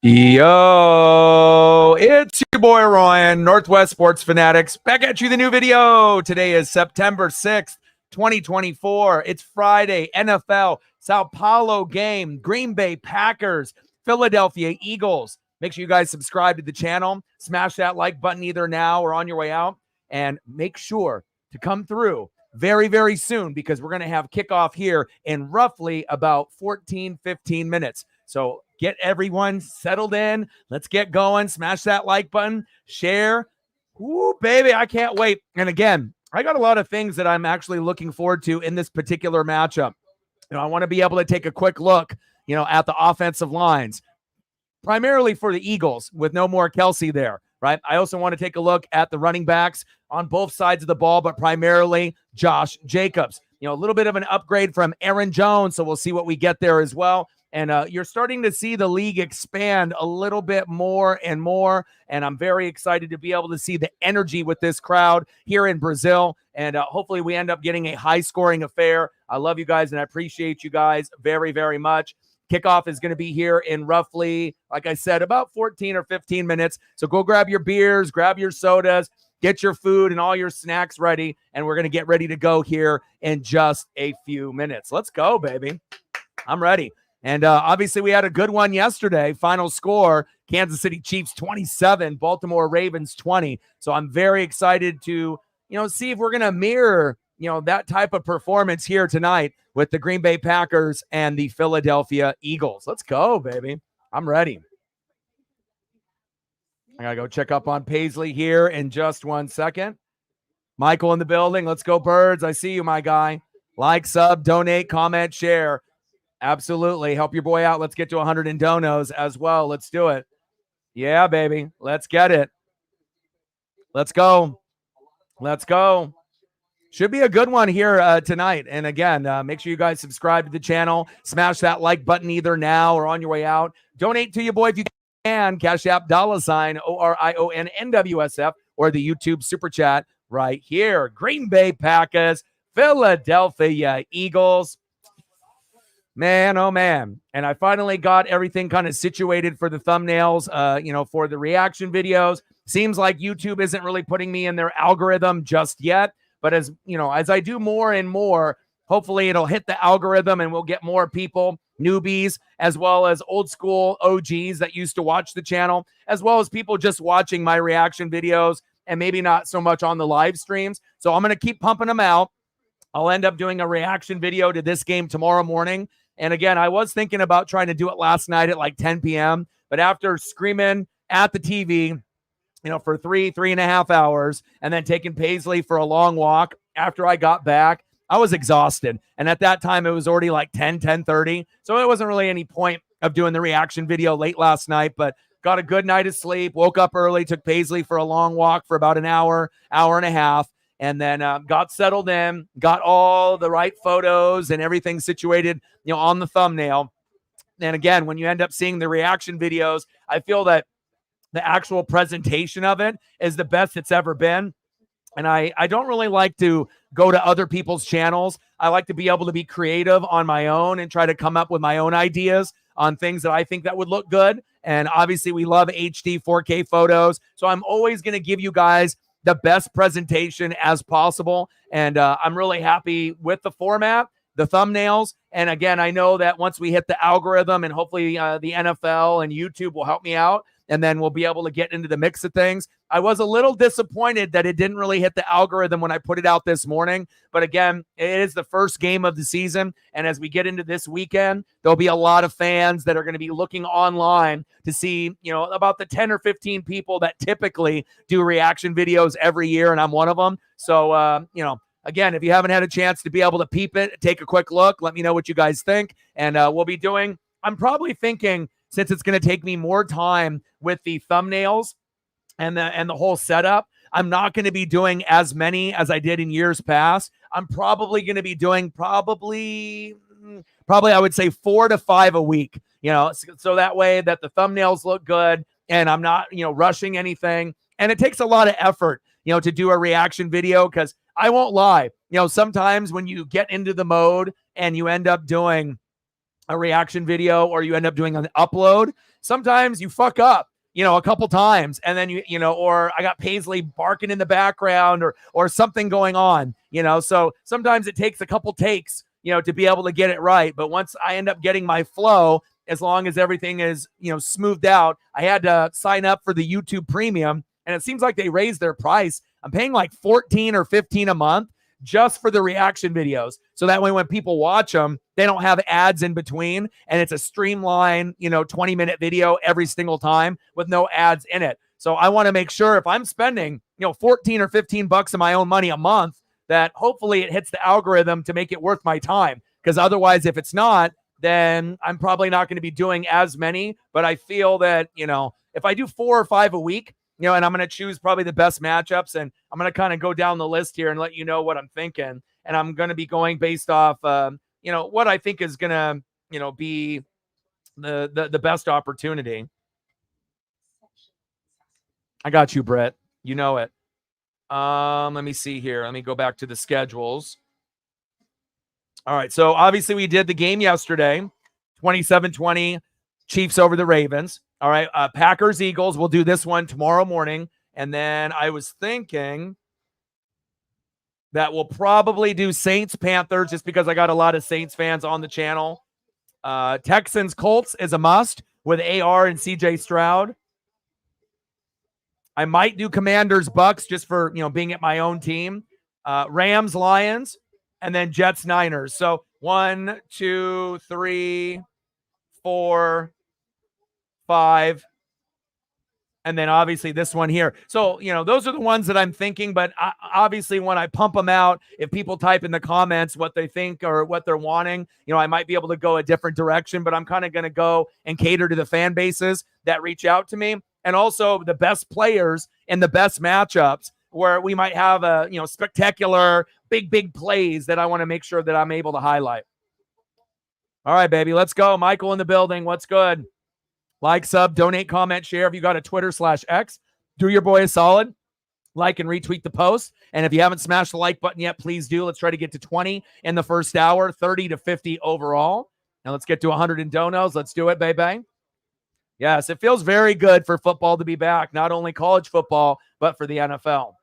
Yo, it's your boy Ryan, Northwest Sports Fanatics, back at you the new video. Today is September 6th, 2024. It's Friday, NFL, Sao Paulo game, Green Bay Packers, Philadelphia Eagles. Make sure you guys subscribe to the channel, smash that like button either now or on your way out, and make sure to come through very, very soon because we're going to have kickoff here in roughly about 14, 15 minutes. So get everyone settled in. Let's get going. Smash that like button. Share. Ooh, baby, I can't wait. And again, I got a lot of things that I'm actually looking forward to in this particular matchup. I want to be able to take a quick look, at the offensive lines, primarily for the Eagles with no more Kelsey there, right? I also want to take a look at the running backs on both sides of the ball, but primarily Josh Jacobs. A little bit of an upgrade from Aaron Jones, so we'll see what we get there as well. And you're starting to see the league expand a little bit more and more. And I'm very excited to be able to see the energy with this crowd here in Brazil. And hopefully we end up getting a high-scoring affair. I love you guys, and I appreciate you guys very, very much. Kickoff is going to be here in roughly, like I said, about 14 or 15 minutes. So go grab your beers, grab your sodas, get your food and all your snacks ready. And we're going to get ready to go here in just a few minutes. Let's go, baby. I'm ready. And obviously we had a good one yesterday. Final score, Kansas City Chiefs 27, Baltimore Ravens 20. So I'm very excited to, see if we're going to mirror, that type of performance here tonight with the Green Bay Packers and the Philadelphia Eagles. Let's go, baby. I'm ready. I got to go check up on Paisley here in just 1 second. Michael in the building. Let's go, Birds. I see you, my guy. Like, sub, donate, comment, share. Absolutely. Help your boy out. Let's get to 100 in donos as well. Let's do it. Yeah, baby. Let's get it. Let's go. Let's go. Should be a good one here tonight. And again, make sure you guys subscribe to the channel. Smash that like button either now or on your way out. Donate to your boy if you can. Cash App $ ORION NWSF or the YouTube Super Chat right here. Green Bay Packers, Philadelphia Eagles. Man, oh man. And I finally got everything kind of situated for the thumbnails, for the reaction videos. Seems like YouTube isn't really putting me in their algorithm just yet. But as I do more and more, hopefully it'll hit the algorithm and we'll get more people, newbies, as well as old school OGs that used to watch the channel, as well as people just watching my reaction videos and maybe not so much on the live streams. So I'm going to keep pumping them out. I'll end up doing a reaction video to this game tomorrow morning. And again, I was thinking about trying to do it last night at like 10 p.m. But after screaming at the TV, for 3.5 hours, and then taking Paisley for a long walk after I got back, I was exhausted. And at that time, it was already like 10:30. So it wasn't really any point of doing the reaction video late last night, but got a good night of sleep, woke up early, took Paisley for a long walk for about an hour and a half. And then got settled in, got all the right photos and everything situated, on the thumbnail. And again, when you end up seeing the reaction videos, I feel that the actual presentation of it is the best it's ever been. And I don't really like to go to other people's channels. I like to be able to be creative on my own and try to come up with my own ideas on things that I think that would look good. And obviously we love HD 4K photos. So I'm always going to give you guys the best presentation as possible. And I'm really happy with the format, the thumbnails. And again, I know that once we hit the algorithm and hopefully the NFL and YouTube will help me out, and then we'll be able to get into the mix of things. I was a little disappointed that it didn't really hit the algorithm when I put it out this morning. But again, it is the first game of the season. And as we get into this weekend, there'll be a lot of fans that are going to be looking online to see, about the 10 or 15 people that typically do reaction videos every year. And I'm one of them. So, again, if you haven't had a chance to be able to peep it, take a quick look, let me know what you guys think. And we'll be doing, I'm probably thinking, since it's going to take me more time with the thumbnails and the whole setup, I'm not going to be doing as many as I did in years past. I'm probably going to be doing probably I would say 4 to 5 a week, so that way that the thumbnails look good and I'm not, rushing anything. And it takes a lot of effort, to do a reaction video, because I won't lie, sometimes when you get into the mode and you end up doing a reaction video or you end up doing an upload, sometimes you fuck up, a couple times, and then or I got Paisley barking in the background or something going on, so sometimes it takes a couple takes, to be able to get it right. But once I end up getting my flow, as long as everything is, smoothed out, I had to sign up for the YouTube Premium, and it seems like they raised their price. I'm paying like 14 or 15 a month just for the reaction videos. So that way when people watch them, they don't have ads in between, and it's a streamlined, 20-minute video every single time with no ads in it. So I want to make sure if I'm spending, 14 or 15 bucks of my own money a month, that hopefully it hits the algorithm to make it worth my time. Because otherwise, if it's not, then I'm probably not going to be doing as many. But I feel that, if I do 4 or 5 a week, and I'm going to choose probably the best matchups, and I'm going to kind of go down the list here and let you know what I'm thinking. And I'm going to be going based off, what I think is going to, be the best opportunity. I got you, Brett. You know it. Let me see here. Let me go back to the schedules. All right. So obviously we did the game yesterday, 27-20, Chiefs over the Ravens. All right. Packers, Eagles. We'll do this one tomorrow morning. And then I was thinking that we'll probably do Saints, Panthers, just because I got a lot of Saints fans on the channel. Texans, Colts is a must with AR and CJ Stroud. I might do Commanders, Bucks just for, being at my own team. Rams, Lions, and then Jets, Niners. So 1, 2, 3, 4, 5. And then obviously this one here. So, those are the ones that I'm thinking. But obviously when I pump them out, if people type in the comments what they think or what they're wanting, I might be able to go a different direction. But I'm kind of going to go and cater to the fan bases that reach out to me. And also the best players and the best matchups where we might have a, spectacular, big plays that I want to make sure that I'm able to highlight. All right, baby, let's go. Michael in the building. What's good? Like, sub, donate, comment, share. If you got a Twitter/X, do your boy a solid. Like and retweet the post. And if you haven't smashed the like button yet, please do. Let's try to get to 20 in the first hour, 30 to 50 overall. Now let's get to 100 in donos. Let's do it, baby. Yes, it feels very good for football to be back. Not only college football, but for the NFL.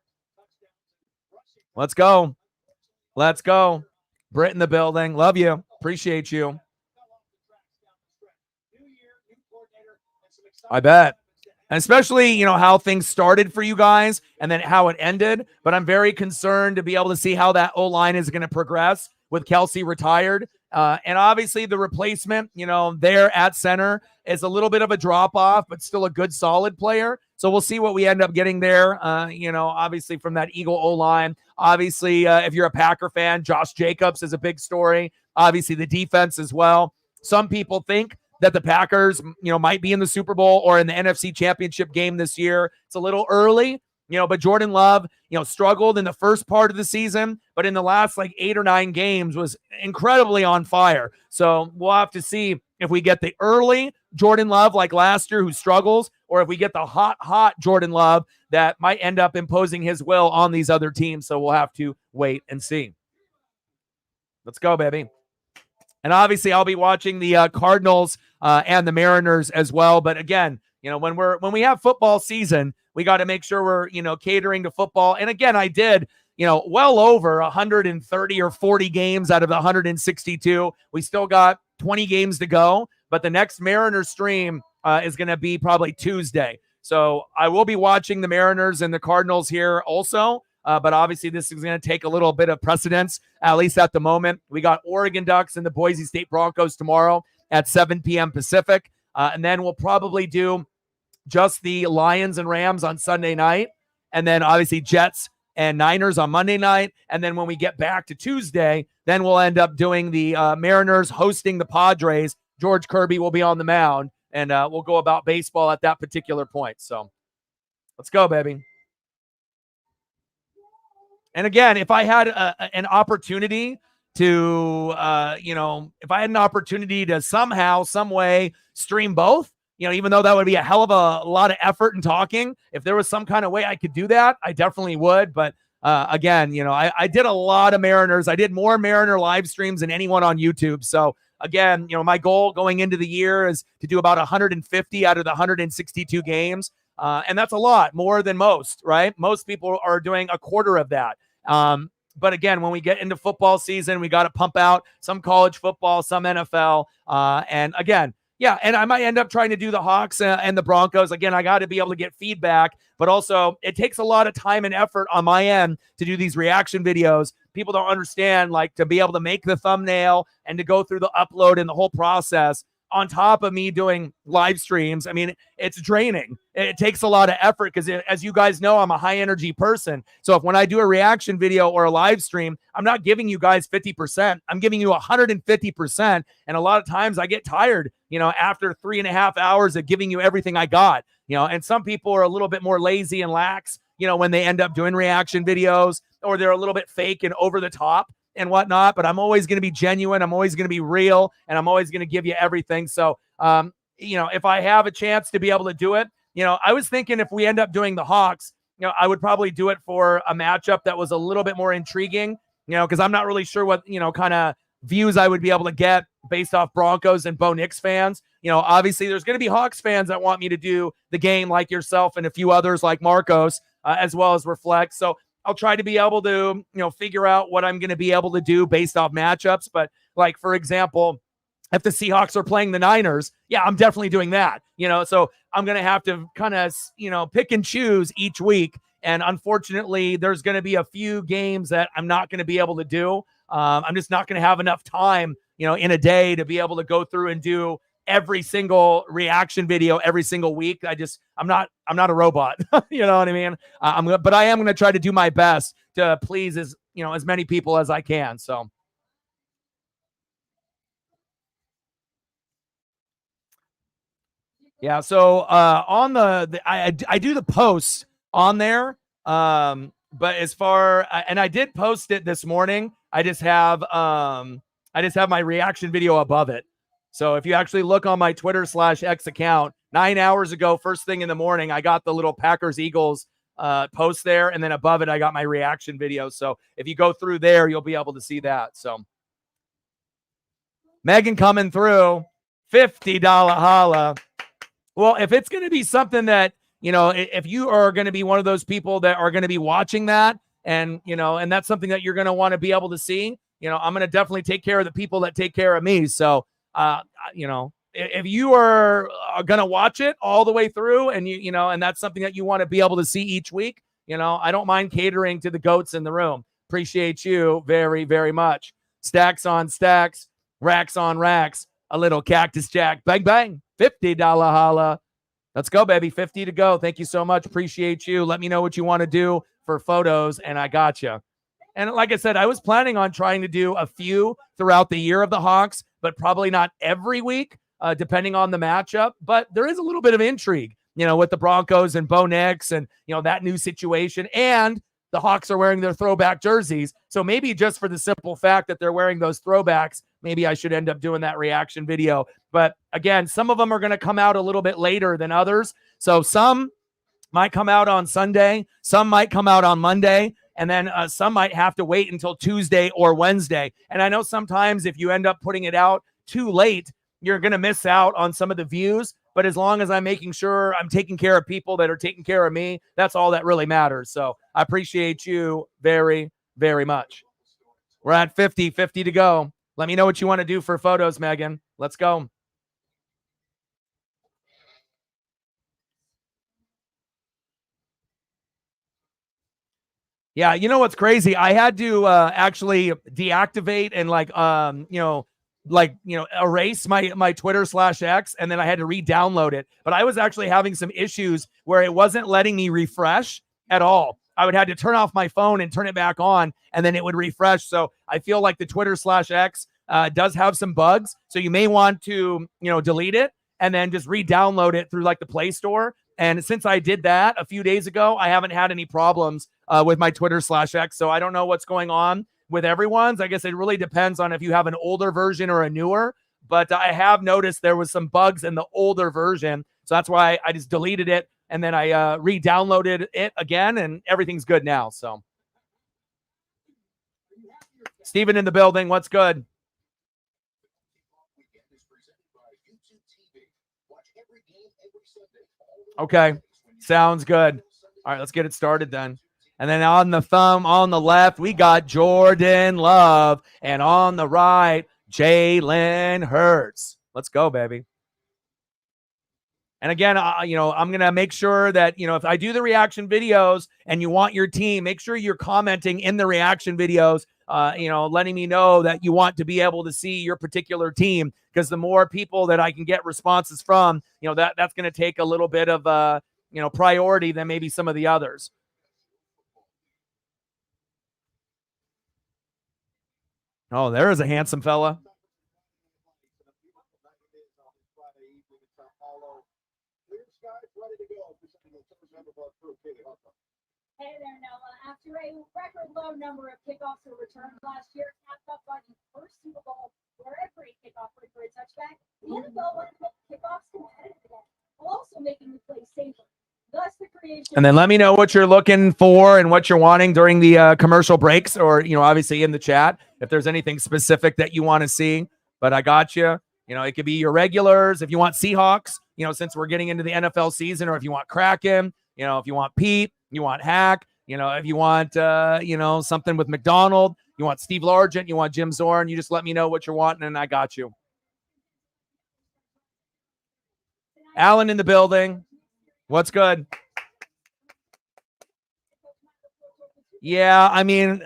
Let's go. Let's go. Britt in the building. Love you. Appreciate you. I bet. And especially, how things started for you guys and then how it ended. But I'm very concerned to be able to see how that O-line is going to progress with Kelsey retired. And obviously the replacement, there at center is a little bit of a drop-off, but still a good, solid player. So we'll see what we end up getting there, obviously from that Eagle O-line. Obviously, if you're a Packer fan, Josh Jacobs is a big story. Obviously, the defense as well. Some people think that the Packers, might be in the Super Bowl or in the NFC Championship game this year. It's a little early, but Jordan Love, struggled in the first part of the season, but in the last 8 or 9 games was incredibly on fire. So we'll have to see if we get the early Jordan Love like last year who struggles, or if we get the hot Jordan Love that might end up imposing his will on these other teams. So we'll have to wait and see. Let's go, baby. And obviously I'll be watching the Cardinals and the Mariners as well. But again, when we have football season, we got to make sure we're, catering to football. And again, I did, well over 130 or 40 games out of the 162. We still got 20 games to go, but the next Mariners stream is going to be probably Tuesday. So I will be watching the Mariners and the Cardinals here also. But obviously this is going to take a little bit of precedence, at least at the moment. We got Oregon Ducks and the Boise State Broncos tomorrow at 7 p.m. Pacific. And then we'll probably do just the Lions and Rams on Sunday night. And then obviously Jets and Niners on Monday night. And then when we get back to Tuesday, then we'll end up doing the Mariners hosting the Padres. George Kirby will be on the mound, and we'll go about baseball at that particular point. So let's go, baby. And again, if I had an opportunity to, if I had an opportunity to somehow, some way stream both, even though that would be a hell of a lot of effort and talking, if there was some kind of way I could do that, I definitely would. But again, I did a lot of Mariners. I did more Mariner live streams than anyone on YouTube. So again, my goal going into the year is to do about 150 out of the 162 games. And that's a lot more than most, right? Most people are doing a quarter of that. But again, when we get into football season, we got to pump out some college football, some NFL. And again, yeah, and I might end up trying to do the Hawks and the Broncos. Again, I got to be able to get feedback, but also it takes a lot of time and effort on my end to do these reaction videos. People don't understand, like, to be able to make the thumbnail and to go through the upload and the whole process on top of me doing live streams. I mean, it's draining. It takes a lot of effort because, as you guys know, I'm a high energy person. So if when I do a reaction video or a live stream, I'm not giving you guys 50%. I'm giving you 150%. And a lot of times I get tired, after 3.5 hours of giving you everything I got, and some people are a little bit more lazy and lax, when they end up doing reaction videos, or they're a little bit fake and over the top and whatnot, but I'm always going to be genuine. I'm always going to be real, and I'm always going to give you everything. So, if I have a chance to be able to do it, I was thinking if we end up doing the Hawks, I would probably do it for a matchup that was a little bit more intriguing, because I'm not really sure what, kind of views I would be able to get based off Broncos and Bo Nix fans. Obviously there's going to be Hawks fans that want me to do the game, like yourself and a few others like Marcos, as well as Reflect. So I'll try to be able to, figure out what I'm going to be able to do based off matchups. But like, for example, if the Seahawks are playing the Niners, yeah, I'm definitely doing that, so I'm going to have to kind of, pick and choose each week. And unfortunately, there's going to be a few games that I'm not going to be able to do. I'm just not going to have enough time, in a day to be able to go through and do every single reaction video every single week. I'm not a robot. You know what I mean? But I am going to try to do my best to please as many people as I can. So. Yeah. So, on I do the posts on there. But as far, and I did post it this morning, I just have my reaction video above it. So if you actually look on my Twitter/X account, 9 hours ago, first thing in the morning, I got the little Packers Eagles post there. And then above it, I got my reaction video. So if you go through there, you'll be able to see that. So Megan coming through, $50 holla. Well, if it's going to be something that, if you are going to be one of those people that are going to be watching that, and, and that's something that you're going to want to be able to see, I'm going to definitely take care of the people that take care of me. So, if you are going to watch it all the way through, and and that's something that you want to be able to see each week, I don't mind catering to the goats in the room. Appreciate you very, very much. Stacks on stacks, racks on racks, a little Cactus Jack, bang, bang, $50 holla. Let's go, baby. 50 to go. Thank you so much. Appreciate you. Let me know what you want to do for photos, and I got you. And like I said, I was planning on trying to do a few throughout the year of the Hawks, but probably not every week, depending on the matchup. But there is a little bit of intrigue, with the Broncos and Bo Nix and, that new situation. And the Hawks are wearing their throwback jerseys. So maybe just for the simple fact that they're wearing those throwbacks, maybe I should end up doing that reaction video. But again, some of them are going to come out a little bit later than others. So some might come out on Sunday, some might come out on Monday, and then some might have to wait until Tuesday or Wednesday. And I know sometimes if you end up putting it out too late, you're going to miss out on some of the views. But as long as I'm making sure I'm taking care of people that are taking care of me, that's all that really matters. So I appreciate you very, very much. We're at 50 to go. Let me know what you want to do for photos, Megan. Let's go. Yeah, you know what's crazy? I had to actually deactivate and erase my Twitter/X, and then I had to re-download it. But I was actually having some issues where it wasn't letting me refresh at all. I would have to turn off my phone and turn it back on, and then it would refresh. So I feel like the Twitter/X does have some bugs. So you may want to, delete it and then just re-download it through like the Play Store. And since I did that a few days ago, I haven't had any problems with my Twitter/X. So I don't know what's going on with everyone's. I guess it really depends on if you have an older version or a newer. But I have noticed there was some bugs in the older version. So that's why I just deleted it. And then I re-downloaded it again, and everything's good now. So Steven in the building. What's good? Okay, sounds good. All right, let's get it started then. And then on the left, we got Jordan Love. And on the right, Jalen Hurts. Let's go, baby. And again, I'm going to make sure that, if I do the reaction videos and you want your team, make sure you're commenting in the reaction videos, letting me know that you want to be able to see your particular team, because the more people that I can get responses from, that's going to take a little bit of, priority than maybe some of the others. Oh, there is a handsome fella. Hey there, Noah. After a record low number of kickoffs were returned last year, capped up by the first Super Bowl where every kickoff went for a touchback, the NFL wanted to make kickoffs competitive again, while also making the play safer. Thus, the creation. And then let me know what you're looking for and what you're wanting during the commercial breaks, or obviously in the chat if there's anything specific that you want to see. But I got you. It could be your regulars if you want Seahawks. Since we're getting into the NFL season, or if you want Kraken. If you want Pete. You want Hack, if you want, something with McDonald, you want Steve Largent, you want Jim Zorn, you just let me know what you're wanting and I got you. Alan in the building. What's good? Yeah,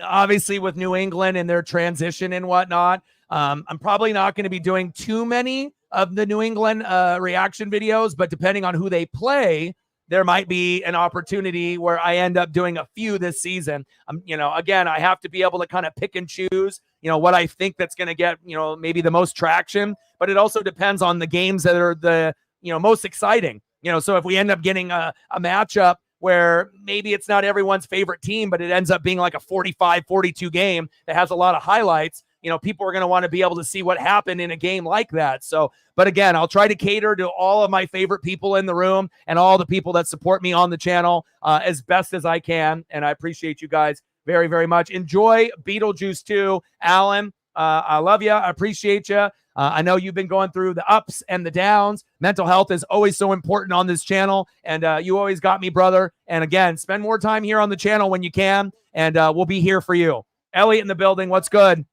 obviously with New England and their transition and whatnot, I'm probably not going to be doing too many of the New England reaction videos, but depending on who they play, there might be an opportunity where I end up doing a few this season. Again, I have to be able to kind of pick and choose, what I think that's going to get, maybe the most traction, but it also depends on the games that are the, most exciting, so if we end up getting a matchup where maybe it's not everyone's favorite team, but it ends up being like a 45-42 game that has a lot of highlights, people are going to want to be able to see what happened in a game like that. So, but again, I'll try to cater to all of my favorite people in the room and all the people that support me on the channel as best as I can. And I appreciate you guys very, very much. Enjoy Beetlejuice 2. Alan, I love you. I appreciate you. I know you've been going through the ups and the downs. Mental health is always so important on this channel. And you always got me, brother. And again, spend more time here on the channel when you can. And we'll be here for you. Elliot in the building. What's good?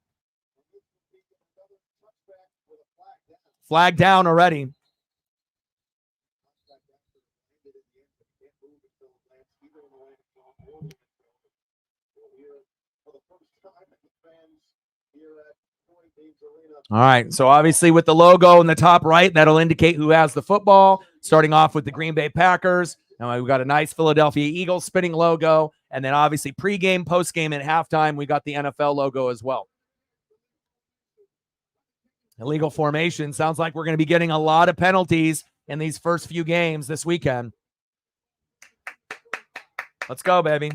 Flag down already. All right, so obviously with the logo in the top right, that'll indicate who has the football, starting off with the Green Bay Packers. Now we've got a nice Philadelphia Eagles spinning logo, and then obviously pregame, postgame, and halftime, we got the NFL logo as well. Illegal formation. Sounds like we're going to be getting a lot of penalties in these first few games this weekend. Let's go, baby.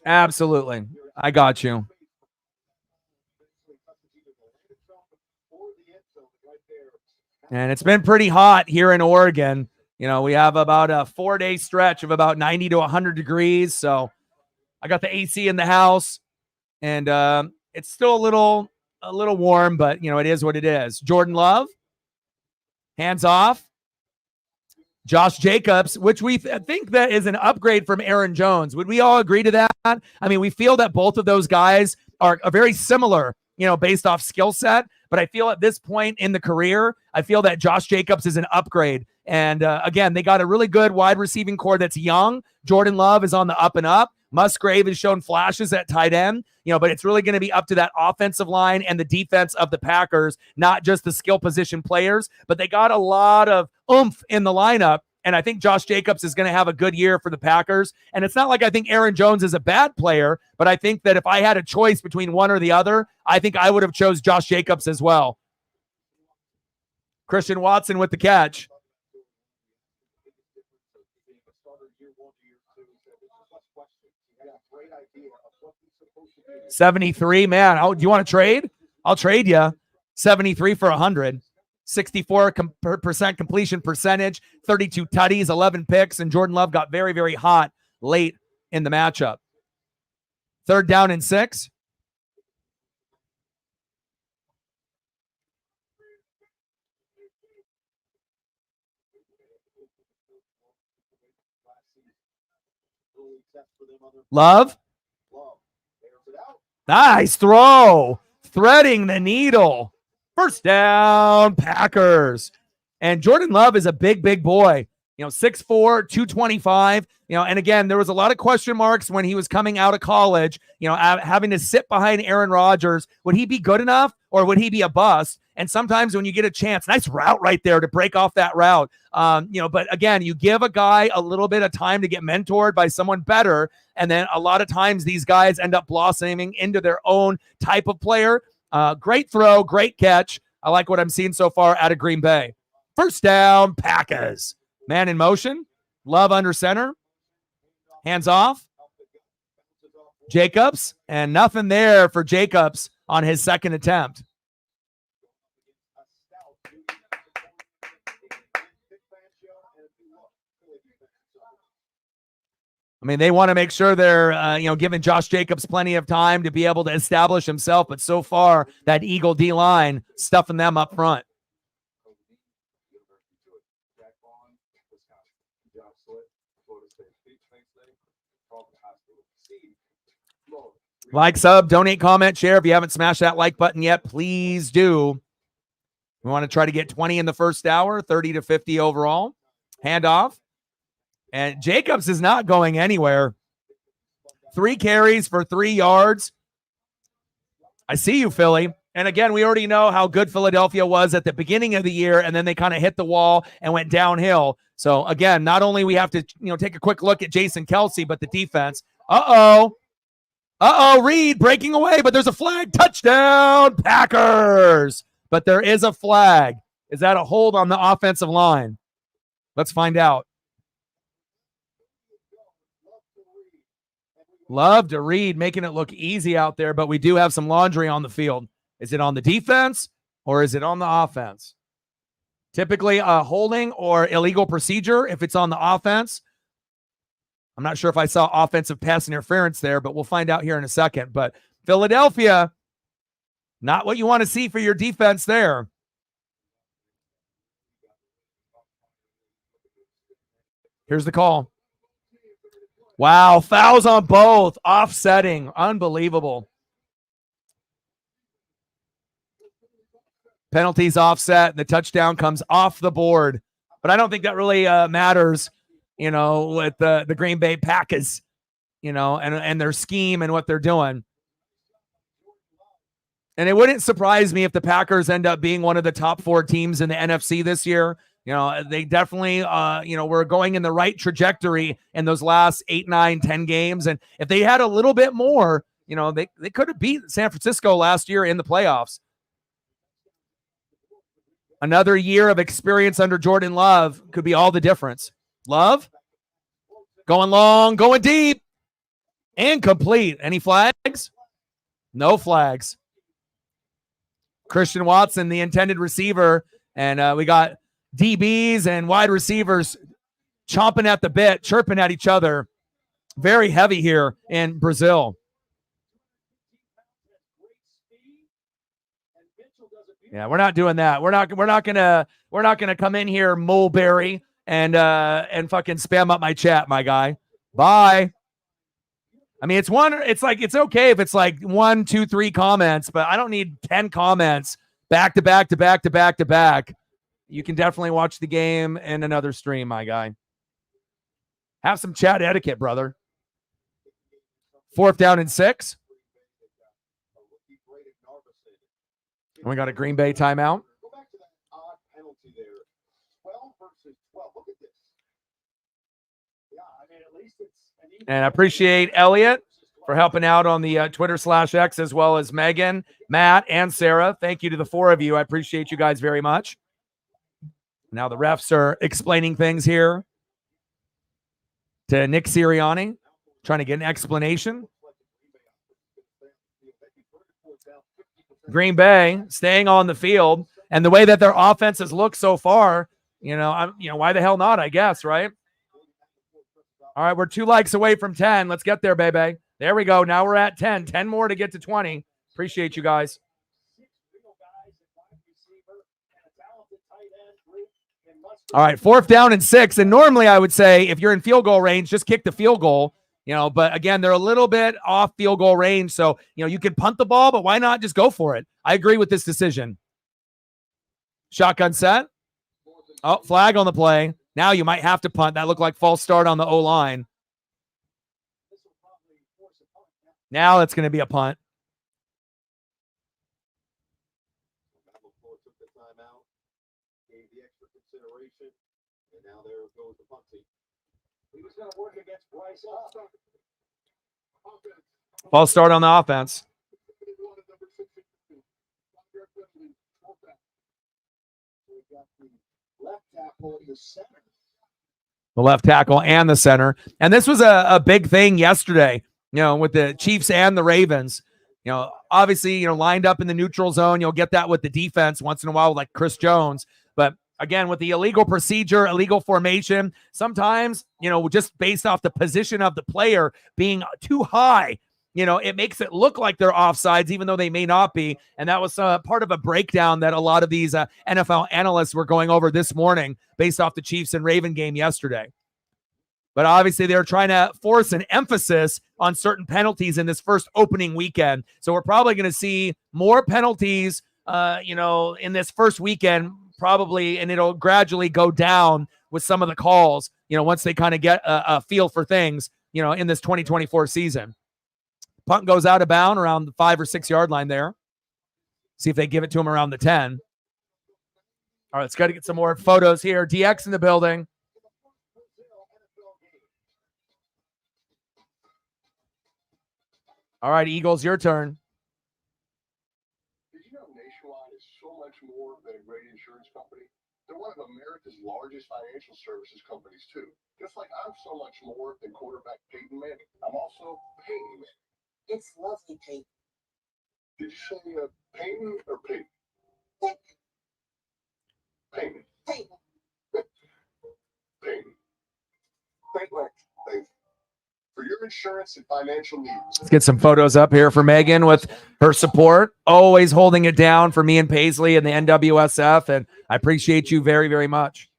Absolutely. I got you. And it's been pretty hot here in Oregon. We have about a 4-day stretch of about 90 to 100 degrees. So I got the AC in the house, and it's still a little warm, but it is what it is. Jordan Love, hands off. Josh Jacobs, which we think that is an upgrade from Aaron Jones. Would we all agree to that? We feel that both of those guys are very similar, based off skill set. But I feel at this point in the career, I feel that Josh Jacobs is an upgrade. And again, they got a really good wide receiving core that's young. Jordan Love is on the up and up. Musgrave has shown flashes at tight end, but it's really going to be up to that offensive line and the defense of the Packers, not just the skill position players, but they got a lot of oomph in the lineup. And I think Josh Jacobs is going to have a good year for the Packers. And it's not like I think Aaron Jones is a bad player, but I think that if I had a choice between one or the other, I think I would have chose Josh Jacobs as well. Christian Watson with the catch. 73, man. Oh, do you want to trade? I'll trade you. 73 for 100. 64% completion percentage, 32 tutties, 11 picks, and Jordan Love got very, very hot late in the matchup. 3rd down and 6. Love. Nice throw. Threading the needle. First down, Packers. And Jordan Love is a big boy. 6'4", 225. And again, there was a lot of question marks when he was coming out of college, having to sit behind Aaron Rodgers. Would he be good enough or would he be a bust? And sometimes when you get a chance, nice route right there to break off that route. But again, you give a guy a little bit of time to get mentored by someone better. And then a lot of times these guys end up blossoming into their own type of player. Great throw, great catch. I like what I'm seeing so far out of Green Bay. First down, Packers. Man in motion. Love under center. Hands off. Jacobs. And nothing there for Jacobs on his second attempt. I mean, they want to make sure they're, giving Josh Jacobs plenty of time to be able to establish himself. But so far, that Eagle D-line stuffing them up front. Like, sub, donate, comment, share. If you haven't smashed that like button yet, please do. We want to try to get 20 in the first hour, 30 to 50 overall. Handoff. And Jacobs is not going anywhere. 3 carries for 3 yards. I see you, Philly. And again, we already know how good Philadelphia was at the beginning of the year, and then they kind of hit the wall and went downhill. So again, not only we have to, take a quick look at Jason Kelce, but the defense. Reed breaking away, but there's a flag. Touchdown, Packers. But there is a flag. Is that a hold on the offensive line? Let's find out. Love to Reed, making it look easy out there, but we do have some laundry on the field. Is it on the defense or is it on the offense? Typically a holding or illegal procedure if it's on the offense. I'm not sure if I saw offensive pass interference there, but we'll find out here in a second. But Philadelphia, not what you want to see for your defense there. Here's the call. Wow, fouls on both. Offsetting. Unbelievable. Penalties offset. The touchdown comes off the board. But I don't think that really matters, with the Green Bay Packers, and their scheme and what they're doing. And it wouldn't surprise me if the Packers end up being one of the top 4 teams in the NFC this year. They definitely, were going in the right trajectory in those last 8, 9, 10 games. And if they had a little bit more, they could have beat San Francisco last year in the playoffs. Another year of experience under Jordan Love could be all the difference. Love going long, going deep, and complete. Any flags? No flags. Christian Watson, the intended receiver, and we got DBs and wide receivers chomping at the bit, chirping at each other. Very heavy here in Brazil. Yeah, we're not doing that. We're not gonna come in here mulberry and fucking spam up my chat, my guy. Bye. I mean, it's okay if it's like 1, 2, 3 comments, but I don't need 10 comments back to back to back to back to back. You can definitely watch the game in another stream, my guy. Have some chat etiquette, brother. 4th down and 6. And we got a Green Bay timeout. And I appreciate Elliot for helping out on the Twitter/X, as well as Megan, Matt, and Sarah. Thank you to the 4 of you. I appreciate you guys very much. Now the refs are explaining things here to Nick Sirianni, trying to get an explanation. Green Bay staying on the field, and the way that their offense has looked so far, why the hell not, I guess, right? All right, we're 2 likes away from 10. Let's get there, baby. There we go. Now we're at 10. 10 more to get to 20. Appreciate you guys. All right, 4th down and 6. And normally I would say if you're in field goal range, just kick the field goal. But again, they're a little bit off field goal range. So, you could punt the ball, but why not just go for it? I agree with this decision. Shotgun set. Oh, flag on the play. Now you might have to punt. That looked like false start on the O-line. Now it's going to be a punt. False start on the offense. The left tackle and the center. And this was a big thing yesterday, with the Chiefs and the Ravens. Obviously, lined up in the neutral zone. You'll get that with the defense once in a while, like Chris Jones. But again, with the illegal procedure, illegal formation, sometimes, just based off the position of the player being too high, it makes it look like they're offsides, even though they may not be. And that was part of a breakdown that a lot of these NFL analysts were going over this morning based off the Chiefs and Raven game yesterday. But obviously, they're trying to force an emphasis on certain penalties in this first opening weekend. So we're probably going to see more penalties, in this first weekend, probably, and it'll gradually go down with some of the calls, once they kind of get a feel for things, in this 2024 season. Punt goes out of bound around the 5 or 6 yard line there. See if they give it to him around the 10. All right, let's got to get some more photos here. DX in the building. All right, Eagles, your turn. Did you know Nationwide is so much more than a great insurance company? They're one of America's largest financial services companies, too. Just like I'm so much more than quarterback Peyton Manning. I'm also Peyton Manning. It's lovely, Peyton. Did you say Peyton or Peyton? Peyton. Peyton. Peyton. Great work. Thank you. For your insurance and financial needs. Let's get some photos up here for Megan with her support, always holding it down for me and Paisley and the NWSF, and I appreciate you very, very much.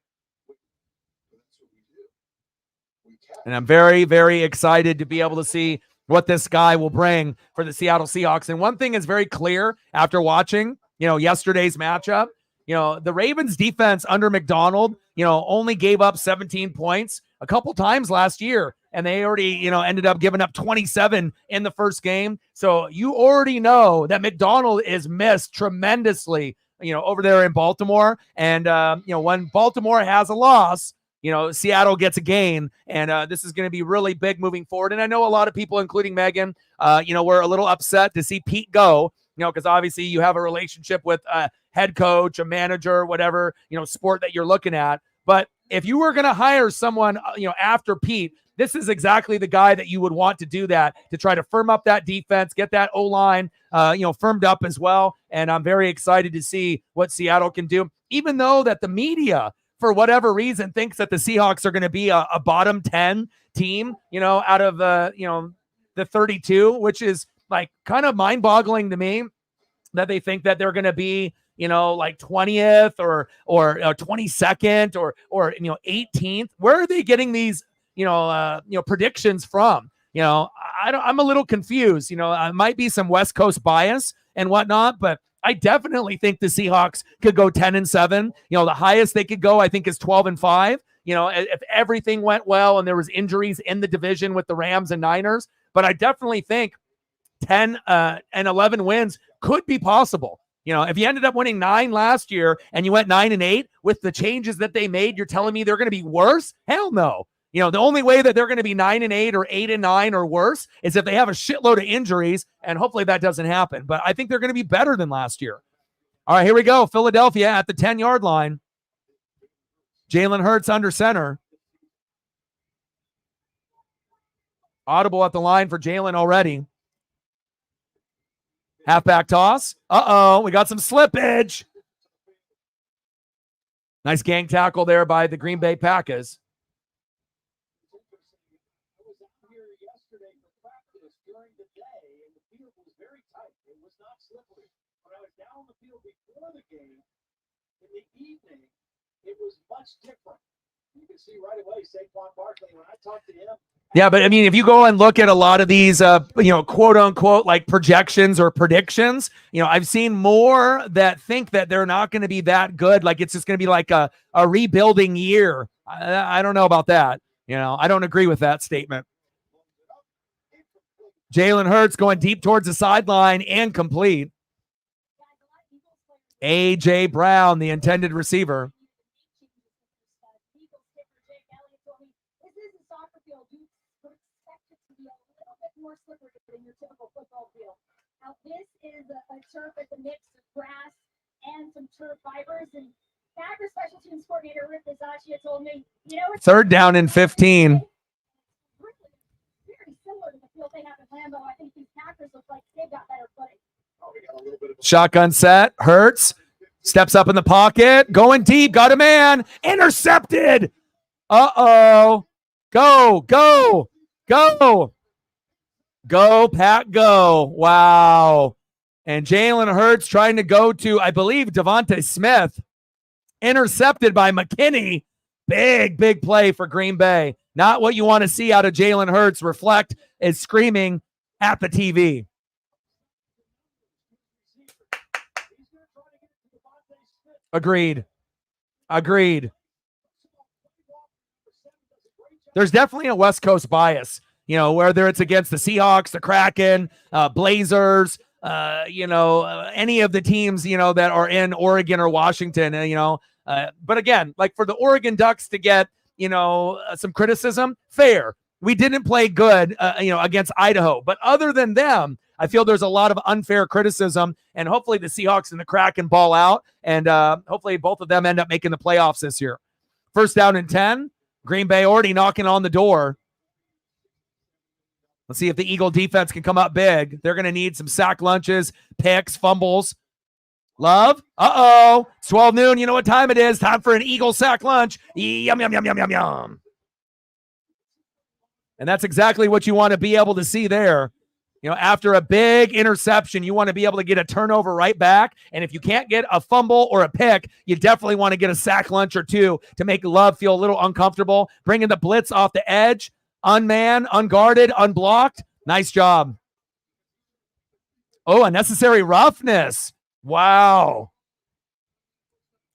And I'm very, very excited to be able to see what this guy will bring for the Seattle Seahawks. And one thing is very clear after watching, yesterday's matchup, the Ravens defense under McDonald, only gave up 17 points a couple times last year. And they already, ended up giving up 27 in the first game. So you already know that McDonald is missed tremendously, over there in Baltimore. And, when Baltimore has a loss, Seattle gets a gain, and this is going to be really big moving forward. And I know a lot of people, including Megan, were a little upset to see Pete go, because obviously you have a relationship with a head coach, a manager, whatever, sport that you're looking at. But if you were going to hire someone, after Pete, this is exactly the guy that you would want to do that, to try to firm up that defense, get that O-line, firmed up as well. And I'm very excited to see what Seattle can do, even though that the media, for whatever reason, thinks that the Seahawks are going to be a bottom 10 team, out of the 32, which is like kind of mind-boggling to me that they think that they're going to be, like 20th or 22nd or 18th. Where are they getting these, predictions from? I'm a little confused. It might be some West Coast bias and whatnot, but I definitely think the Seahawks could go 10-7. The highest they could go, I think, is 12-5. If everything went well and there was injuries in the division with the Rams and Niners, but I definitely think 10 and 11 wins could be possible. If you ended up winning 9 last year and you went 9-8 with the changes that they made, you're telling me they're going to be worse? Hell no. The only way that they're going to be 9-8 or 8-9 or worse is if they have a shitload of injuries, and hopefully that doesn't happen. But I think they're going to be better than last year. All right, here we go. Philadelphia at the 10-yard line. Jalen Hurts under center. Audible at the line for Jalen already. Halfback toss. Uh-oh, we got some slippage. Nice gang tackle there by the Green Bay Packers. Slippery. When I was down the field before the game in the evening, it was much different. You can see right away, Saquon Barkley, when I talked to him. Yeah, but I mean, if you go and look at a lot of these, quote unquote, like projections or predictions, I've seen more that think that they're not going to be that good. Like it's just going to be like a rebuilding year. I don't know about that. I don't agree with that statement. Jalen Hurts going deep towards the sideline and complete. A.J. Brown, the intended receiver. More slippery than your typical football field. Now this is a turf with a mix of grass and some turf fibers. And Packers special teams coordinator Rick Bisaccia told me, it's third down and 15. really very similar to the field they have in Lambeau. I think these Packers look like they've got better footing. Shotgun set. Hurts steps up in the pocket, going deep, got a man, intercepted. Uh-oh. Go. Go, Pat, go. Wow. And Jalen Hurts trying to go to, I believe, Devontae Smith. Intercepted by McKinney. Big play for Green Bay. Not what you want to see out of Jalen Hurts. Reflect is screaming at the TV. Agreed. There's definitely a West Coast bias. Whether it's against the Seahawks, the Kraken, Blazers, any of the teams, that are in Oregon or Washington, but again, like for the Oregon Ducks to get, some criticism, fair. We didn't play good, against Idaho, but other than them, I feel there's a lot of unfair criticism, and hopefully the Seahawks and the Kraken ball out, and hopefully both of them end up making the playoffs this year. First down and 10, Green Bay already knocking on the door. Let's see if the Eagle defense can come up big. They're going to need some sack lunches, picks, fumbles. Love. It's 12 noon. You know what time it is. Time for an Eagle sack lunch. Yum. And that's exactly what you want to be able to see there. After a big interception, you want to be able to get a turnover right back. And if you can't get a fumble or a pick, you definitely want to get a sack lunch or two to make Love feel a little uncomfortable. Bringing the blitz off the edge. Unmanned, unguarded, unblocked. Nice job. Oh, unnecessary roughness. Wow.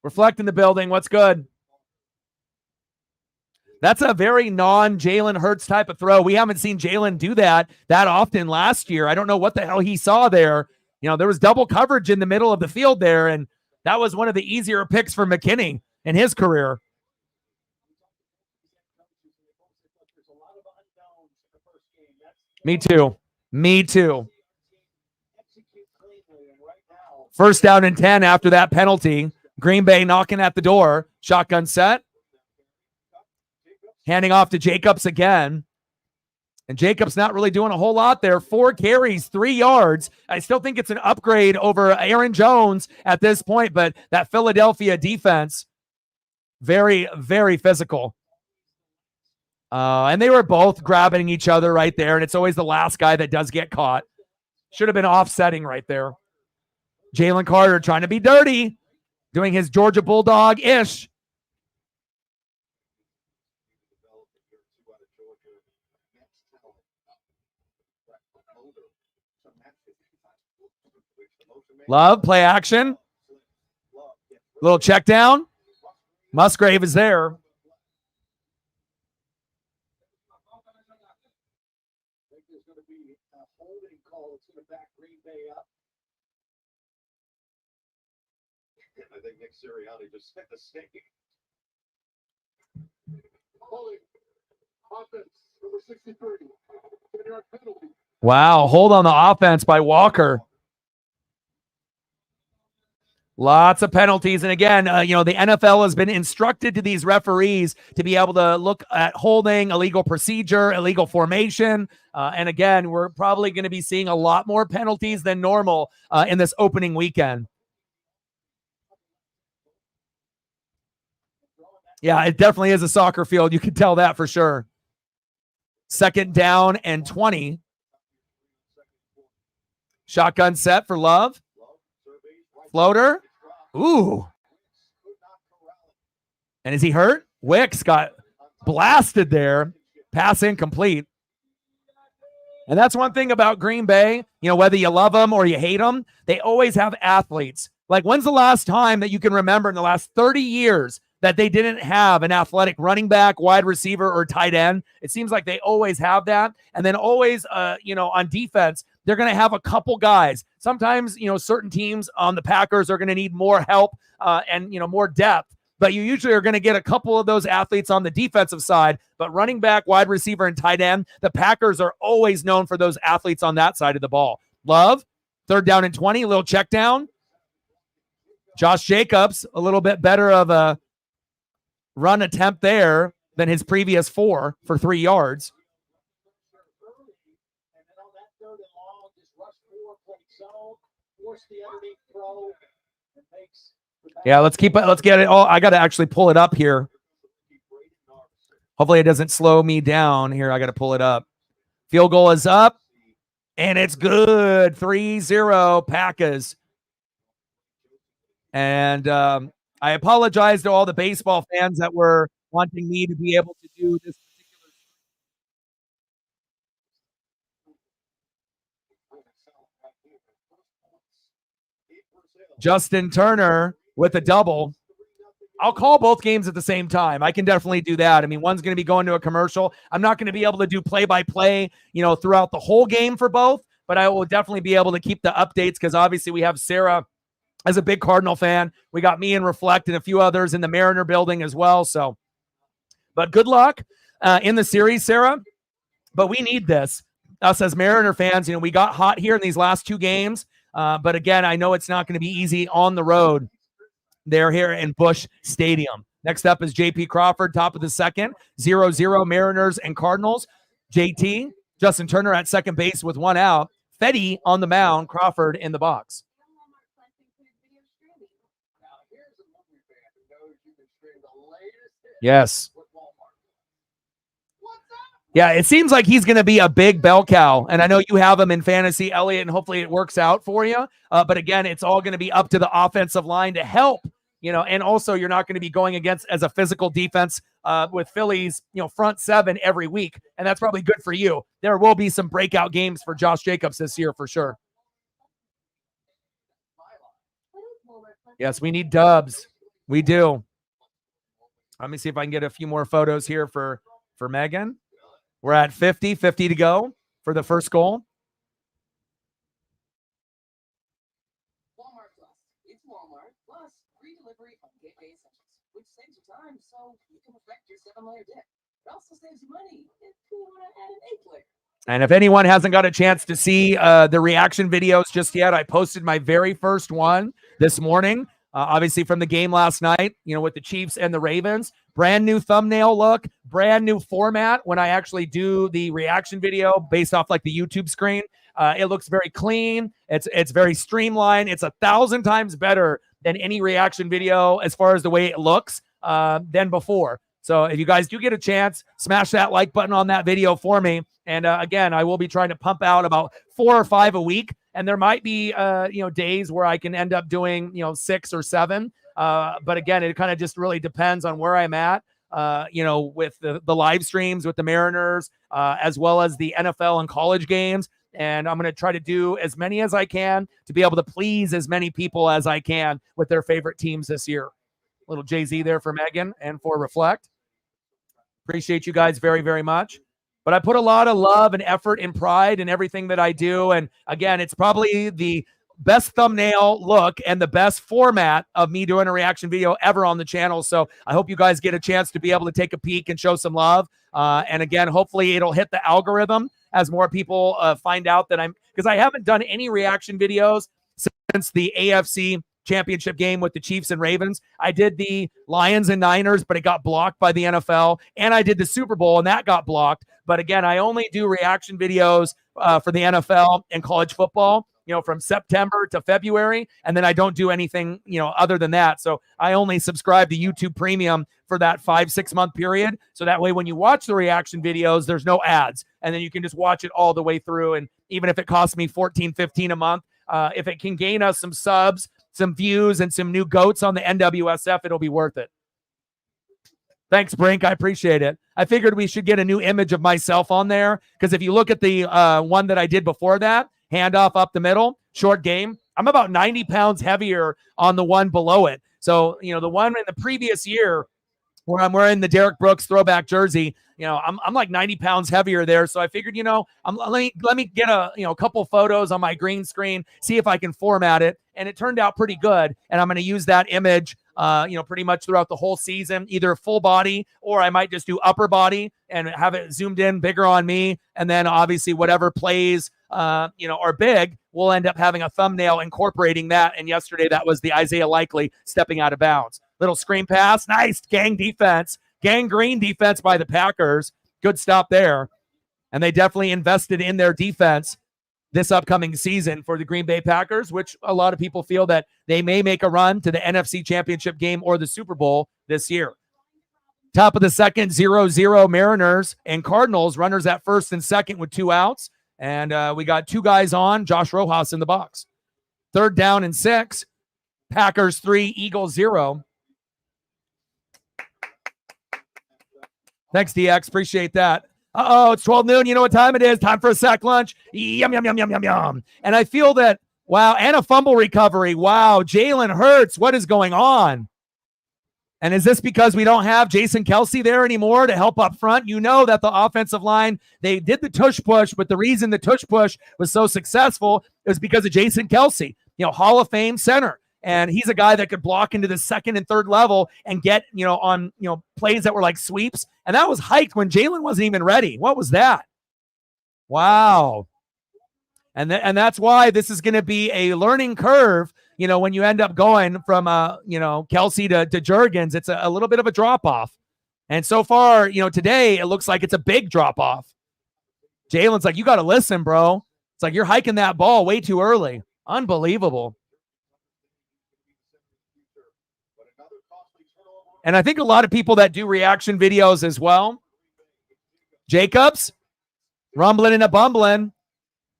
Reflect in the building. What's good? That's a very non-Jalen Hurts type of throw. We haven't seen Jalen do that often last year. I don't know what the hell he saw there. There was double coverage in the middle of the field there, and that was one of the easier picks for McKinney in his career. Me too. First down and 10 after that penalty. Green Bay knocking at the door. Shotgun set. Handing off to Jacobs again. And Jacobs not really doing a whole lot there. 4 carries, 3 yards. I still think it's an upgrade over Aaron Jones at this point, but that Philadelphia defense, very, very physical. And they were both grabbing each other right there, and it's always the last guy that does get caught. Should have been offsetting right there. Jalen Carter trying to be dirty, doing his Georgia Bulldog-ish. Love, play action. Little check down. Musgrave is there. I think Nick Sirianni just set the stage. Offense, number 63. 10-yard penalty. Wow, hold on the offense by Walker. Lots of penalties. And again, the NFL has been instructed to these referees to be able to look at holding, illegal procedure, illegal formation. And again, we're probably going to be seeing a lot more penalties than normal in this opening weekend. Yeah, it definitely is a soccer field. You can tell that for sure. Second down and 20. Shotgun set for Love. Floater. Ooh. And is he hurt? Wicks got blasted there. Pass incomplete. And that's one thing about Green Bay, whether you love them or you hate them, they always have athletes. Like, when's the last time that you can remember in the last 30 years that they didn't have an athletic running back, wide receiver, or tight end? It seems like they always have that. And then always, on defense, they're going to have a couple guys. Sometimes, certain teams on the Packers are going to need more help and more depth. But you usually are going to get a couple of those athletes on the defensive side. But running back, wide receiver, and tight end, the Packers are always known for those athletes on that side of the ball. Love, 3rd down and 20, a little check down. Josh Jacobs, a little bit better of a run attempt there than his previous 4 for 3 yards. And then on that 3rd and long, just rush 4, play zone, force the underneath throw. It makes Yeah, let's get it all. I got to actually pull it up here. Hopefully it doesn't slow me down here. I got to pull it up. Field goal is up, and it's good. 3-0 Packers. And I apologize to all the baseball fans that were wanting me to be able to do this particular. Justin Turner with a double. I'll call both games at the same time. I can definitely do that. I mean, one's going to be going to a commercial. I'm not going to be able to do play-by-play, throughout the whole game for both, but I will definitely be able to keep the updates because obviously we have Sarah as a big Cardinal fan. We got me and Reflect and a few others in the Mariner building as well. So, but good luck in the series, Sarah. But we need this. Us as Mariner fans, we got hot here in these last 2 games. But again, I know it's not going to be easy on the road. They're here in Busch Stadium. Next up is JP Crawford, top of the 2nd. 0-0 Mariners and Cardinals. JT, Justin Turner at second base with 1 out. Fetty on the mound, Crawford in the box. Yes. Yeah, it seems like he's going to be a big bell cow, and I know you have him in fantasy, Elliot, and hopefully it works out for you. But again, it's all going to be up to the offensive line to help, and also you're not going to be going against as a physical defense with Philly's, front 7 every week, and that's probably good for you. There will be some breakout games for Josh Jacobs this year for sure. Yes, we need dubs. We do. Let me see if I can get a few more photos here for Megan. We're at 50 to go for the first goal. Walmart Plus. It's Walmart Plus free delivery on gateway essentials, which saves you time so you can perfect your 7-layer dip. It also saves you money if you want to add an 8th layer. And if anyone hasn't got a chance to see the reaction videos just yet, I posted my very first one this morning. Obviously from the game last night, with the Chiefs and the Ravens. Brand new thumbnail look, brand new format when I actually do the reaction video based off like the YouTube screen. It looks very clean. It's very streamlined. It's 1,000 times better than any reaction video as far as the way it looks than before. So if you guys do get a chance, smash that like button on that video for me. And again, I will be trying to pump out about 4 or 5 a week. And there might be, days where I can end up doing, 6 or 7. But again, it kind of just really depends on where I'm at, with the live streams with the Mariners, as well as the NFL and college games. And I'm going to try to do as many as I can to be able to please as many people as I can with their favorite teams this year. Little Jay-Z there for Megan and for Reflect. Appreciate you guys very, very much. But I put a lot of love and effort and pride in everything that I do. And again, it's probably the best thumbnail look and the best format of me doing a reaction video ever on the channel. So I hope you guys get a chance to be able to take a peek and show some love. And again, hopefully it'll hit the algorithm as more people find out that because I haven't done any reaction videos since the AFC championship game with the Chiefs and Ravens. I did the Lions and Niners, but it got blocked by the NFL. And I did the Super Bowl and that got blocked. But again, I only do reaction videos for the NFL and college football, from September to February. And then I don't do anything, other than that. So I only subscribe to YouTube Premium for that 5-6 month period. So that way, when you watch the reaction videos, there's no ads. And then you can just watch it all the way through. And even if it costs me $14, $15 a month, if it can gain us some subs, some views, and some new goats on the NWSF, it'll be worth it. Thanks, Brink. I appreciate it. I figured we should get a new image of myself on there because if you look at the one that I did before that, handoff up the middle, short game, I'm about 90 pounds heavier on the one below it. So, the one in the previous year where I'm wearing the Derek Brooks throwback jersey, I'm like 90 pounds heavier there. So I figured, let me get a couple photos on my green screen, see if I can format it. And it turned out pretty good. And I'm going to use that image, pretty much throughout the whole season, either full body or I might just do upper body and have it zoomed in bigger on me. And then obviously whatever plays, are big, we'll end up having a thumbnail incorporating that. And yesterday that was the Isaiah Likely stepping out of bounds. Little screen pass. Nice gang defense. Gangrene defense by the Packers. Good stop there. And they definitely invested in their defense this upcoming season for the Green Bay Packers, which a lot of people feel that they may make a run to the NFC Championship game or the Super Bowl this year. Top of the second, 0-0 Mariners and Cardinals. Runners at first and second with 2 outs. And we got 2 guys on. Josh Rojas in the box. 3rd down and 6. Packers 3, Eagles 0. Thanks, DX. Appreciate that. It's 12 noon. You know what time it is. Time for a sack lunch. Yum, yum, yum, yum, yum, yum. And I feel that, wow, and a fumble recovery. Wow, Jalen Hurts. What is going on? And is this because we don't have Jason Kelce there anymore to help up front? You know that the offensive line, they did the tush push, but the reason the tush push was so successful is because of Jason Kelce, Hall of Fame center. And he's a guy that could block into the 2nd and 3rd level and get, on, plays that were like sweeps. And that was hiked when Jalen wasn't even ready. What was that? Wow. And that's why this is going to be a learning curve. When you end up going from, Kelce to Juergens, it's a little bit of a drop off. And so far, today, it looks like it's a big drop off. Jalen's like, you got to listen, bro. It's like you're hiking that ball way too early. Unbelievable. And I think a lot of people that do reaction videos as well. Jacobs, rumbling and a bumbling.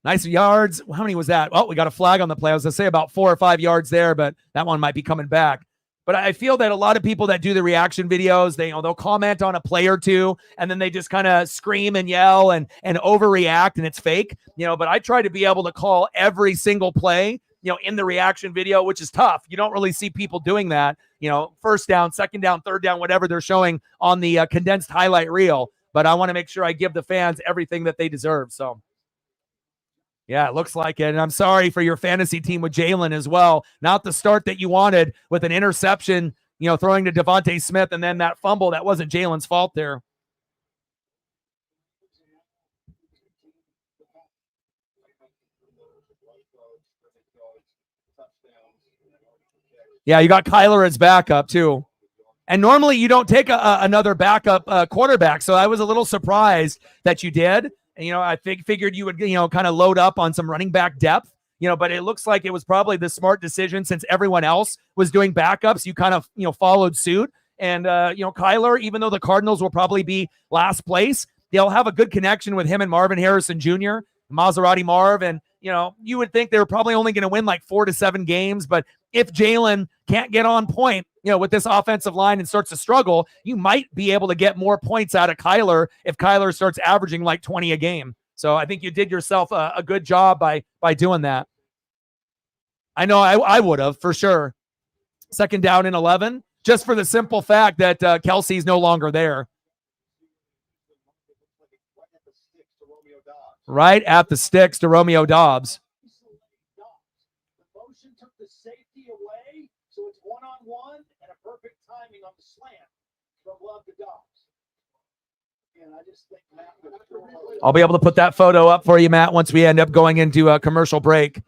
Nice yards. How many was that? Oh, we got a flag on the play. I was going to say about 4 or 5 yards there, but that one might be coming back. But I feel that a lot of people that do the reaction videos, they'll comment on a play or two, and then they just kind of scream and yell and overreact, and it's fake. But I try to be able to call every single play, in the reaction video, which is tough. You don't really see people doing that. 1st down, 2nd down, 3rd down, whatever they're showing on the condensed highlight reel. But I want to make sure I give the fans everything that they deserve. So, yeah, it looks like it. And I'm sorry for your fantasy team with Jalen as well. Not the start that you wanted with an interception, throwing to Devontae Smith and then that fumble. That wasn't Jalen's fault there. Yeah, you got Kyler as backup too. And normally you don't take another backup quarterback. So I was a little surprised that you did. And, I figured you would, kind of load up on some running back depth, but it looks like it was probably the smart decision since everyone else was doing backups. You kind of, followed suit. And, Kyler, even though the Cardinals will probably be last place, they'll have a good connection with him and Marvin Harrison Jr., Maserati Marv. And, you would think they were probably only going to win like 4 to 7 games. But if Jalen can't get on point, with this offensive line and starts to struggle, you might be able to get more points out of Kyler if Kyler starts averaging like 20 a game. So I think you did yourself a good job by doing that. I know I would have for sure. 2nd down and 11, just for the simple fact that Kelce's no longer there. Right at the sticks to Romeo Dobbs. The motion took the safety away, so it's 1-on-1 and a perfect timing on the slant from Love to Dobbs. And I just think Matt would I'll be able to put that photo up for you, Matt, once we end up going into a commercial break.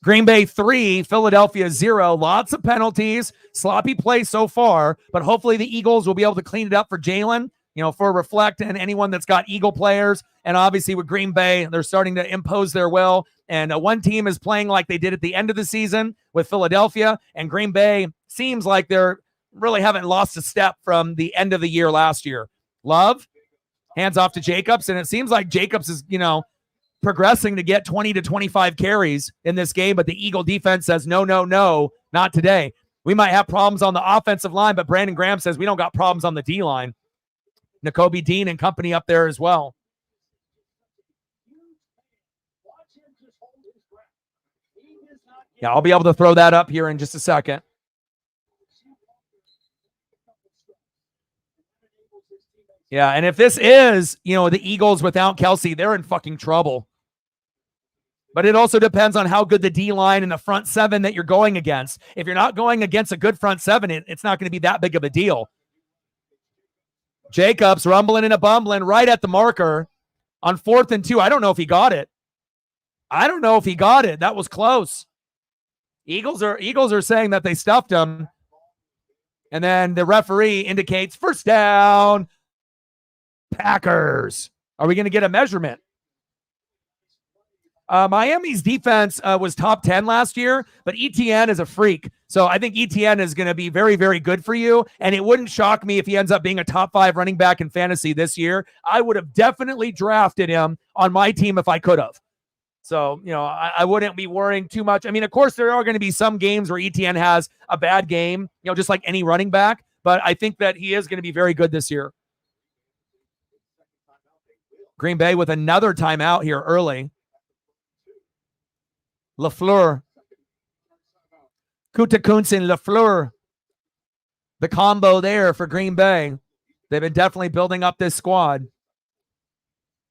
Green Bay 3, Philadelphia 0. Lots of penalties, sloppy play so far, but hopefully the Eagles will be able to clean it up for Jalen, for Reflect and anyone that's got Eagle players. And obviously with Green Bay, they're starting to impose their will. And one team is playing like they did at the end of the season with Philadelphia, and Green Bay seems like they're really haven't lost a step from the end of the year last year. Love, hands off to Jacobs, and it seems like Jacobs is, progressing to get 20 to 25 carries in this game, but the Eagle defense says, no, not today. We might have problems on the offensive line, but Brandon Graham says we don't got problems on the D-line. N'Kobe Dean and company up there as well. Yeah, I'll be able to throw that up here in just a second. Yeah, and if this is, the Eagles without Kelsey, they're in fucking trouble. But it also depends on how good the D-line and the front seven that you're going against. If you're not going against a good front seven, it's not going to be that big of a deal. Jacobs rumbling and a bumbling right at the marker on 4th and 2. I don't know if he got it. That was close. Eagles are saying that they stuffed him. And then the referee indicates first down. Packers. Are we going to get a measurement? Miami's defense was top 10 last year, but ETN is a freak. So I think ETN is going to be very, very good for you. And it wouldn't shock me if he ends up being a top 5 running back in fantasy this year. I would have definitely drafted him on my team if I could have. So, I wouldn't be worrying too much. I mean, of course, there are going to be some games where ETN has a bad game, just like any running back. But I think that he is going to be very good this year. Green Bay with another timeout here early. LaFleur. Gutekunst and LaFleur. The combo there for Green Bay. They've been definitely building up this squad.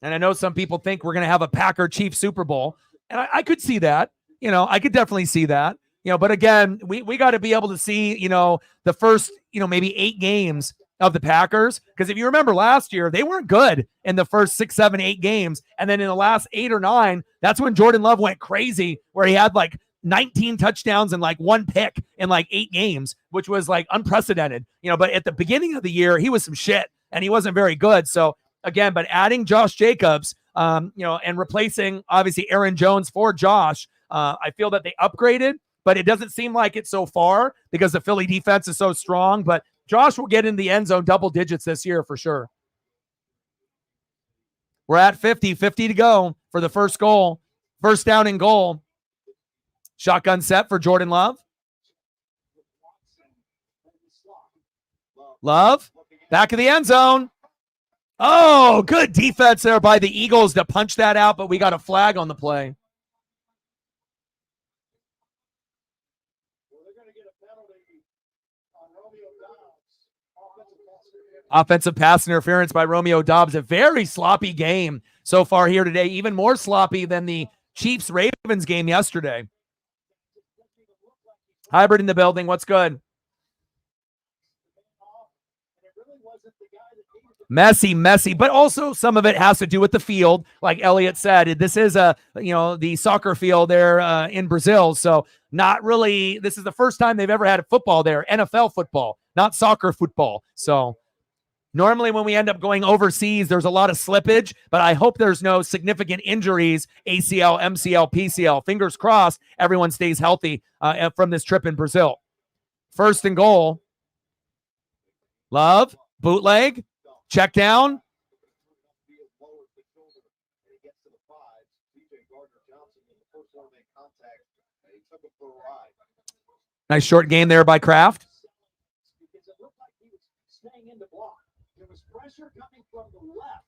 And I know some people think we're going to have a Packer-Chiefs Super Bowl. And I could see that. I could definitely see that. But again, we got to be able to see, the first, maybe 8 games of the Packers. Because if you remember last year, they weren't good in the first 6, 7, 8 games. And then in the last 8 or 9, that's when Jordan Love went crazy, where he had like 19 touchdowns and like 1 pick in like 8 games, which was like unprecedented. But at the beginning of the year, he was some shit and he wasn't very good. So again, but adding Josh Jacobs, and replacing obviously Aaron Jones for Josh, I feel that they upgraded, but it doesn't seem like it so far because the Philly defense is so strong. But Josh will get in the end zone double digits this year for sure. We're at 50 to go for the first goal. First down and goal. Shotgun set for Jordan Love. Love, back of the end zone. Oh, good defense there by the Eagles to punch that out, but we got a flag on the play. Offensive pass interference by Romeo Doubs. A very sloppy game so far here today, even more sloppy than the Chiefs-Ravens game yesterday. Hybrid in the building. What's good? Messy, but also some of it has to do with the field. Like Elliot said, this is the soccer field there in Brazil. So not really, this is the first time they've ever had a football there, NFL football, not soccer football. So normally when we end up going overseas, there's a lot of slippage, but I hope there's no significant injuries, ACL, MCL, PCL. Fingers crossed, everyone stays healthy from this trip in Brazil. First and goal. Love, bootleg. Check down. Nice short game there by Kraft. Because it looked like he was staying in the block. There was pressure coming from the left.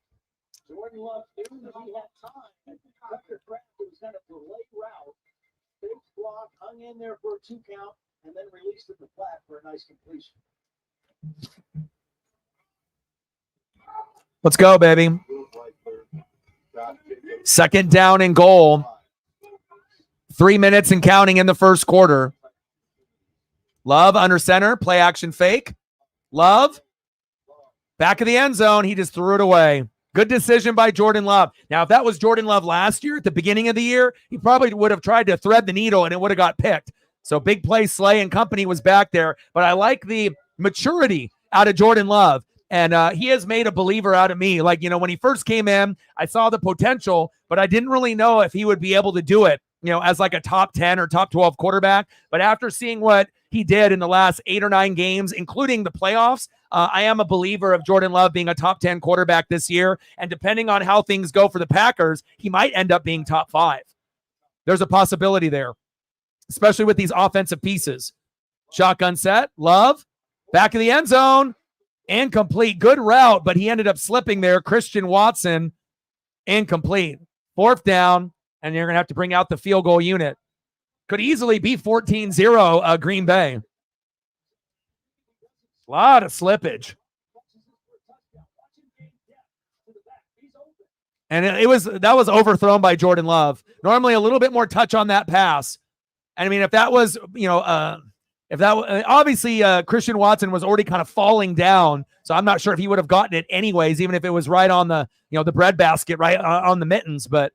Jordan Love knew that he had time. Dr. Kraft was going to delay route. Big block, hung in there for a 2 count, and then released it to flat for a nice completion. Let's go, baby. Second down and goal. 3 minutes and counting in the first quarter. Love under center. Play action fake. Love. Back of the end zone. He just threw it away. Good decision by Jordan Love. Now, if that was Jordan Love last year at the beginning of the year, he probably would have tried to thread the needle and it would have got picked. So big play, Slay and company was back there. But I like the maturity out of Jordan Love. And he has made a believer out of me. Like, when he first came in, I saw the potential, but I didn't really know if he would be able to do it, as like a top 10 or top 12 quarterback. But after seeing what he did in the last 8 or 9 games, including the playoffs, I am a believer of Jordan Love being a top 10 quarterback this year. And depending on how things go for the Packers, he might end up being top 5. There's a possibility there, especially with these offensive pieces. Shotgun set. Love. Back of the end zone. Incomplete. Good route, but he ended up slipping there. Christian Watson. Incomplete. 4th down, and you're going to have to bring out the field goal unit. Could easily be 14-0 Green Bay. A lot of slippage. And that was overthrown by Jordan Love. Normally a little bit more touch on that pass. And I mean, if that was, obviously Christian Watson was already kind of falling down. So I'm not sure if he would have gotten it anyways, even if it was right on the, the breadbasket, right on the mittens. But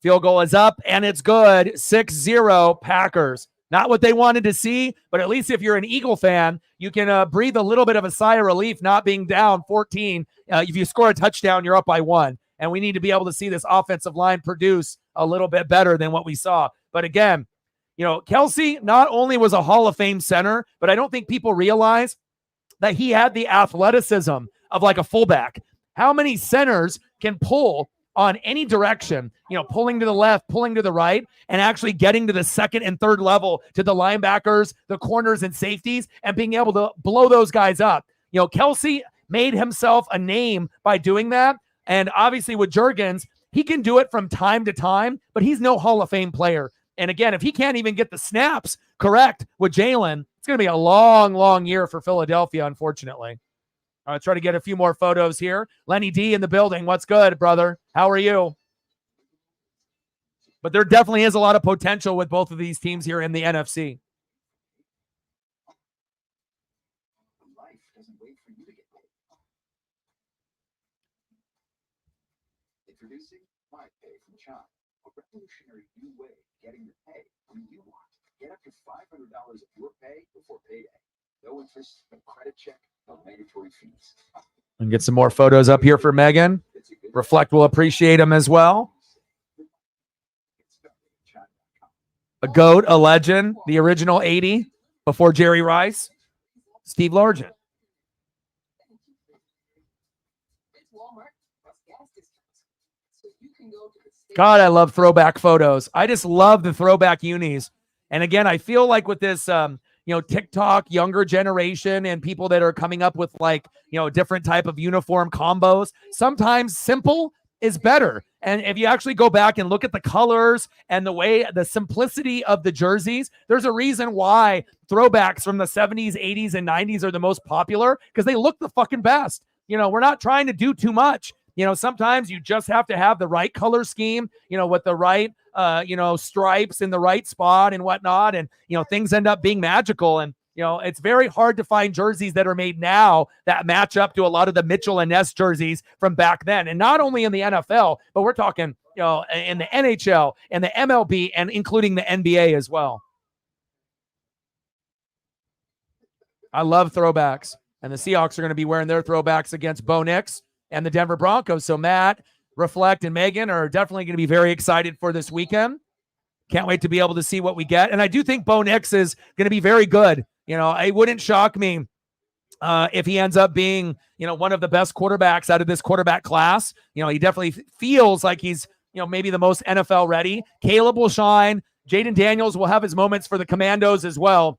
field goal is up and it's good. 6-0 Packers. Not what they wanted to see, but at least if you're an Eagle fan, you can breathe a little bit of a sigh of relief not being down 14. If you score a touchdown, you're up by 1. And we need to be able to see this offensive line produce a little bit better than what we saw. But again, Kelsey not only was a Hall of Fame center, but I don't think people realize that he had the athleticism of like a fullback. How many centers can pull on any direction, pulling to the left, pulling to the right, and actually getting to the 2nd and 3rd level to the linebackers, the corners, and safeties, and being able to blow those guys up. Kelsey made himself a name by doing that. And obviously with Juergens, he can do it from time to time, but he's no Hall of Fame player. And again, if he can't even get the snaps correct with Jalen, it's going to be a long, long year for Philadelphia, unfortunately. All right, try to get a few more photos here. Lenny D in the building. What's good, brother? How are you? But there definitely is a lot of potential with both of these teams here in the NFC. Life doesn't wait for you to get paid. Introducing My Pay from Chime, a revolutionary new way of getting the pay when you want. Get up to $500 of your pay before payday. No interest, no credit check, no mandatory fees. And get some more photos up here for Megan. Reflect will appreciate them as well. A GOAT, a legend, the original 80 before Jerry Rice, Steve Largent. God, I love throwback photos. I just love the throwback unis. And again, I feel like with this, TikTok younger generation and people that are coming up with different type of uniform combos, sometimes simple is better. And if you actually go back and look at the colors and the simplicity of the jerseys, there's a reason why throwbacks from the 70s, 80s, and 90s are the most popular, because they look the fucking best. We're not trying to do too much. Sometimes you just have to have the right color scheme, with the right, stripes in the right spot and whatnot. And, things end up being magical. And, it's very hard to find jerseys that are made now that match up to a lot of the Mitchell and Ness jerseys from back then. And not only in the NFL, but we're talking, in the NHL and the MLB and including the NBA as well. I love throwbacks. And the Seahawks are going to be wearing their throwbacks against Bo Nix and the Denver Broncos. So Matt, Reflect, and Megan are definitely going to be very excited for this weekend. Can't wait to be able to see what we get. And I do think Bo Nix is going to be very good. It wouldn't shock me if he ends up being, one of the best quarterbacks out of this quarterback class. He definitely feels like he's, maybe the most NFL ready. Caleb will shine. Jaden Daniels will have his moments for the Commandos as well.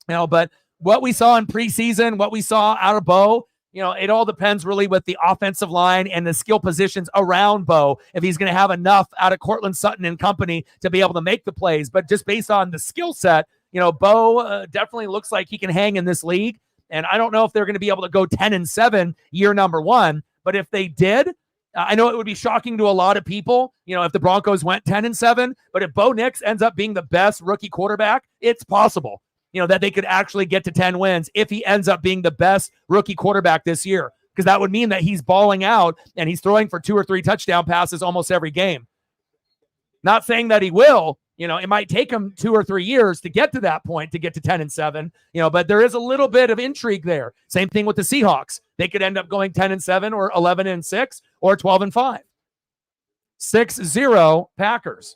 But what we saw in preseason, what we saw out of Bo, it all depends really with the offensive line and the skill positions around Bo, if he's going to have enough out of Cortland Sutton and company to be able to make the plays. But just based on the skill set, Bo definitely looks like he can hang in this league. And I don't know if they're going to be able to go 10-7 year number 1. But if they did, I know it would be shocking to a lot of people, if the Broncos went 10-7. But if Bo Nix ends up being the best rookie quarterback, it's possible. That they could actually get to 10 wins if he ends up being the best rookie quarterback this year, because that would mean that he's balling out and he's throwing for 2 or 3 touchdown passes almost every game. Not saying that he will, it might take him 2 or 3 years to get to that point, to get to 10-7, but there is a little bit of intrigue there. Same thing with the Seahawks. They could end up going 10-7 or 11-6 or 12-5. 6-0 Packers.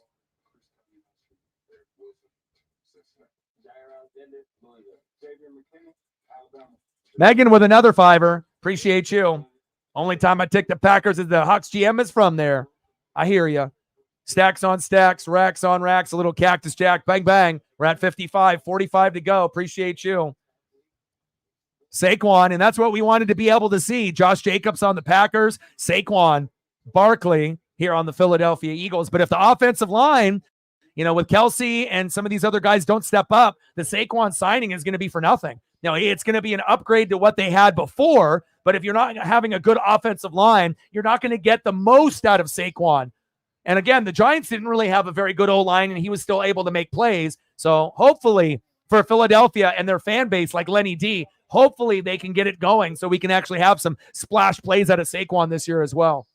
Megan with another $5. Appreciate you. Only time I take the Packers is the Hawks GM is from there. I hear you. Stacks on stacks, racks on racks, a little Cactus Jack. Bang, bang. We're at 55, 45 to go. Appreciate you. Saquon, and that's what we wanted to be able to see. Josh Jacobs on the Packers, Saquon Barkley here on the Philadelphia Eagles. But if the offensive line, with Kelsey and some of these other guys don't step up, the Saquon signing is going to be for nothing. Now, it's going to be an upgrade to what they had before, but if you're not having a good offensive line, you're not going to get the most out of Saquon. And again, the Giants didn't really have a very good O-line, and he was still able to make plays. So hopefully for Philadelphia and their fan base like Lenny D, hopefully they can get it going so we can actually have some splash plays out of Saquon this year as well.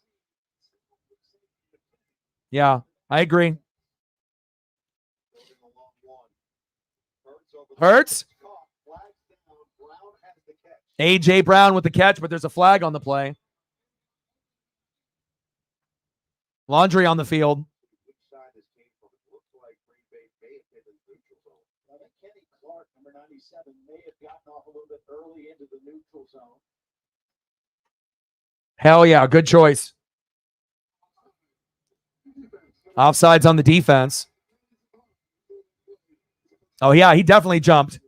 Yeah, I agree. Hurts. A.J. Brown with the catch, but there's a flag on the play. Laundry on the field. Kenny Clark, number 97, may have gotten off a little bit early into the neutral zone. Hell yeah, good choice. Offsides on the defense. Oh yeah, he definitely jumped.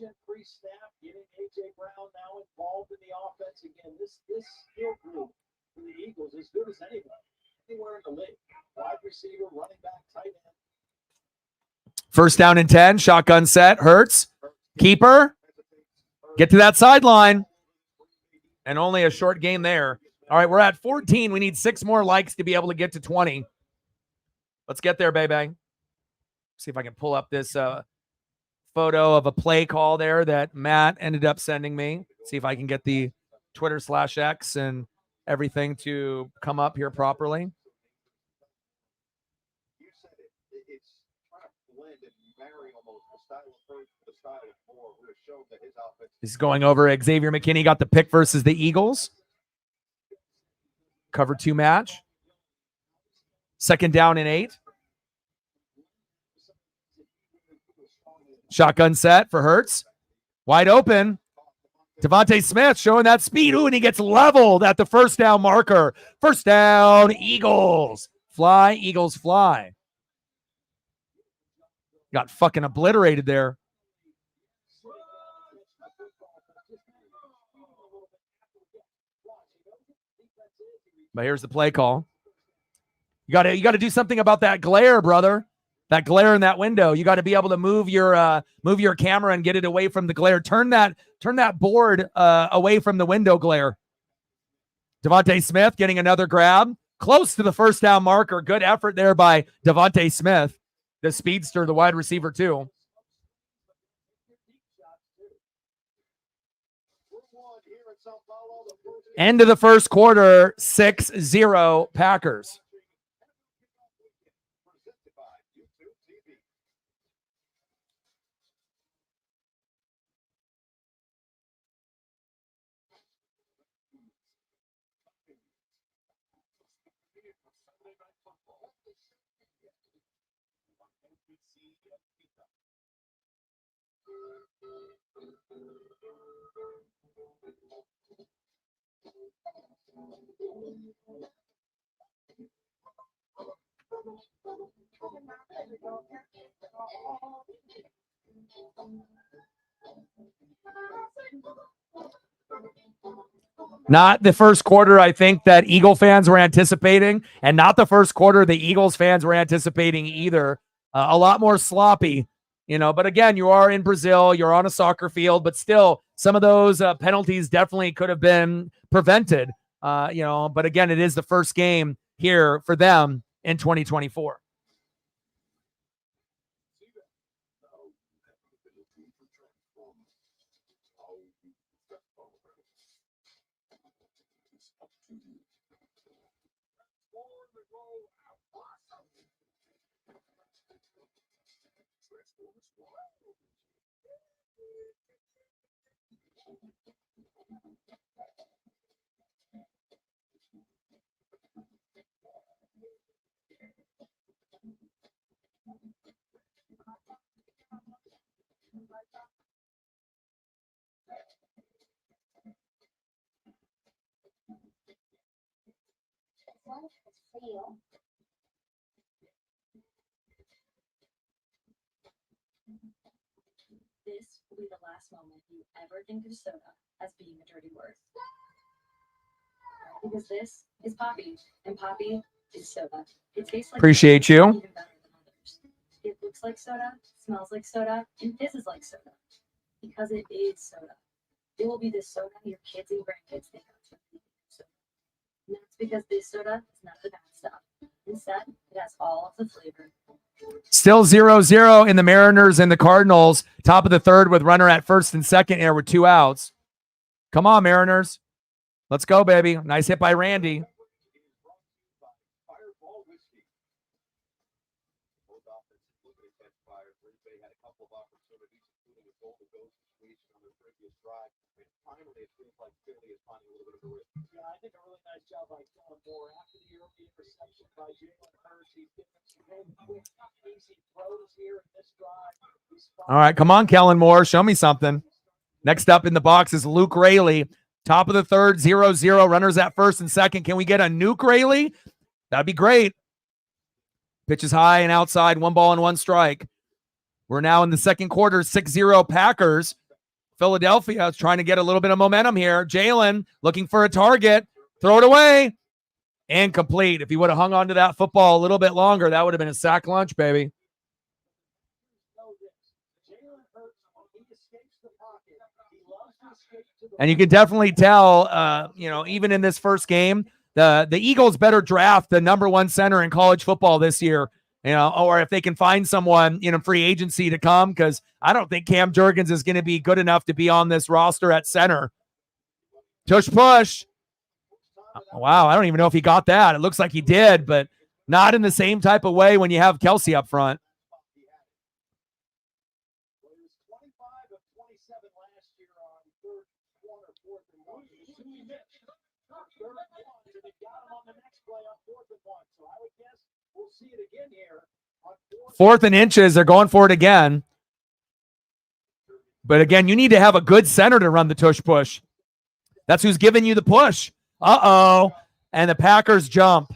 Motion pre-snap, getting A.J. Brown now involved in the offense again. This skill group for the Eagles is good as anybody. Anywhere in the league. Wide receiver, running back, tight end. First down and 10, shotgun set, Hurts. Keeper. Get to that sideline. And only a short gain there. All right, we're at 14. We need 6 more likes to be able to get to 20. Let's get there, baby. See if I can pull up this photo of a play call there that Matt ended up sending me. See if I can get the Twitter/X and everything to come up here properly. You said it. It's trying to blend and marry almost the style of Hurts with the style of Moore, who has shown that his offense. He's going over Xavier McKinney, got the pick versus the Eagles. Cover 2 match. Second down and 8. Shotgun set for Hurts. Wide open. Devontae Smith showing that speed. Ooh, and he gets leveled at the first down marker. First down, Eagles. Fly, Eagles, fly. Got fucking obliterated there. But here's the play call. You got to do something about that glare, brother. That glare in that window. You got to be able to move your camera and get it away from the glare. Turn that board away from the window glare. Devontae Smith getting another grab. Close to the first down marker. Good effort there by Devontae Smith, the speedster, the wide receiver too. End of the first quarter, 6-0 Packers. Not the first quarter, I think, that Eagle fans were anticipating, and not the first quarter the Eagles fans were anticipating either. A lot more sloppy, but again, you are in Brazil, you're on a soccer field, but still, some of those penalties definitely could have been prevented, but again, it is the first game here for them in 2024. lunch is for you. This will be the last moment you ever think of soda as being a dirty word. Because this is Poppy, and Poppy is soda. It tastes like Appreciate soda, you. even better than others. It looks like soda, smells like soda, and fizzes like soda. Because it is soda. It will be the soda your kids and grandkids think of. Soda. And that's because this soda is not the bad stuff. Instead, it has all of the flavor. Still 0-0 in the Mariners and the Cardinals. Top of the third with runner at first and second here with 2 outs. Come on, Mariners. Let's go, baby. Nice hit by Randy. Yeah, I think a really nice job by Kellen Moore. After the early interception by Jalen Hurts, he's given some real quick, easy throws here in this drive. All right, come on, Kellen Moore. Show me something. Next up in the box is Luke Raley. Top of the third, 0-0. Runners at first and second. Can we get a Nuke Raley? That'd be great. Pitch is high and outside. 1 ball and 1 strike. We're now in the second quarter, 6-0 Packers. Philadelphia is trying to get a little bit of momentum here. Jalen looking for a target. Throw it away. Incomplete. If he would have hung on to that football a little bit longer, that would have been a sack lunch, baby. And you can definitely tell, even in this first game, the Eagles better draft the number 1 center in college football this year, or if they can find someone, free agency to come, because I don't think Cam Jurgens is going to be good enough to be on this roster at center. Tush push. Wow, I don't even know if he got that. It looks like he did, but not in the same type of way when you have Kelsey up front. Fourth and inches, they're going for it again. But again, you need to have a good center to run the tush push. That's who's giving you the push. Uh-oh. And the Packers jump.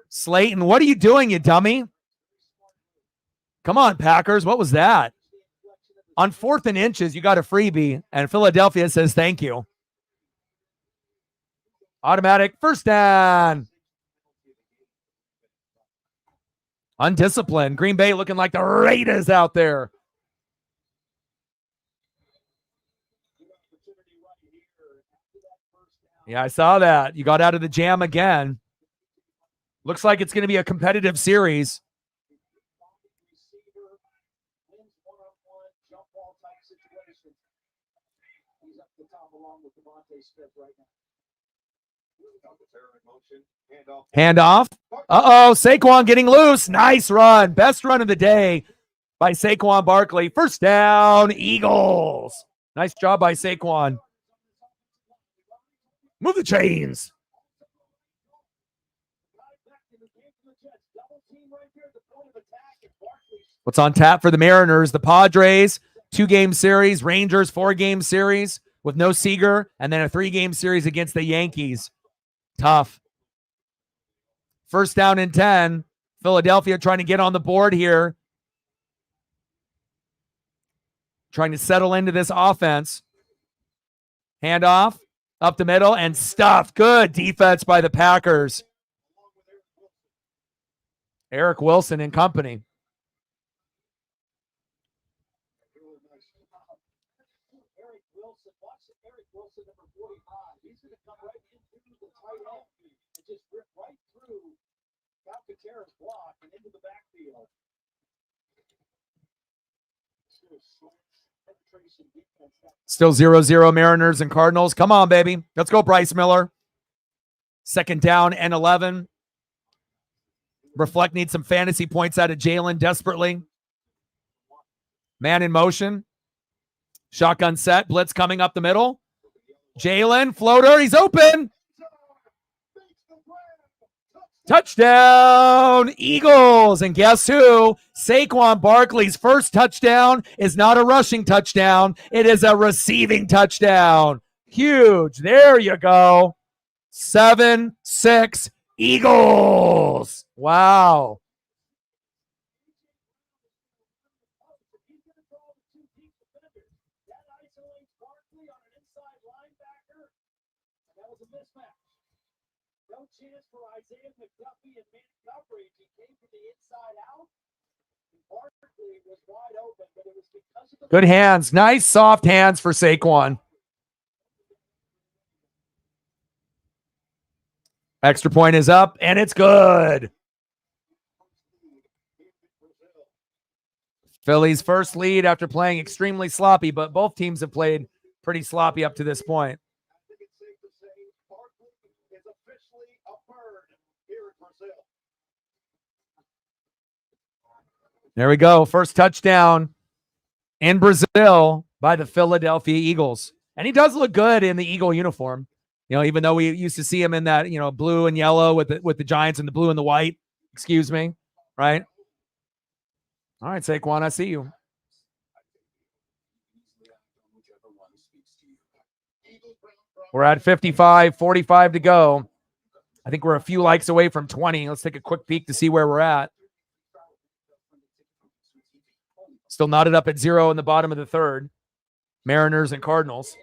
Slayton, what are you doing, you dummy? Come on, Packers. What was that? On 4th and inches, you got a freebie, and Philadelphia says thank you. Automatic first down. Undisciplined. Green Bay looking like the Raiders out there. Yeah, I saw that. You got out of the jam again. Looks like it's going to be a competitive series. Handoff. Uh-oh, Saquon getting loose. Nice run. Best run of the day by Saquon Barkley. First down, Eagles. Nice job by Saquon. Move the chains. What's on tap for the Mariners? The Padres, 2-game series. Rangers, 4-game series with no Seager. And then a 3-game series against the Yankees. Tough. First down and 10. Philadelphia trying to get on the board here. Trying to settle into this offense. Handoff. Up the middle and stuffed. Good defense by the Packers. Eric Wilson and company. Eric Wilson, watch Eric Wilson, number 45. He's going to come right into the tight end and just rip right through Alcantara's block and into the backfield. Still 0-0 Mariners and Cardinals. Come on, baby. Let's go, Bryce Miller. Second down and 11. Reflect needs some fantasy points out of Jalen desperately. Man in motion. Shotgun set. Blitz coming up the middle. Jalen, floater. He's open. Touchdown, Eagles. And guess who? Saquon Barkley's first touchdown is not a rushing touchdown. It is a receiving touchdown. Huge. There you go. 7-6 Eagles. Wow. He's gonna throw the two deep defenders. That isolates Barkley on an inside linebacker, and that was a mismatch. No chance for Isaiah McDuffie and Montgomery. He came from the inside out. Barkley was wide open, but it was because of the Good hands. Nice soft hands for Saquon. Extra point is up, and it's good. Philly's first lead after playing extremely sloppy, but both teams have played pretty sloppy up to this point. I think it's safe to say Barkley is officially a bird here in Brazil. There we go. First touchdown in Brazil by the Philadelphia Eagles. And he does look good in the Eagle uniform. You know, even though we used to see him in that, you know, blue and yellow with the Giants and the blue and the white. Excuse me. Right? All right, Saquon, I see you. We're at 55, 45 to go. I think we're a few likes away from 20. Let's take a quick peek to see where we're at. Still knotted up at 0 in the bottom of the third. Mariners and Cardinals.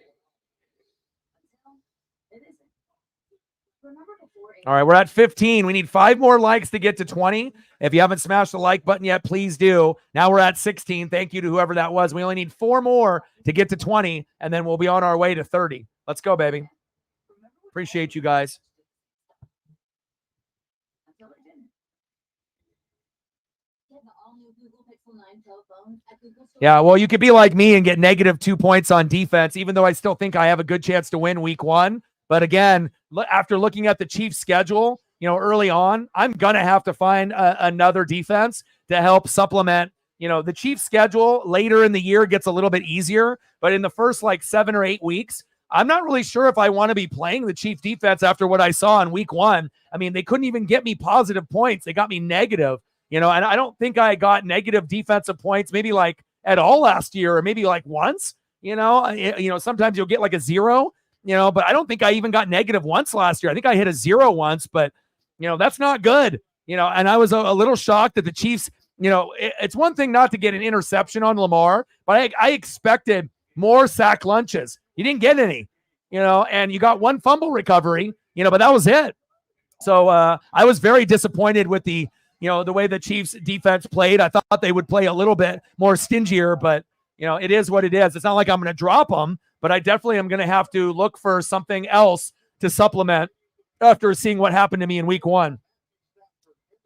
All right, we're at 15. We need 5 more likes to get to 20. If you haven't smashed the like button yet, please do. Now we're at 16. Thank you to whoever that was. We only need 4 more to get to 20, and then we'll be on our way to 30. Let's go, baby. Appreciate you guys. Yeah, well, you could be like me and get -2 points on defense, even though I still think I have a good chance to win week 1. But again, after looking at the Chiefs' schedule, you know, early on, I'm going to have to find another defense to help supplement. You know, the Chiefs' schedule later in the year gets a little bit easier, but in the first like 7 or 8 weeks, I'm not really sure if I want to be playing the Chiefs defense after what I saw in week 1. I mean, they couldn't even get me positive points. They got me negative, you know, and I don't think I got negative defensive points maybe like at all last year or maybe like once, you know, sometimes you'll get like a 0, you know, but I don't think I even got negative once last year. I think I hit a 0 once, but you know, that's not good, you know, and I was a little shocked that the Chiefs, you know, it's one thing not to get an interception on Lamar, but I expected more sack lunches. You didn't get any, you know, and you got 1 fumble recovery, you know, but that was it. So I was very disappointed with the, you know, the way the Chiefs defense played. I thought they would play a little bit more stingier, but, you know, it is what it is. It's not like I'm going to drop them, but I definitely am going to have to look for something else to supplement after seeing what happened to me in week 1.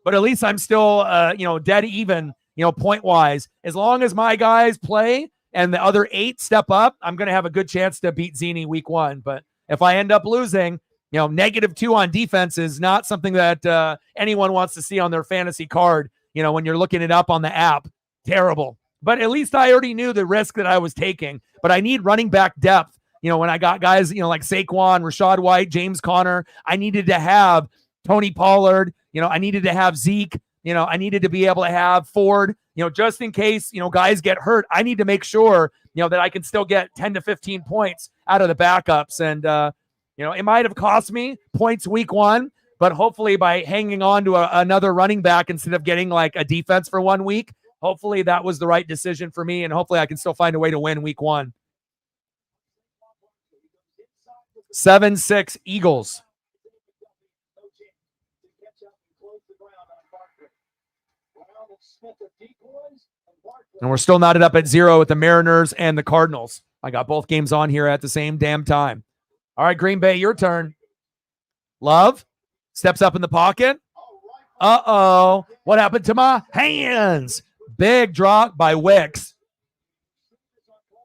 But at least I'm still, you know, dead even, you know, point-wise. As long as my guys play and the other 8 step up, I'm going to have a good chance to beat Zini week 1. But if I end up losing, you know, -2 on defense is not something that anyone wants to see on their fantasy card, you know, when you're looking it up on the app. Terrible. But at least I already knew the risk that I was taking. But I need running back depth. You know, when I got guys, you know, like Saquon, Rashad White, James Conner, I needed to have Tony Pollard. You know, I needed to have Zeke. You know, I needed to be able to have Ford, you know, just in case, you know, guys get hurt. I need to make sure, you know, that I can still get 10 to 15 points out of the backups. And, you know, it might have cost me points week 1, but hopefully by hanging on to another running back instead of getting like a defense for 1 week, hopefully that was the right decision for me. And hopefully I can still find a way to win week 1. 7-6 Eagles. And we're still knotted up at 0 with the Mariners and the Cardinals. I got both games on here at the same damn time. All right, Green Bay, your turn. Love steps up in the pocket. Uh-oh. What happened to my hands? Big drop by Wicks.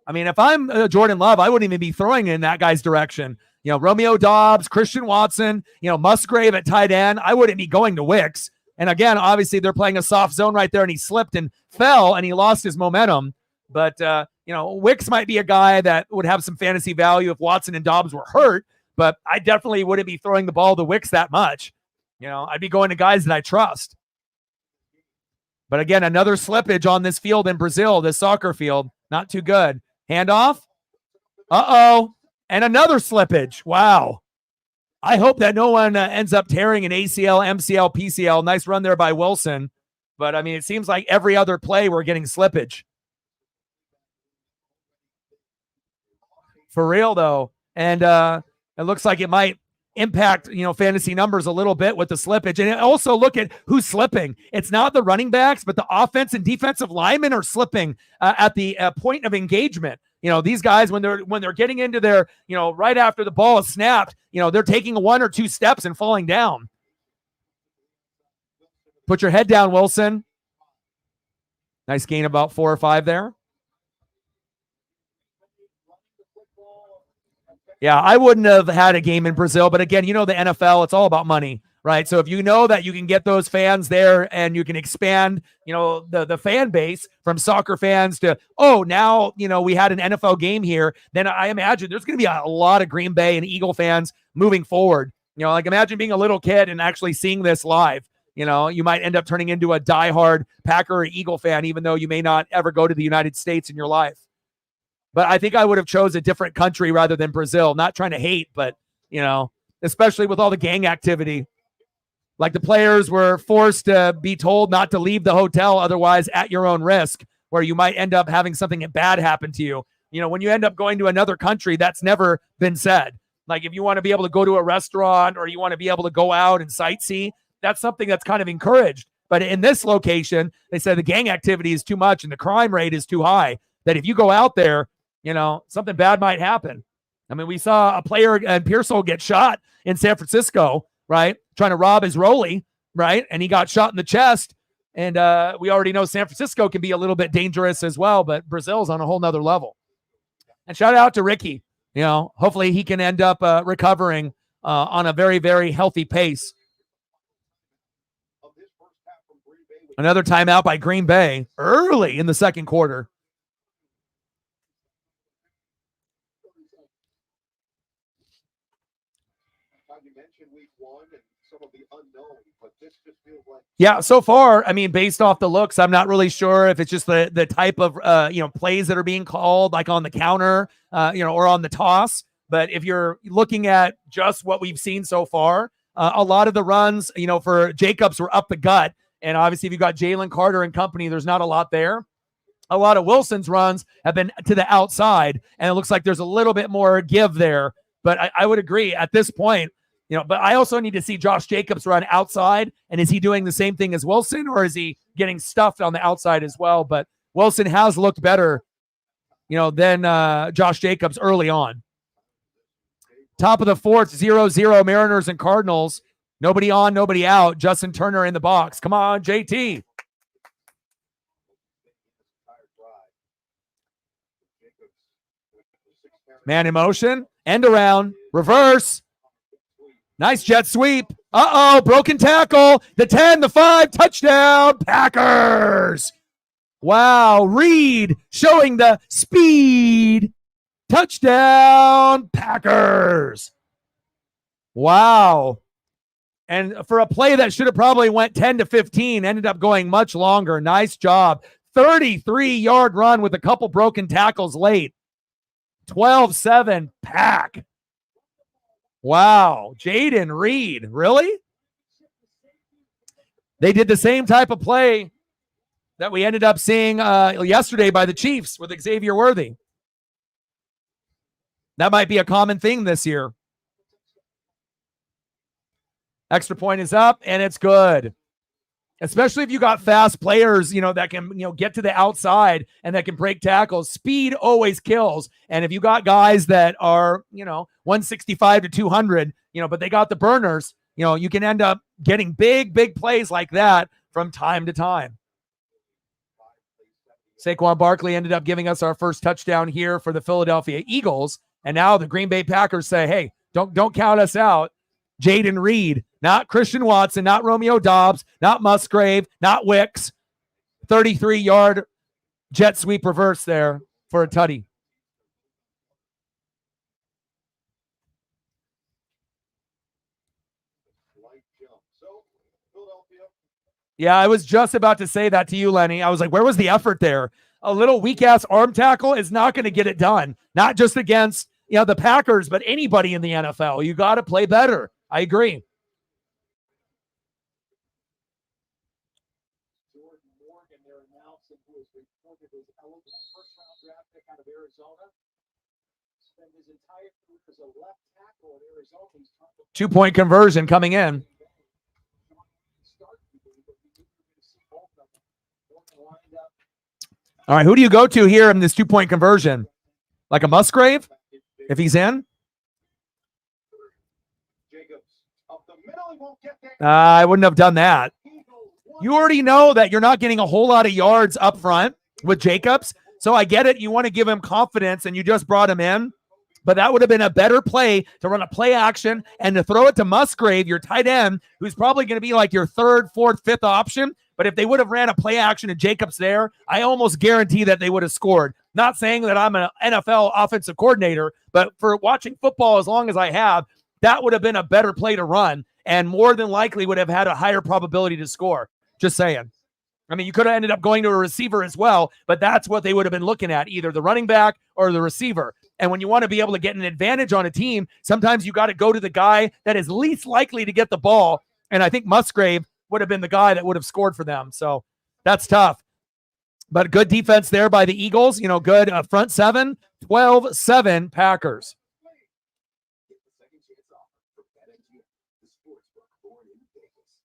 I mean, if I'm Jordan Love, I wouldn't even be throwing in that guy's direction. You know, Romeo Doubs, Christian Watson, you know, Musgrave at tight end. I wouldn't be going to Wicks. And again, obviously they're playing a soft zone right there, and he slipped and fell and he lost his momentum. But, you know, Wicks might be a guy that would have some fantasy value if Watson and Doubs were hurt, but I definitely wouldn't be throwing the ball to Wicks that much. You know, I'd be going to guys that I trust. But again, another slippage on this field in Brazil, this soccer field. Not too good. Handoff. Uh-oh. And another slippage. Wow. I hope that no one ends up tearing an ACL, MCL, PCL. Nice run there by Wilson. But, I mean, it seems like every other play we're getting slippage. For real, though. And it looks like it might impact, fantasy numbers a little bit with the slippage. And also look at who's slipping. It's not the running backs, but the offense and defensive linemen are slipping at the point of engagement. These guys, when they're getting into their, right after the ball is snapped, they're taking 1 or 2 steps and falling down. Put your head down, Wilson. Nice gain, about 4 or 5 there. Yeah, I wouldn't have had a game in Brazil, but again, the NFL, it's all about money, right? So if you know that you can get those fans there and you can expand, the fan base from soccer fans to, now, we had an NFL game here, then I imagine there's going to be a lot of Green Bay and Eagle fans moving forward. Like imagine being a little kid and actually seeing this live. You might end up turning into a diehard Packer or Eagle fan, even though you may not ever go to the United States in your life. But I think I would have chose a different country rather than Brazil. Not trying to hate, but, especially with all the gang activity. Like the players were forced to be told not to leave the hotel, otherwise at your own risk, where you might end up having something bad happen to you. When you end up going to another country, that's never been said. Like if you want to be able to go to a restaurant or you want to be able to go out and sightsee, that's something that's kind of encouraged. But in this location, they said the gang activity is too much and the crime rate is too high, that if you go out there, something bad might happen. I mean, we saw a player and Pearsall get shot in San Francisco, right? Trying to rob his rollie, right? And he got shot in the chest. And we already know San Francisco can be a little bit dangerous as well, but Brazil's on a whole nother level. And shout out to Ricky. Hopefully he can end up recovering on a very, very healthy pace. Another timeout by Green Bay early in the second quarter. Yeah, so far, I mean, based off the looks, I'm not really sure if it's just the type of plays that are being called, like on the counter, or on the toss. But if you're looking at just what we've seen so far, a lot of the runs, for Jacobs were up the gut, and obviously if you got Jalen Carter and company, there's not a lot there. A lot of Wilson's runs have been to the outside, and it looks like there's a little bit more give there. But I would agree at this point. But I also need to see Josh Jacobs run outside. And is he doing the same thing as Wilson, or is he getting stuffed on the outside as well? But Wilson has looked better, than Josh Jacobs early on. Top of the fourth, 0-0 Mariners and Cardinals. Nobody on, nobody out. Justin Turner in the box. Come on, JT. Man in motion. End around. Reverse. Nice jet sweep. Broken tackle. The 10, the 5, touchdown, Packers. Wow, Reed showing the speed. Touchdown, Packers. Wow. And for a play that should have probably went 10 to 15, ended up going much longer. Nice job. 33-yard run with a couple broken tackles late. 12-7, Pack. Wow, Jaden Reed, really? They did the same type of play that we ended up seeing yesterday by the Chiefs with Xavier Worthy. That might be a common thing this year. Extra point is up, and it's good. Especially if you got fast players, that can, get to the outside and that can break tackles. Speed always kills. And if you got guys that are, 165 to 200, but they got the burners, you can end up getting big plays like that from time to time. Saquon Barkley ended up giving us our first touchdown here for the Philadelphia Eagles. And now the Green Bay Packers say, hey, don't count us out. Jaden Reed, not Christian Watson, not Romeo Doubs, not Musgrave, not Wicks. 33-yard jet sweep reverse there for a tutty. Yeah, I was just about to say that to you, Lenny. I was like, where was the effort there? A little weak-ass arm tackle is not going to get it done. Not just against the Packers, but anybody in the NFL. You got to play better. I agree. Jordan Morgan, they're announcing, who is reported as eligible first-round draft pick out of Arizona. Spent his entire career as a left tackle at Arizona. He's trying to 2-point conversion coming in. start, but we knew we were going to see both of them. Morgan lined up. All right, who do you go to here in this 2-point conversion? Like a Musgrave, if he's in? Jacobs up the middle, he won't get there. I wouldn't have done that. You already know that you're not getting a whole lot of yards up front with Jacobs. So I get it. You want to give him confidence, and you just brought him in. But that would have been a better play to run a play action and to throw it to Musgrave, your tight end, who's probably going to be like your third, fourth, fifth option. But if they would have ran a play action and Jacobs there, I almost guarantee that they would have scored. Not saying that I'm an NFL offensive coordinator, but for watching football as long as I have, that would have been a better play to run and more than likely would have had a higher probability to score. Just saying. I mean, you could have ended up going to a receiver as well, but that's what they would have been looking at, either the running back or the receiver. And when you want to be able to get an advantage on a team, sometimes you got to go to the guy that is least likely to get the ball. And I think Musgrave would have been the guy that would have scored for them. So that's tough. But good defense there by the Eagles. You know, good front seven, 12-7 Packers. Get the second chance offer from BetMGM, the sportsbook born in Vegas.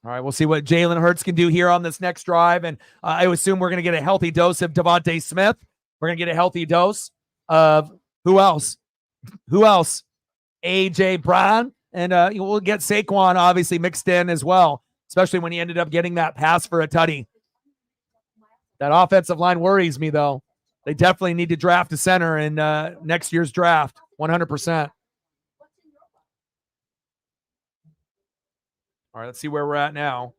All right, we'll see what Jalen Hurts can do here on this next drive. And I assume we're going to get a healthy dose of Devontae Smith. We're going to get a healthy dose of who else? Who else? A.J. Brown. And we'll get Saquon obviously mixed in as well, especially when he ended up getting that pass for a tutty. That offensive line worries me, though. They definitely need to draft a center in next year's draft, 100%. All right, let's see where we're at now.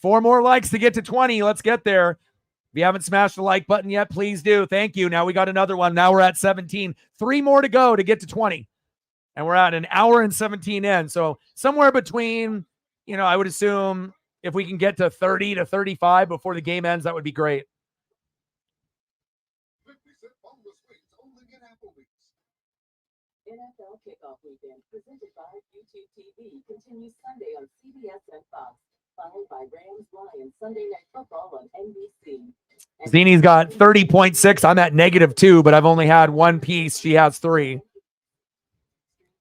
4 more likes to get to 20. Let's get there. If you haven't smashed the like button yet, please do. Thank you. Now we got another one. Now we're at 17. 3 more to go to get to 20. And we're at an hour and 17 in. So somewhere between, I would assume if we can get to 30 to 35 before the game ends, that would be great. NFL Kickoff Weekend, presented by YouTube TV, continues Sunday on CBS and Fox, followed by Rams Lions Sunday Night Football on NBC. Zini's got 30.6. I'm at -2, but I've only had one piece. She has 3.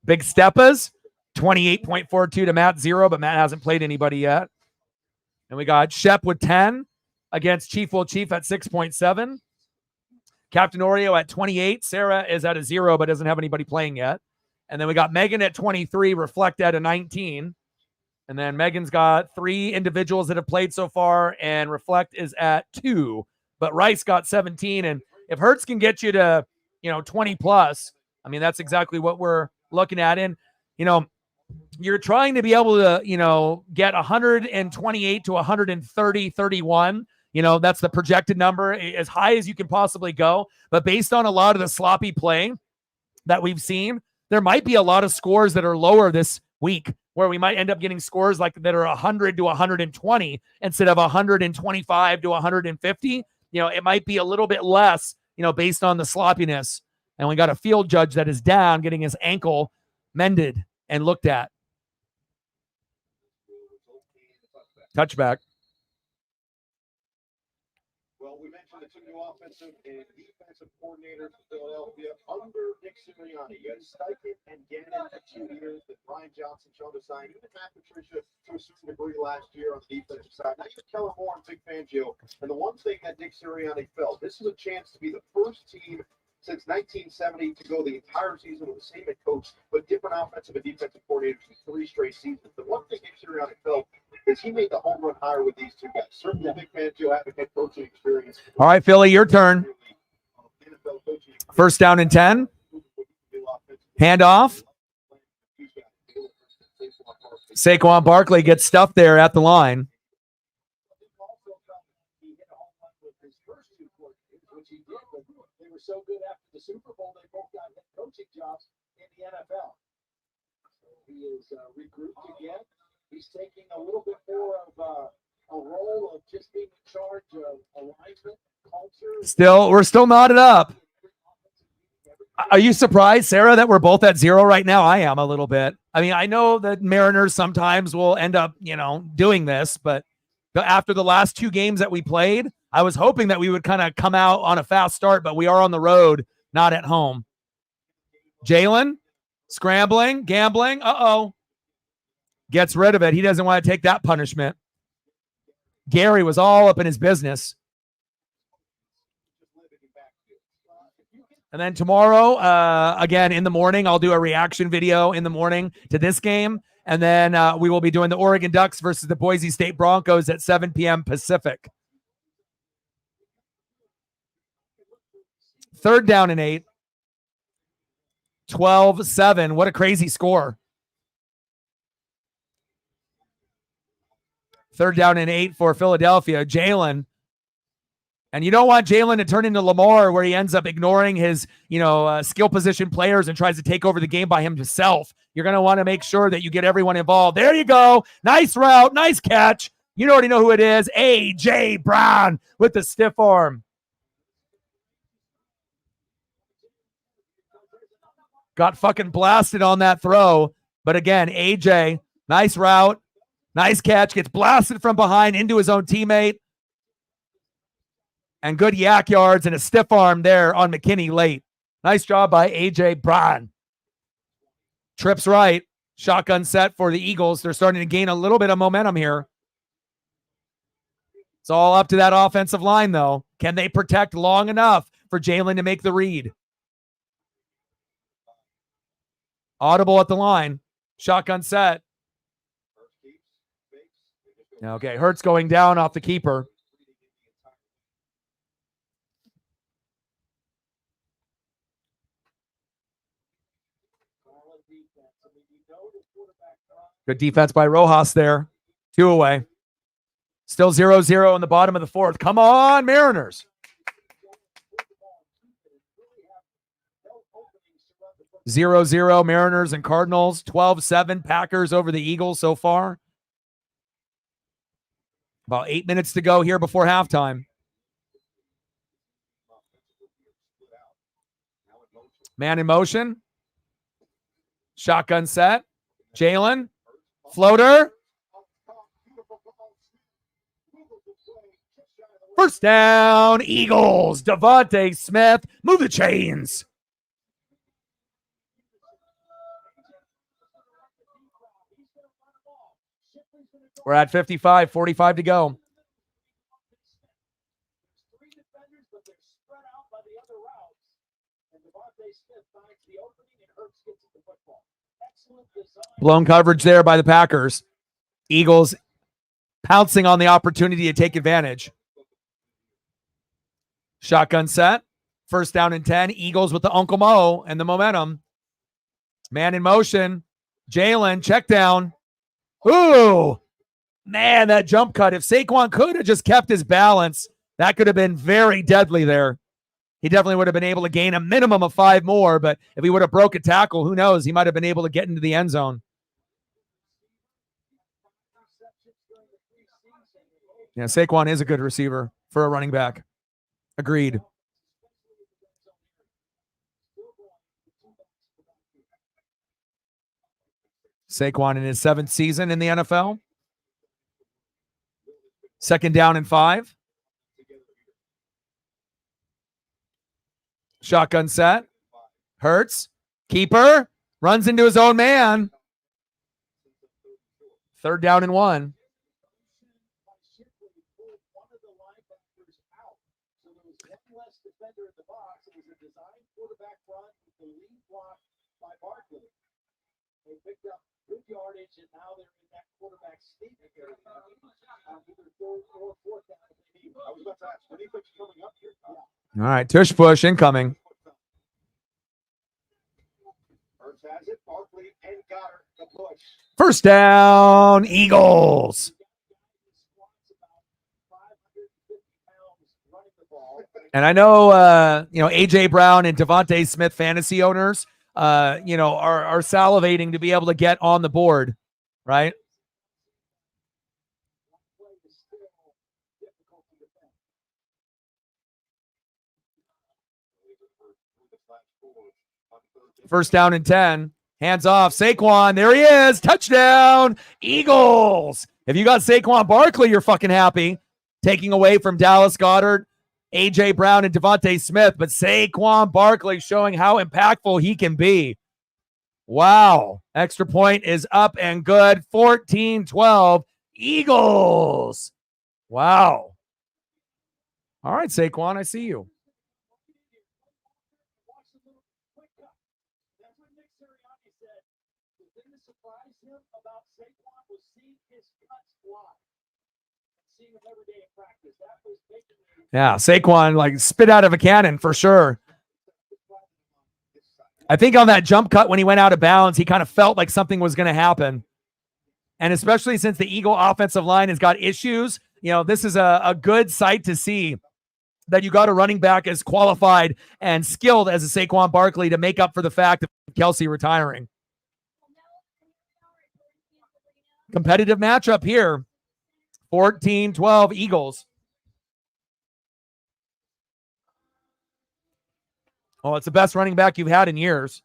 Big Steppas, 28.42 to Matt 0, but Matt hasn't played anybody yet. And we got Shep with 10 against Chief Will Chief at 6.7. Captain Oreo at 28. Sarah is at a 0, but doesn't have anybody playing yet. And then we got Megan at 23, Reflect at a 19. And then Megan's got 3 individuals that have played so far, and Reflect is at 2. But Rice got 17. And if Hertz can get you to, 20 plus, I mean, that's exactly what we're looking at. And, you're trying to be able to, get 128 to 130, 31. That's the projected number, as high as you can possibly go. But based on a lot of the sloppy play that we've seen, there might be a lot of scores that are lower this week, where we might end up getting scores like that are 100 to 120 instead of 125 to 150. It might be a little bit less, based on the sloppiness. And we got a field judge that is down, getting his ankle mended and looked at. Touchback. Well, we mentioned the 2 new offensive and defensive coordinators in Philadelphia under Nick Sirianni. You had Steichen and Gannon for 2 years, then Brian Johnson, Sean Desai, even Matt Patricia to a certain degree last year on the defensive side. Now you have Kellen Moore and Vic Fangio. And the one thing that Nick Sirianni felt, this is a chance to be the first team since 1970 to go the entire season with the same head coach, but different offensive and defensive coordinators for 3 straight seasons. The one thing Nick Sirianni felt is he made the home run hire with these 2 guys. Certainly, Vic Fangio having head coaching experience. All right, Philly, your turn. First down and 10. Handoff. Saquon Barkley gets stuffed there at the line. They were so good after the Super Bowl, they both got head coaching jobs in the NFL. He is regrouped again. He's taking a little bit more of a role of just being in charge of alignment, culture, We're still knotted up. Are you surprised, Sarah, that we're both at 0 right now? I am a little bit. I mean, I know that Mariners sometimes will end up, doing this, but after the last 2 games that we played, I was hoping that we would kind of come out on a fast start, but we are on the road, not at home. Jalen, scrambling, gambling. Uh-oh. Gets rid of it. He doesn't want to take that punishment. Gary was all up in his business. And then tomorrow, again, in the morning, I'll do a reaction video in the morning to this game. And then we will be doing the Oregon Ducks versus the Boise State Broncos at 7 p.m. Pacific. 3rd down and 8. 12-7. What a crazy score. 3rd down and 8 for Philadelphia. Jalen. And you don't want Jalen to turn into Lamar where he ends up ignoring his, skill position players and tries to take over the game by himself. You're going to want to make sure that you get everyone involved. There you go. Nice route. Nice catch. You already know who it is. A.J. Brown with the stiff arm. Got fucking blasted on that throw. But again, A.J., nice route. Nice catch. Gets blasted from behind into his own teammate. And good yak yards and a stiff arm there on McKinney late. Nice job by A.J. Brown. Trips right. Shotgun set for the Eagles. They're starting to gain a little bit of momentum here. It's all up to that offensive line, though. Can they protect long enough for Jalen to make the read? Audible at the line. Shotgun set. Okay, Hurts going down off the keeper. Good defense by Rojas there. 2 away. Still 0-0 in the bottom of the 4th. Come on, Mariners. 0-0 Mariners and Cardinals. 12-7 Packers over the Eagles so far. About 8 minutes to go here before halftime. Man in motion. Shotgun set. Jalen. Floater. First down, Eagles. Devontae Smith. Move the chains. We're at 55, 45 to go. Blown coverage there by the Packers. Eagles pouncing on the opportunity to take advantage. Shotgun set. First down and 10. Eagles with the Uncle Mo and the momentum. Man in motion. Jalen, check down. Ooh, man, that jump cut. If Saquon could have just kept his balance, that could have been very deadly there. He definitely would have been able to gain a minimum of 5 more, but if he would have broke a tackle, who knows? He might have been able to get into the end zone. Yeah, Saquon is a good receiver for a running back. Agreed. Saquon in his 7th season in the NFL. 2nd down and 5. Shotgun set. Hurts. Keeper. Runs into his own man. 3rd down and 1. They picked up good yardage, and now they're in that quarterback sneak area. Either 3rd or 4th down if they need. I was about to ask, when he thinks coming up here. All right, tush push incoming. Hurts has it. Barkley and Goddard the push. First down, Eagles. And I know, A.J. Brown and Devontae Smith fantasy owners, are salivating to be able to get on the board, right? First down and 10. Hands off. Saquon. There he is. Touchdown. Eagles. If you got Saquon Barkley, you're fucking happy. Taking away from Dallas Goedert, A.J. Brown, and Devontae Smith. But Saquon Barkley showing how impactful he can be. Wow. Extra point is up and good. 14-12. Eagles. Wow. All right, Saquon, I see you. That's what Nick Sirianni said. The thing that surprised him about Saquon was seeing his cuts fly. Seeing him every day in practice. That was making me. Yeah, Saquon like spit out of a cannon for sure. I think on that jump cut when he went out of bounds, he kind of felt like something was going to happen. And especially since the Eagle offensive line has got issues, this is a good sight to see that you got a running back as qualified and skilled as a Saquon Barkley to make up for the fact of Kelsey retiring. Competitive matchup here. 14-12 Eagles. Oh, it's the best running back you've had in years.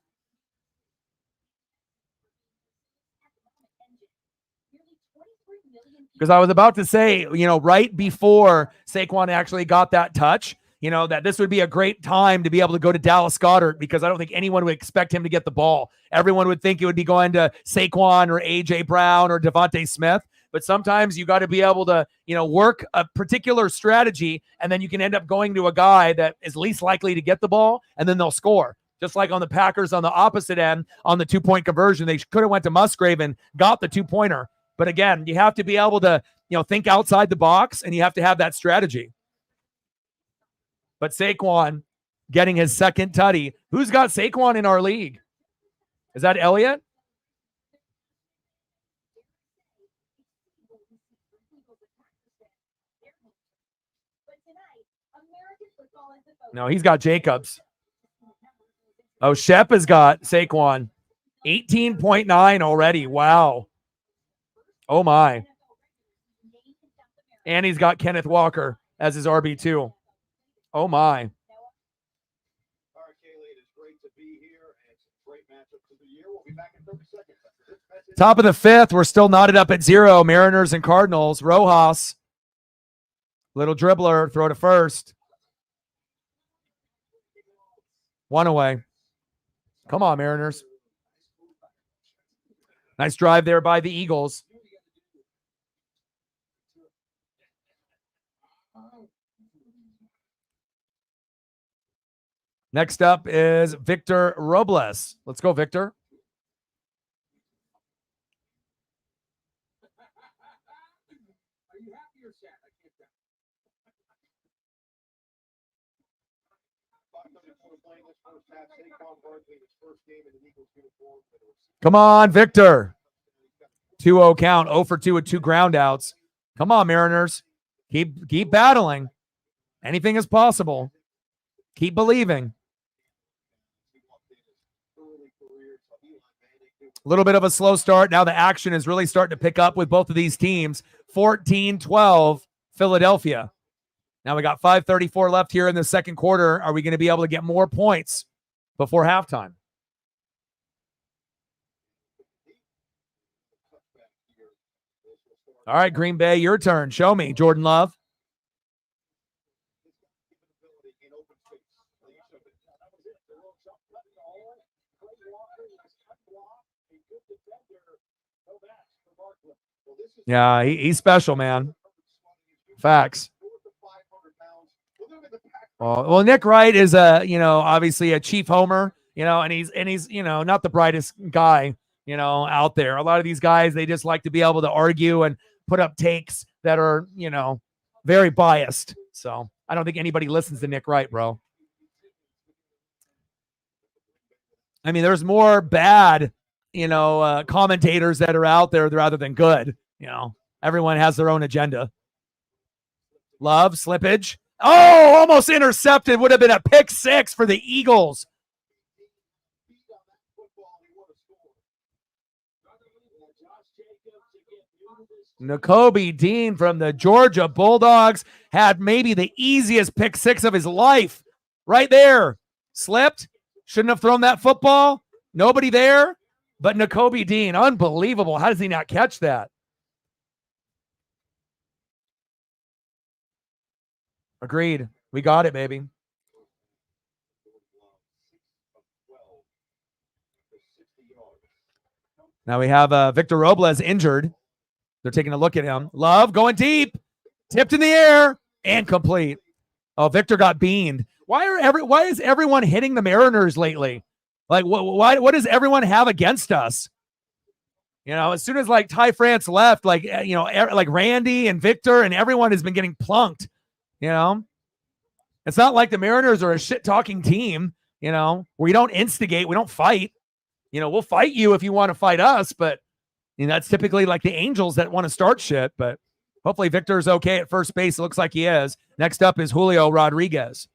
Because I was about to say, right before Saquon actually got that touch, that this would be a great time to be able to go to Dallas Goedert, because I don't think anyone would expect him to get the ball. Everyone would think it would be going to Saquon or A.J. Brown or Devontae Smith. But sometimes you got to be able to, work a particular strategy, and then you can end up going to a guy that is least likely to get the ball, and then they'll score. Just like on the Packers on the opposite end on the 2-point conversion, they could have went to Musgrave and got the 2-pointer. But again, you have to be able to, think outside the box, and you have to have that strategy. But Saquon getting his second tutty. Who's got Saquon in our league? Is that Elliott? No, he's got Jacobs. Oh, Shep has got Saquon. 18.9 already. Wow. Oh, my. And he's got Kenneth Walker as his RB2. Oh, my. All right, Kaylee, it is great to be here, and it's a great matchup of the year. We'll be back in 30 seconds. Top of the fifth. We're still knotted up at 0. Mariners and Cardinals. Rojas. Little dribbler. Throw to first. 1 away. Come on, Mariners. Nice drive there by the Eagles. Next up is Victor Robles. Let's go, Victor. Are you happy or sad? I can't tell. Playing this first half, Saquon Barkley, his first game in the Eagles uniform. Come on, Victor. 2-0 count. 0 for 2 with 2 ground outs. Come on, Mariners. Keep battling. Anything is possible. Keep believing. A little bit of a slow start. Now the action is really starting to pick up with both of these teams. 14-12 Philadelphia. Now we got 5:34 left here in the second quarter. Are we going to be able to get more points before halftime? All right, Green Bay, your turn. Show me, Jordan Love. Yeah, he's special, man. Facts. Well, Nick Wright is obviously a chief homer, and he's not the brightest guy, out there. A lot of these guys, they just like to be able to argue and put up takes that are, very biased. So I don't think anybody listens to Nick Wright, bro. I mean, there's more bad, commentators that are out there rather than good. Everyone has their own agenda. Love, slippage. Oh, almost intercepted. Would have been a pick 6 for the Eagles. Nakobe Dean from the Georgia Bulldogs had maybe the easiest pick 6 of his life. Right there. Slipped. Shouldn't have thrown that football. Nobody there but Nakobe Dean. Unbelievable. How does he not catch that? Agreed. We got it, baby. Now we have Victor Robles injured. They're taking a look at him. Love going deep. Tipped in the air and complete. Oh, Victor got beaned. Why is everyone hitting the Mariners lately? Like, what does everyone have against us? You know, as soon as like Ty France left, like, you know, like Randy and Victor and everyone has been getting plunked. You know, it's not like the Mariners are a shit talking team. You know, we don't instigate, we don't fight. You know, we'll fight you if you want to fight us, but you know, that's typically like the Angels that want to start shit. But hopefully Victor's okay at first base. It looks like he is. Next up is Julio Rodriguez.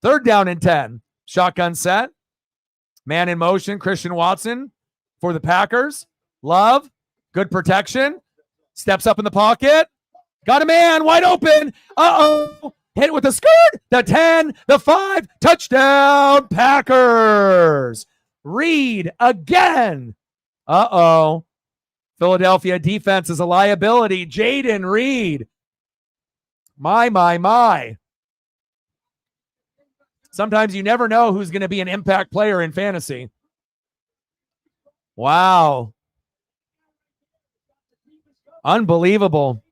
3rd down and 10. Shotgun set. Man in motion, Christian Watson for the Packers. Love, good protection. Steps up in the pocket. Got a man wide open. Uh-oh. Hit with the skirt. The 10, the 5. Touchdown, Packers. Reed again. Uh-oh. Philadelphia defense is a liability. Jaden Reed. My. Sometimes you never know who's going to be an impact player in fantasy. Wow. Unbelievable.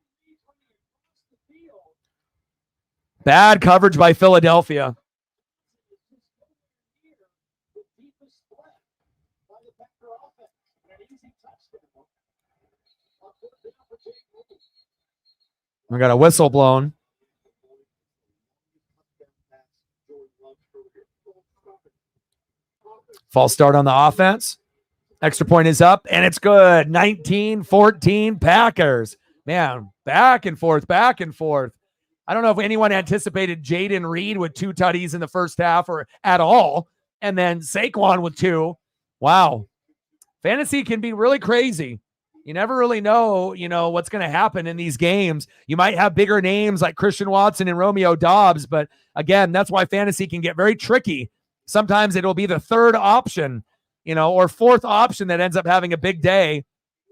Bad coverage by Philadelphia. We got a whistle blown. False start on the offense. Extra point is up, and it's good. 19-14 Packers. Man, back and forth. I don't know if anyone anticipated Jaden Reed with 2 tutties in the first half or at all, and then Saquon with 2. Wow. Fantasy can be really crazy. You never really know, you know, what's going to happen in these games. You might have bigger names like Christian Watson and Romeo Doubs, but again, that's why fantasy can get very tricky. Sometimes it'll be the 3rd option, you know, or 4th option that ends up having a big day.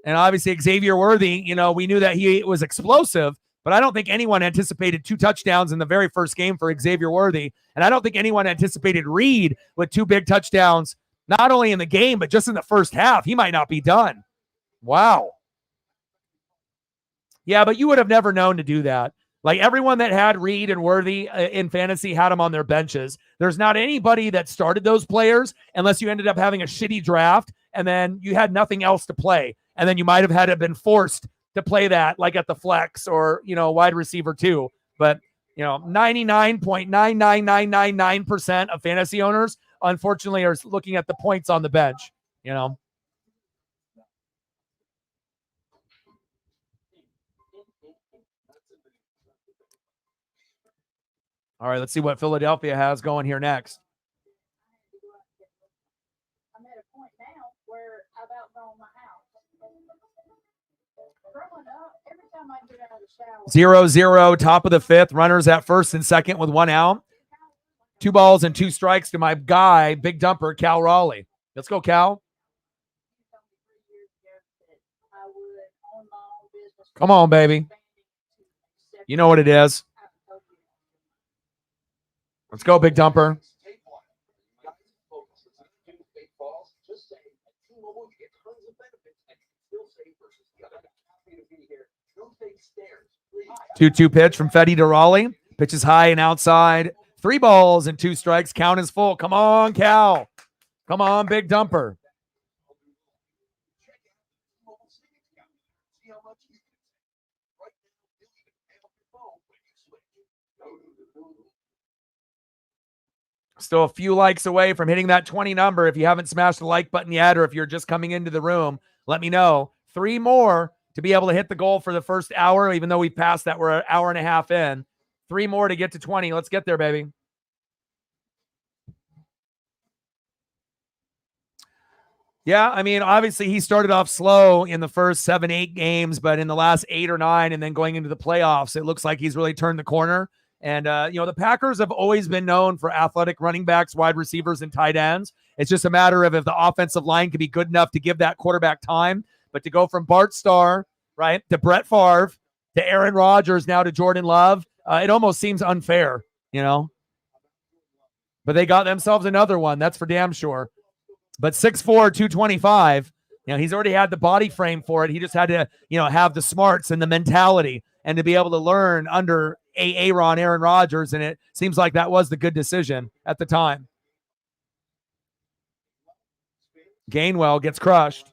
And obviously Xavier Worthy, you know, we knew that he was explosive, but I don't think anyone anticipated 2 touchdowns in the very first game for Xavier Worthy. And I don't think anyone anticipated Reed with 2 big touchdowns, not only in the game, but just in the first half. He might not be done. Wow. Yeah, but you would have never known to do that. Like everyone that had Reed and Worthy in fantasy had them on their benches. There's not anybody that started those players unless you ended up having a shitty draft and then you had nothing else to play. And then you might have had been forced to play that like at the flex or, you know, wide receiver too. But, you know, 99.99999% of fantasy owners, unfortunately, are looking at the points on the bench, you know. All right, let's see what Philadelphia has going here next. I'm at a point now where I about gone my house. Growing up, every time I get out of the shower. 0-0, top of the 5th. Runners at first and second with 1 out. 2 balls and 2 strikes to my guy, big dumper, Cal Raleigh. Let's go, Cal. Come on, baby. You know what it is. Let's go, big dumper. Two-two pitch from Fetty to Raleigh. Pitch is high and outside. 3 balls and 2 strikes. Count is full. Come on, Cal. Come on, big dumper. Still a few likes away from hitting that 20 number. If you haven't smashed the like button yet, or if you're just coming into the room, let me know. 3 more to be able to hit the goal for the first hour, even though we passed that. We're an hour and a half in. 3 more to get to 20. Let's get there, baby. Yeah, I mean, obviously he started off slow in the first 7-8 games, but in the last 8 or 9 and then going into the playoffs, it looks like he's really turned the corner. And, the Packers have always been known for athletic running backs, wide receivers, and tight ends. It's just a matter of if the offensive line can be good enough to give that quarterback time. But to go from Bart Starr, right, to Brett Favre, to Aaron Rodgers, now to Jordan Love, it almost seems unfair, But they got themselves another one. That's for damn sure. But 6'4", 225, he's already had the body frame for it. He just had to, have the smarts and the mentality and to be able to learn under Aaron Rodgers. And it seems like that was the good decision at the time. Gainwell gets crushed.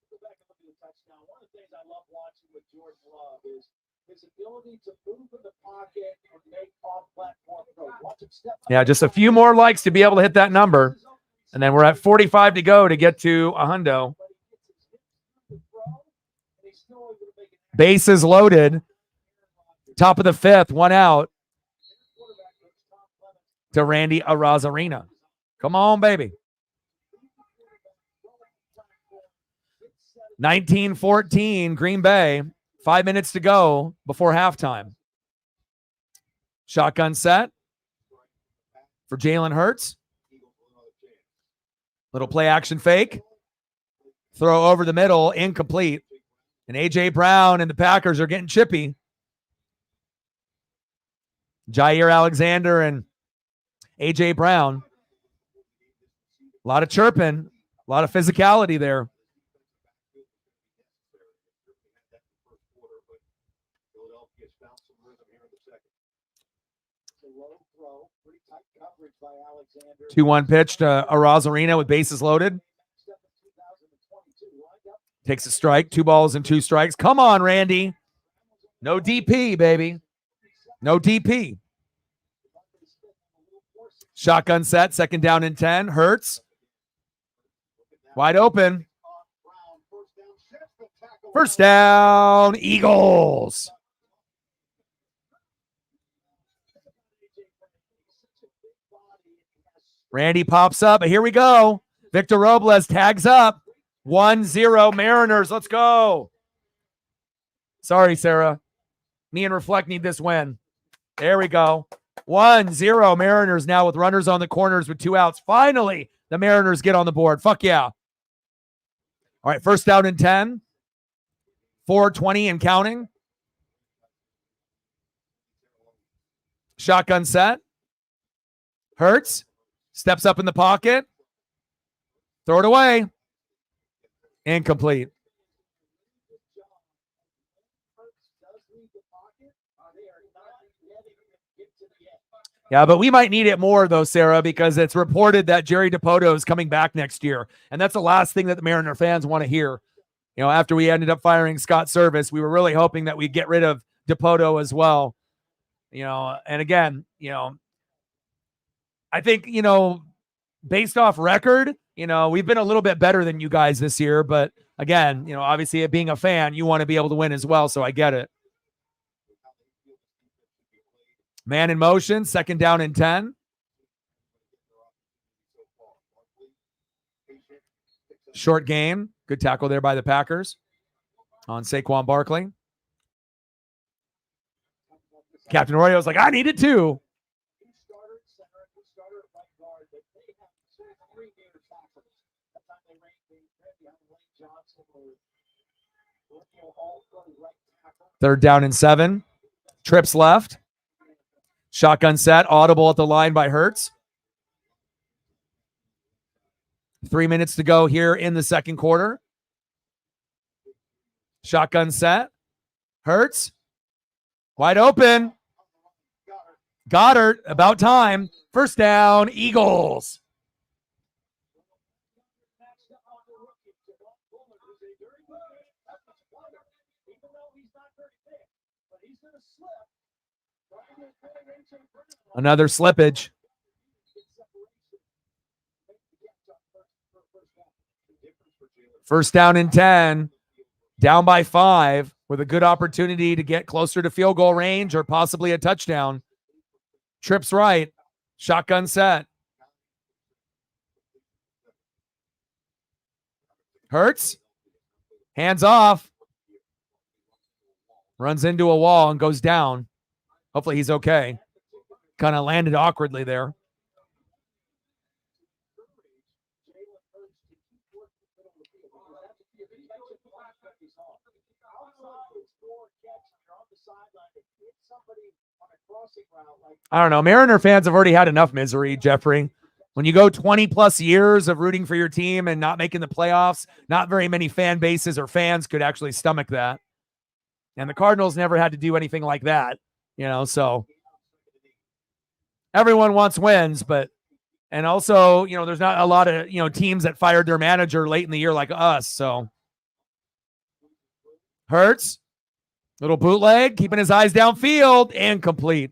One of the things I love watching with Jordan Love is his ability to move in the pocket and make off-platform throws. Watch him step up. Yeah, just a few more likes to be able to hit that number. And then we're at 45 to go to get to a hundo. Bases loaded. Top of the fifth, one out to Randy Arozarena. Come on, baby. 19-14, Green Bay. 5 minutes to go before halftime. Shotgun set for Jalen Hurts. Little play action fake. Throw over the middle, incomplete. And A.J. Brown and the Packers are getting chippy. Jair Alexander and A.J. Brown. A lot of chirping, a lot of physicality there. Throw, pretty tight coverage by Alexander. 2-1 pitch to Arozarena with bases loaded. Takes a strike. 2 balls and 2 strikes. Come on, Randy. No DP, baby. No DP. Shotgun set. Second down and 10. Hurts. Wide open. First down, Eagles. Randy pops up. Here we go. Victor Robles tags up. 1-0 Mariners. Let's go. Sorry, Sarah. Me and Reflect need this win. There we go. 1-0 Mariners now with runners on the corners with 2 outs. Finally, the Mariners get on the board. Fuck yeah. All right, first down and 10. 4:20 and counting. Shotgun set. Hurts. Steps up in the pocket. Throw it away. Incomplete. Yeah, but we might need it more, though, Sarah, because it's reported that Jerry DiPoto is coming back next year. And that's the last thing that the Mariner fans want to hear. After we ended up firing Scott Service, we were really hoping that we'd get rid of DiPoto as well. And again, I think, based off record, we've been a little bit better than you guys this year. But again, obviously being a fan, you want to be able to win as well. So I get it. Man in motion, second down and 10. Short game. Good tackle there by the Packers on Saquon Barkley. Captain Arroyo's like, I need it too. Third down and 7. Trips left. Shotgun set. Audible at the line by Hurts. 3 minutes to go here in the second quarter. Shotgun set. Hurts. Wide open. Goddard. About time. First down. Eagles. Another slippage. First down and 10. Down by 5 with a good opportunity to get closer to field goal range or possibly a touchdown. Trips right. Shotgun set. Hurts. Hands off. Runs into a wall and goes down. Hopefully he's okay. Kind of landed awkwardly there. I don't know. Mariner fans have already had enough misery, Jeffrey. When you go 20 plus years of rooting for your team and not making the playoffs, not very many fan bases or fans could actually stomach that. And the Cardinals never had to do anything like that, so everyone wants wins, and also, there's not a lot of, teams that fired their manager late in the year like us. So Hurts, little bootleg, keeping his eyes downfield and complete.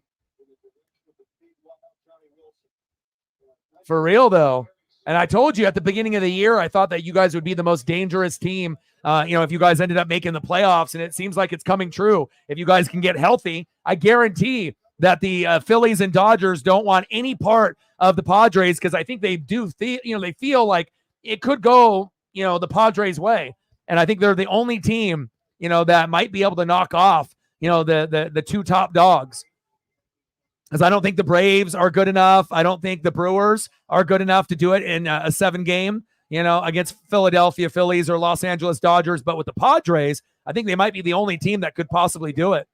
For real, though. And I told you at the beginning of the year, I thought that you guys would be the most dangerous team, if you guys ended up making the playoffs. And it seems like it's coming true. If you guys can get healthy, I guarantee that the Phillies and Dodgers don't want any part of the Padres, because I think they do, they feel like it could go, the Padres' way. And I think they're the only team, that might be able to knock off, the two top dogs. Because I don't think the Braves are good enough. I don't think the Brewers are good enough to do it in a 7-game, against Philadelphia Phillies or Los Angeles Dodgers. But with the Padres, I think they might be the only team that could possibly do it.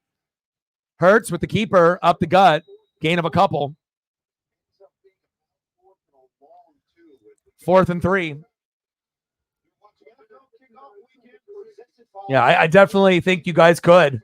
Hurts with the keeper up the gut, gain of a couple. 4th and 3. Yeah, I definitely think you guys could.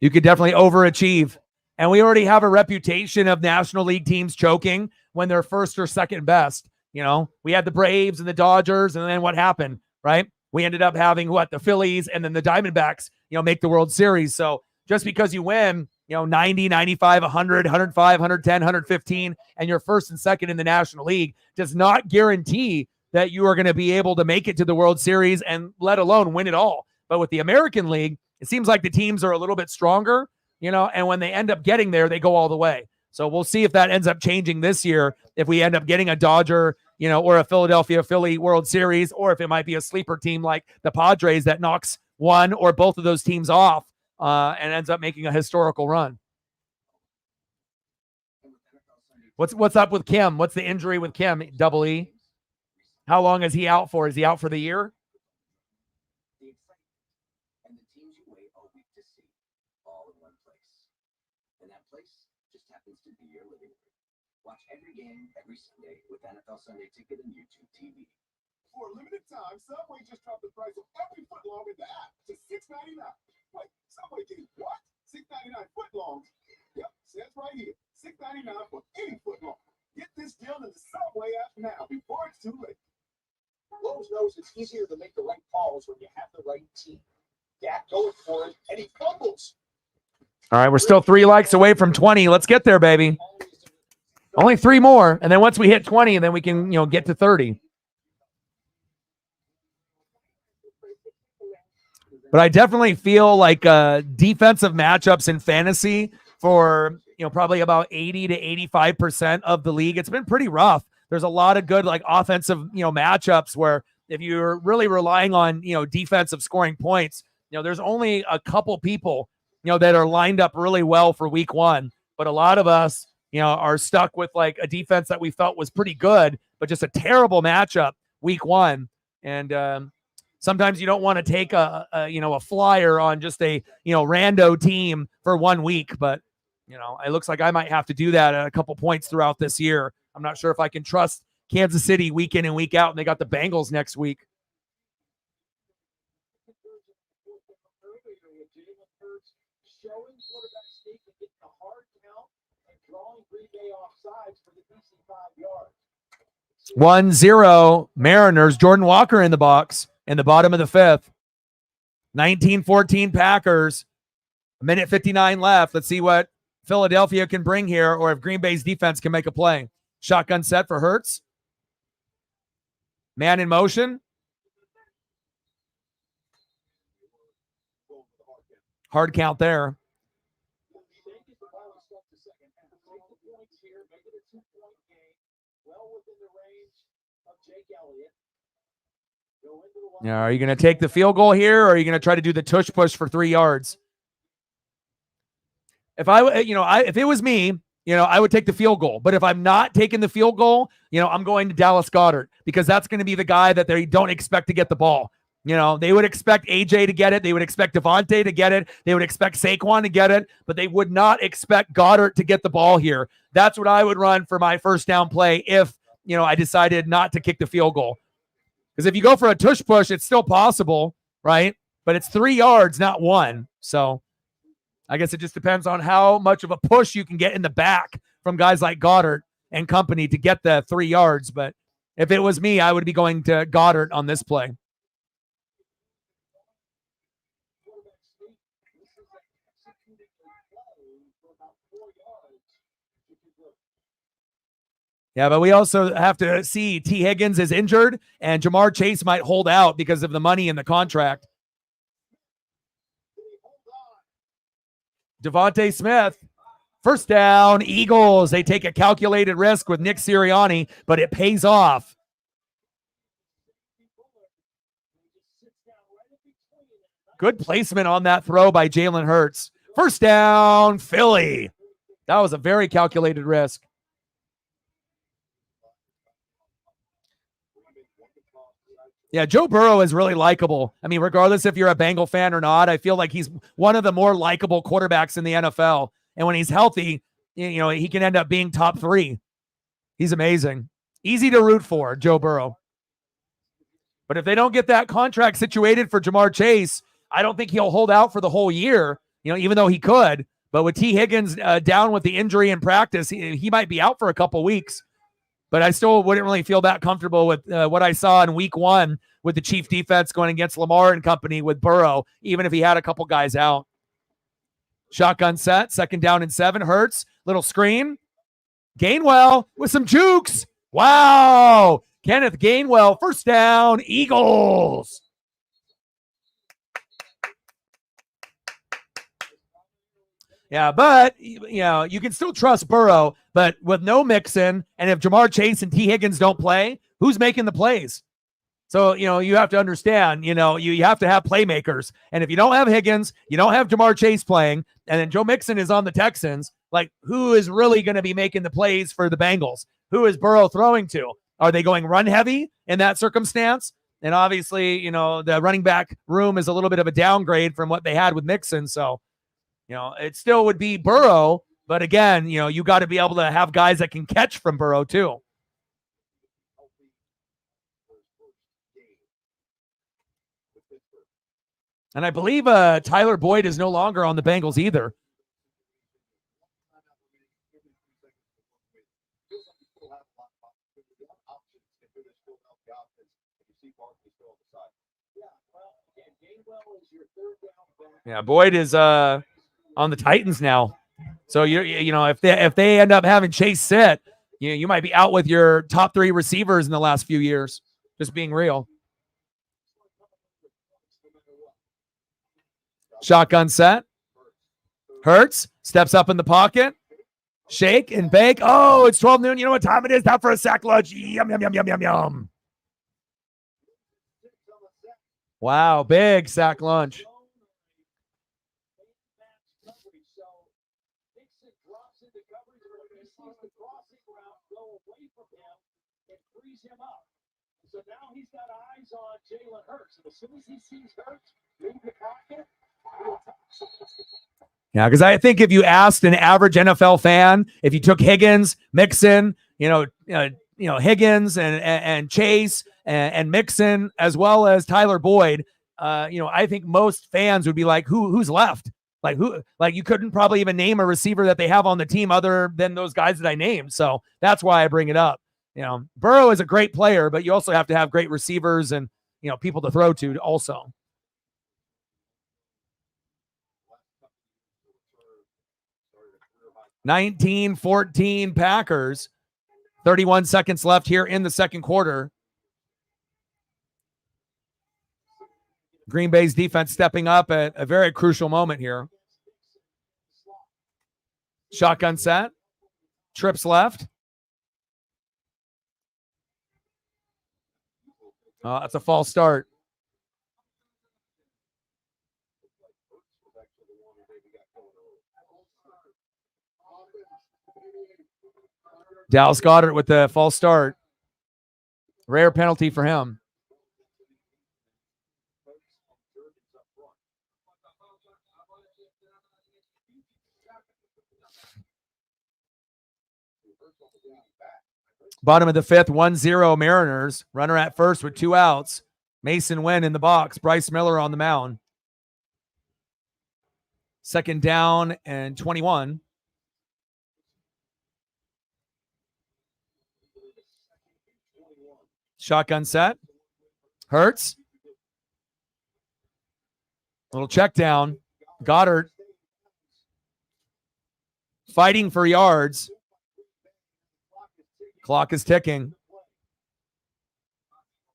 You could definitely overachieve. And we already have a reputation of National League teams choking when they're first or second best. We had the Braves and the Dodgers, and then what happened, right? We ended up having the Phillies and then the Diamondbacks, make the World Series. So just because you win, 90, 95, 100, 105, 110, 115, and you're first and second in the National League does not guarantee that you are going to be able to make it to the World Series and let alone win it all. But with the American League, it seems like the teams are a little bit stronger, and when they end up getting there, they go all the way. So we'll see if that ends up changing this year, if we end up getting a Dodger, or a Philadelphia Philly World Series, or if it might be a sleeper team like the Padres that knocks one or both of those teams off and ends up making a historical run. What's up with Kim? What's the injury with Kim, Double E? How long is he out for? Is he out for the year? Watch every game, every Sunday with NFL Sunday Ticket and YouTube TV. For a limited time, Subway just dropped the price of every footlong in the app to $6.99. Wait, Subway did what? $6.99 footlongs? Yep, says right here, $6.99 for any footlong. Get this deal in the Subway app now before it's too late. Lowe's knows it's easier to make the right calls when you have the right team. Dak goes for it, and he fumbles. All right, we're still 3 likes away from 20. Let's get there, baby. Only 3 more, and then once we hit 20, and then we can, get to 30. But I definitely feel like defensive matchups in fantasy for, probably about 80 to 85% of the league. It's been pretty rough. There's a lot of good offensive, matchups where if you're really relying on, defensive scoring points, there's only a couple people, that are lined up really well for week 1. But a lot of us, are stuck with a defense that we felt was pretty good, but just a terrible matchup week 1. And sometimes you don't want to take a flyer on just a, rando team for 1 week, but it looks like I might have to do that at a couple points throughout this year. I'm not sure if I can trust Kansas City week in and week out, and they got the Bengals next week. Showing quarterback sneak and getting a hard count and drawing Green Bay offsides for the easy 5 yards. 1-0 Mariners. Jordan Walker in the box in the bottom of the 5th. 19-14 Packers. 1:59 left. Let's see what Philadelphia can bring here, or if Green Bay's defense can make a play. Shotgun set for Hurts. Man in motion. Hard count there. Yeah, are you going to take the field goal here, or are you going to try to do the tush push for 3 yards? if it was me, I would take the field goal. But if I'm not taking the field goal, I'm going to Dallas Goedert because that's going to be the guy that they don't expect to get the ball. They would expect AJ to get it. They would expect Devontae to get it. They would expect Saquon to get it, but they would not expect Goddard to get the ball here. That's what I would run for my first down play if, I decided not to kick the field goal. Because if you go for a tush push, it's still possible, right? But it's 3 yards, not 1. So I guess it just depends on how much of a push you can get in the back from guys like Goddard and company to get the 3 yards. But if it was me, I would be going to Goddard on this play. Yeah, but we also have to see T. Higgins is injured and Jamar Chase might hold out because of the money in the contract. Devontae Smith, first down, Eagles. They take a calculated risk with Nick Sirianni, but it pays off. Good placement on that throw by Jalen Hurts. First down, Philly. That was a very calculated risk. Yeah, Joe Burrow is really likable. I mean, regardless if you're a Bengal fan or not, I feel like he's one of the more likable quarterbacks in the NFL. And when he's healthy, he can end up being top 3. He's amazing. Easy to root for, Joe Burrow. But if they don't get that contract situated for Jamar Chase, I don't think he'll hold out for the whole year, even though he could. But with T. Higgins down with the injury in practice, he might be out for a couple weeks. But I still wouldn't really feel that comfortable with what I saw in week 1 with the Chief defense going against Lamar and company with Burrow, even if he had a couple guys out. Shotgun set, second down and 7. Hurts, little screen. Gainwell with some jukes. Wow. Kenneth Gainwell, first down, Eagles. Yeah, but, you can still trust Burrow, but with no Mixon, and if Jamar Chase and T. Higgins don't play, who's making the plays? So, you have to understand, you have to have playmakers. And if you don't have Higgins, you don't have Jamar Chase playing, and then Joe Mixon is on the Texans, like, who is really going to be making the plays for the Bengals? Who is Burrow throwing to? Are they going run heavy in that circumstance? And obviously, the running back room is a little bit of a downgrade from what they had with Mixon. So, it still would be Burrow, but again, you got to be able to have guys that can catch from Burrow too. And I believe Tyler Boyd is no longer on the Bengals either. Yeah, Boyd is on the Titans now. So if they end up having Chase sit, you might be out with your top 3 receivers in the last few years. Just being real. Shotgun set. Hurts steps up in the pocket. Shake and bake. Oh, it's 12 noon. You know what time it is? Time for a sack lunch. Yum, yum, yum, yum, yum, yum. Wow, big sack lunch. Him up. So now he's got eyes on Jalen Hurts. And as soon as he sees Hurts in the pocket, yeah, because I think if you asked an average NFL fan, if you took Higgins, Mixon, Higgins and Chase and Mixon, as well as Tyler Boyd, I think most fans would be like, who's left? Like you couldn't probably even name a receiver that they have on the team other than those guys that I named. So that's why I bring it up. Burrow is a great player, but you also have to have great receivers and, people to throw to also. (19-14) Packers. 31 seconds left here in the second quarter. Green Bay's defense stepping up at a very crucial moment here. Shotgun set. Trips left. That's a false start. Dallas Goedert with the false start. Rare penalty for him. Bottom of the fifth, 1-0 Mariners. Runner at first with 2 outs. Mason Wynn in the box. Bryce Miller on the mound. Second down and 21. Shotgun set. Hurts. Little check down. Goddard fighting for yards. Clock is ticking.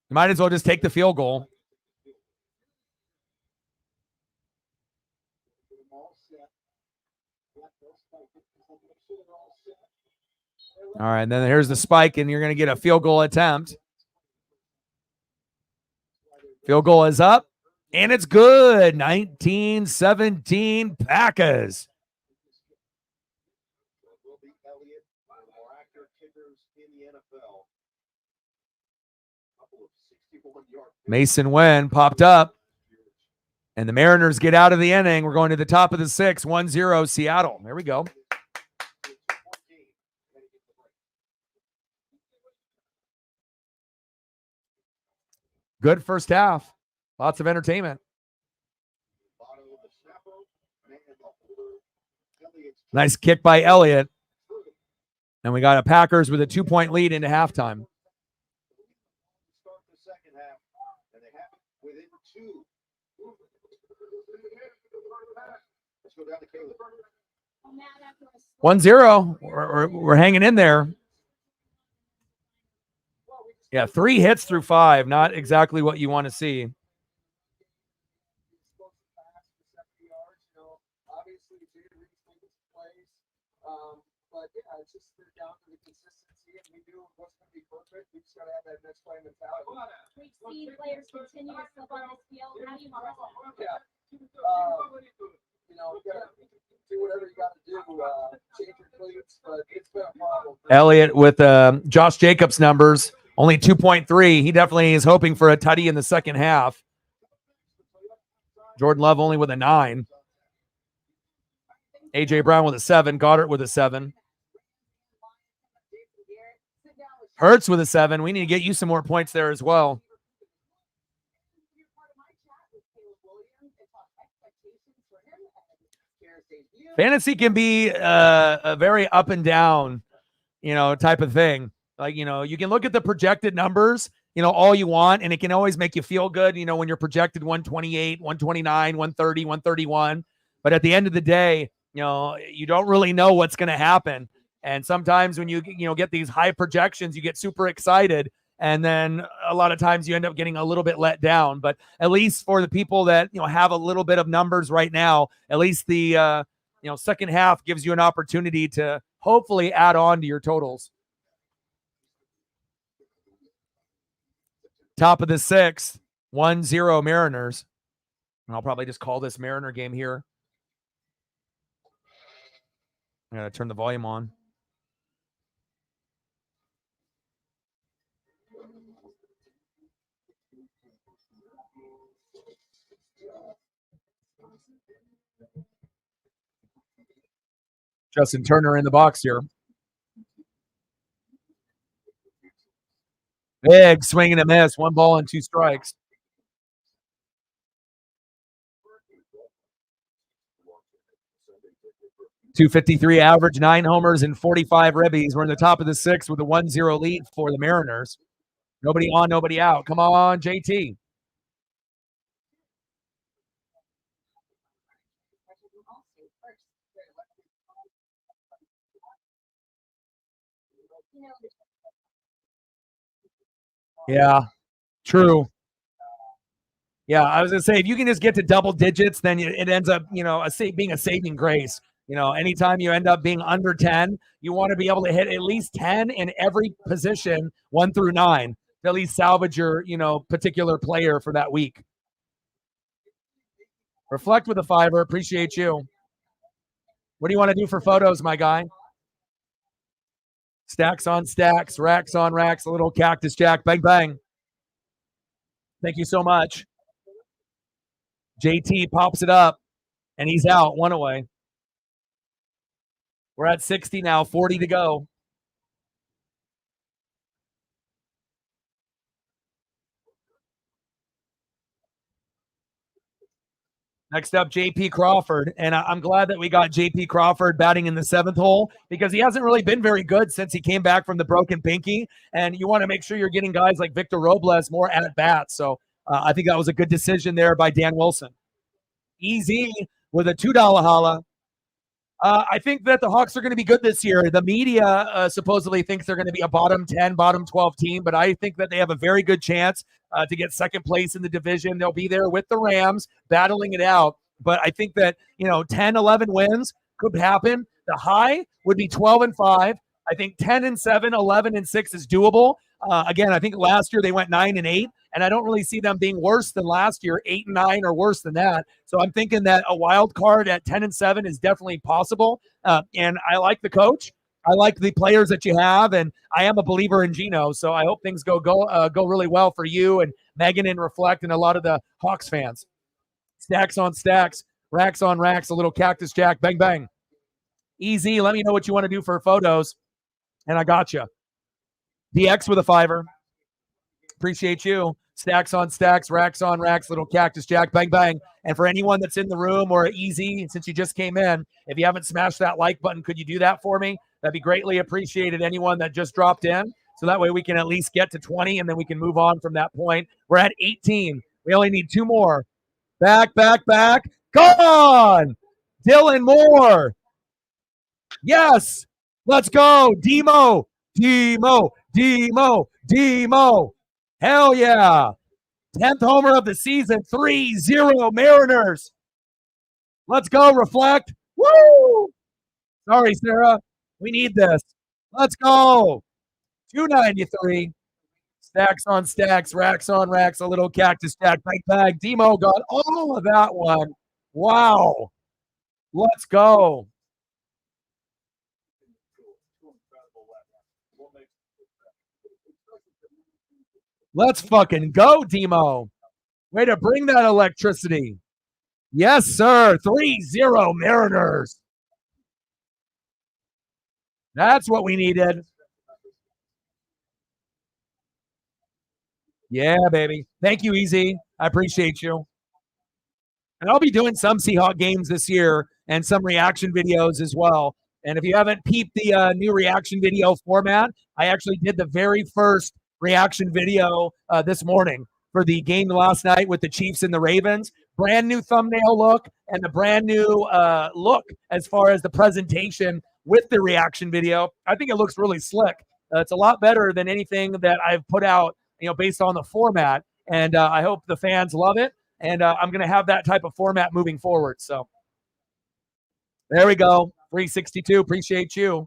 You might as well just take the field goal. All right, and then here's the spike, and you're going to get a field goal attempt. Field goal is up, and it's good. 19-17 Packers. Mason Wynn popped up, and the Mariners get out of the inning. We're going to the top of the sixth, 1-0 Seattle. There we go. Good first half. Lots of entertainment. Nice kick by Elliott. And we got a Packers with a 2-point lead into halftime. Oh, 1-0. We're hanging in there. Yeah, 3 hits through 5. Not exactly what you want to see. But yeah, it's just down to the consistency, and we knew it wasn't going to be perfect. We just got to have that next play mentality. We've seen players continue to slip on this field. How do you address that? Yeah. You know, you got to do whatever you got to do, change your cleats, but it's been a problem. Elliott with Josh Jacobs numbers, only 2.3. He definitely is hoping for a tutty in the second half. Jordan Love only with a 9. A.J. Brown with a 7. Goddard with a 7. Hurts with a 7. We need to get you some more points there as well. Fantasy can be a very up and down, type of thing. Like, you can look at the projected numbers, all you want, and it can always make you feel good, when you're projected 128, 129, 130, 131. But at the end of the day, you don't really know what's going to happen. And sometimes when you get these high projections, you get super excited. And then a lot of times you end up getting a little bit let down. But at least for the people that, have a little bit of numbers right now, at least the, second half gives you an opportunity to hopefully add on to your totals. Top of the sixth, 1-0 Mariners. And I'll probably just call this Mariner game here. I gotta turn the volume on. Justin Turner in the box here. Big swing and a miss. 1 ball and 2 strikes. .253 average, 9 homers and 45 ribbies. We're in the top of the sixth with a 1-0 lead for the Mariners. Nobody on, nobody out. Come on, JT. Yeah, true. Yeah, I was going to say, if you can just get to double digits, then it ends up, being a saving grace. Anytime you end up being under 10, you want to be able to hit at least 10 in every position, 1 through 9, to at least salvage your, particular player for that week. Reflect with a 5. Appreciate you. What do you want to do for photos, my guy? Stacks on stacks, racks on racks, a little cactus jack, bang, bang. Thank you so much. JT pops it up, and he's out, one away. We're at 60 now, 40 to go. Next up, JP Crawford. And I'm glad that we got JP Crawford batting in the 7th hole because he hasn't really been very good since he came back from the broken pinky. And you want to make sure you're getting guys like Victor Robles more at bats. So I think that was a good decision there by Dan Wilson. Easy with a $2 holla. I think that the Hawks are going to be good this year. The media supposedly thinks they're going to be a bottom 10, bottom 12 team, but I think that they have a very good chance to get second place in the division. They'll be there with the Rams battling it out. But I think that, 10, 11 wins could happen. The high would be 12-5. I think 10-7, 11-6 is doable. Again, I think last year they went 9-8, and I don't really see them being worse than last year, 8-9 or worse than that. So I'm thinking that a wild card at 10-7 is definitely possible. And I like the coach. I like the players that you have, and I am a believer in Gino. So I hope things go really well for you and Megan and Reflect and a lot of the Hawks fans. Stacks on stacks, racks on racks, a little cactus jack, bang bang. Easy. Let me know what you want to do for photos, and I got you. DX with a $5. Appreciate you. Stacks on stacks, racks on racks, little cactus jack, bang, bang. And for anyone that's in the room or easy, since you just came in, if you haven't smashed that like button, could you do that for me? That'd be greatly appreciated. Anyone that just dropped in. So that way we can at least get to 20 and then we can move on from that point. We're at 18. We only need 2 more. Back, back, back. Gone. Dylan Moore. Yes. Let's go. Demo. Demo. Demo. Demo. Hell yeah. 10th homer of the season. 3-0 Mariners. Let's go, Reflect. Woo! Sorry, Sarah. We need this. Let's go. 293. Stacks on stacks, racks on racks, a little cactus jack, bag. Demo got all of that one. Wow. Let's go. Let's fucking go, Demo. Way to bring that electricity. Yes, sir. 3-0 Mariners. That's what we needed. Yeah, baby. Thank you, Easy. I appreciate you. And I'll be doing some Seahawks games this year and some reaction videos as well. And if you haven't peeped the new reaction video format, I actually did the very first reaction video this morning for the game last night with the Chiefs and the Ravens. Brand new thumbnail look and the brand new look as far as the presentation with the reaction video. I think it looks really slick. It's a lot better than anything that I've put out, based on the format. And I hope the fans love it. And I'm going to have that type of format moving forward. So there we go. 362. Appreciate you.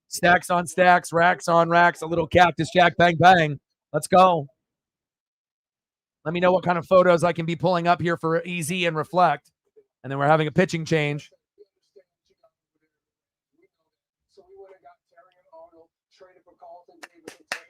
Stacks on stacks, racks on racks, a little cactus jack, bang, bang. Let's go. Let me know what kind of photos I can be pulling up here for Easy and Reflect. And then we're having a pitching change. So we would have got Terry and Arnold, traded for Carlton Davis and Terry.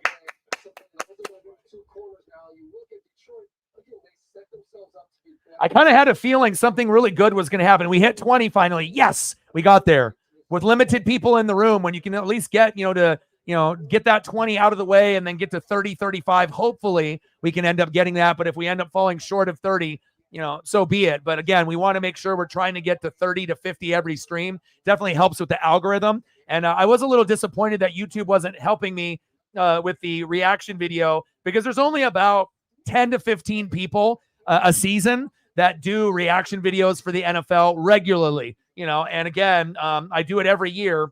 Two corners now. You look at Detroit, again, they set themselves up to be better. I kind of had a feeling something really good was going to happen. We hit 20 finally. Yes, we got there. With limited people in the room, when you can at least get, get that 20 out of the way and then get to 30, 35, hopefully we can end up getting that. But if we end up falling short of 30, so be it. But again, we want to make sure we're trying to get to 30 to 50 every stream. Definitely helps with the algorithm. And I was a little disappointed that YouTube wasn't helping me with the reaction video because there's only about 10 to 15 people a season that do reaction videos for the NFL regularly. And again, I do it every year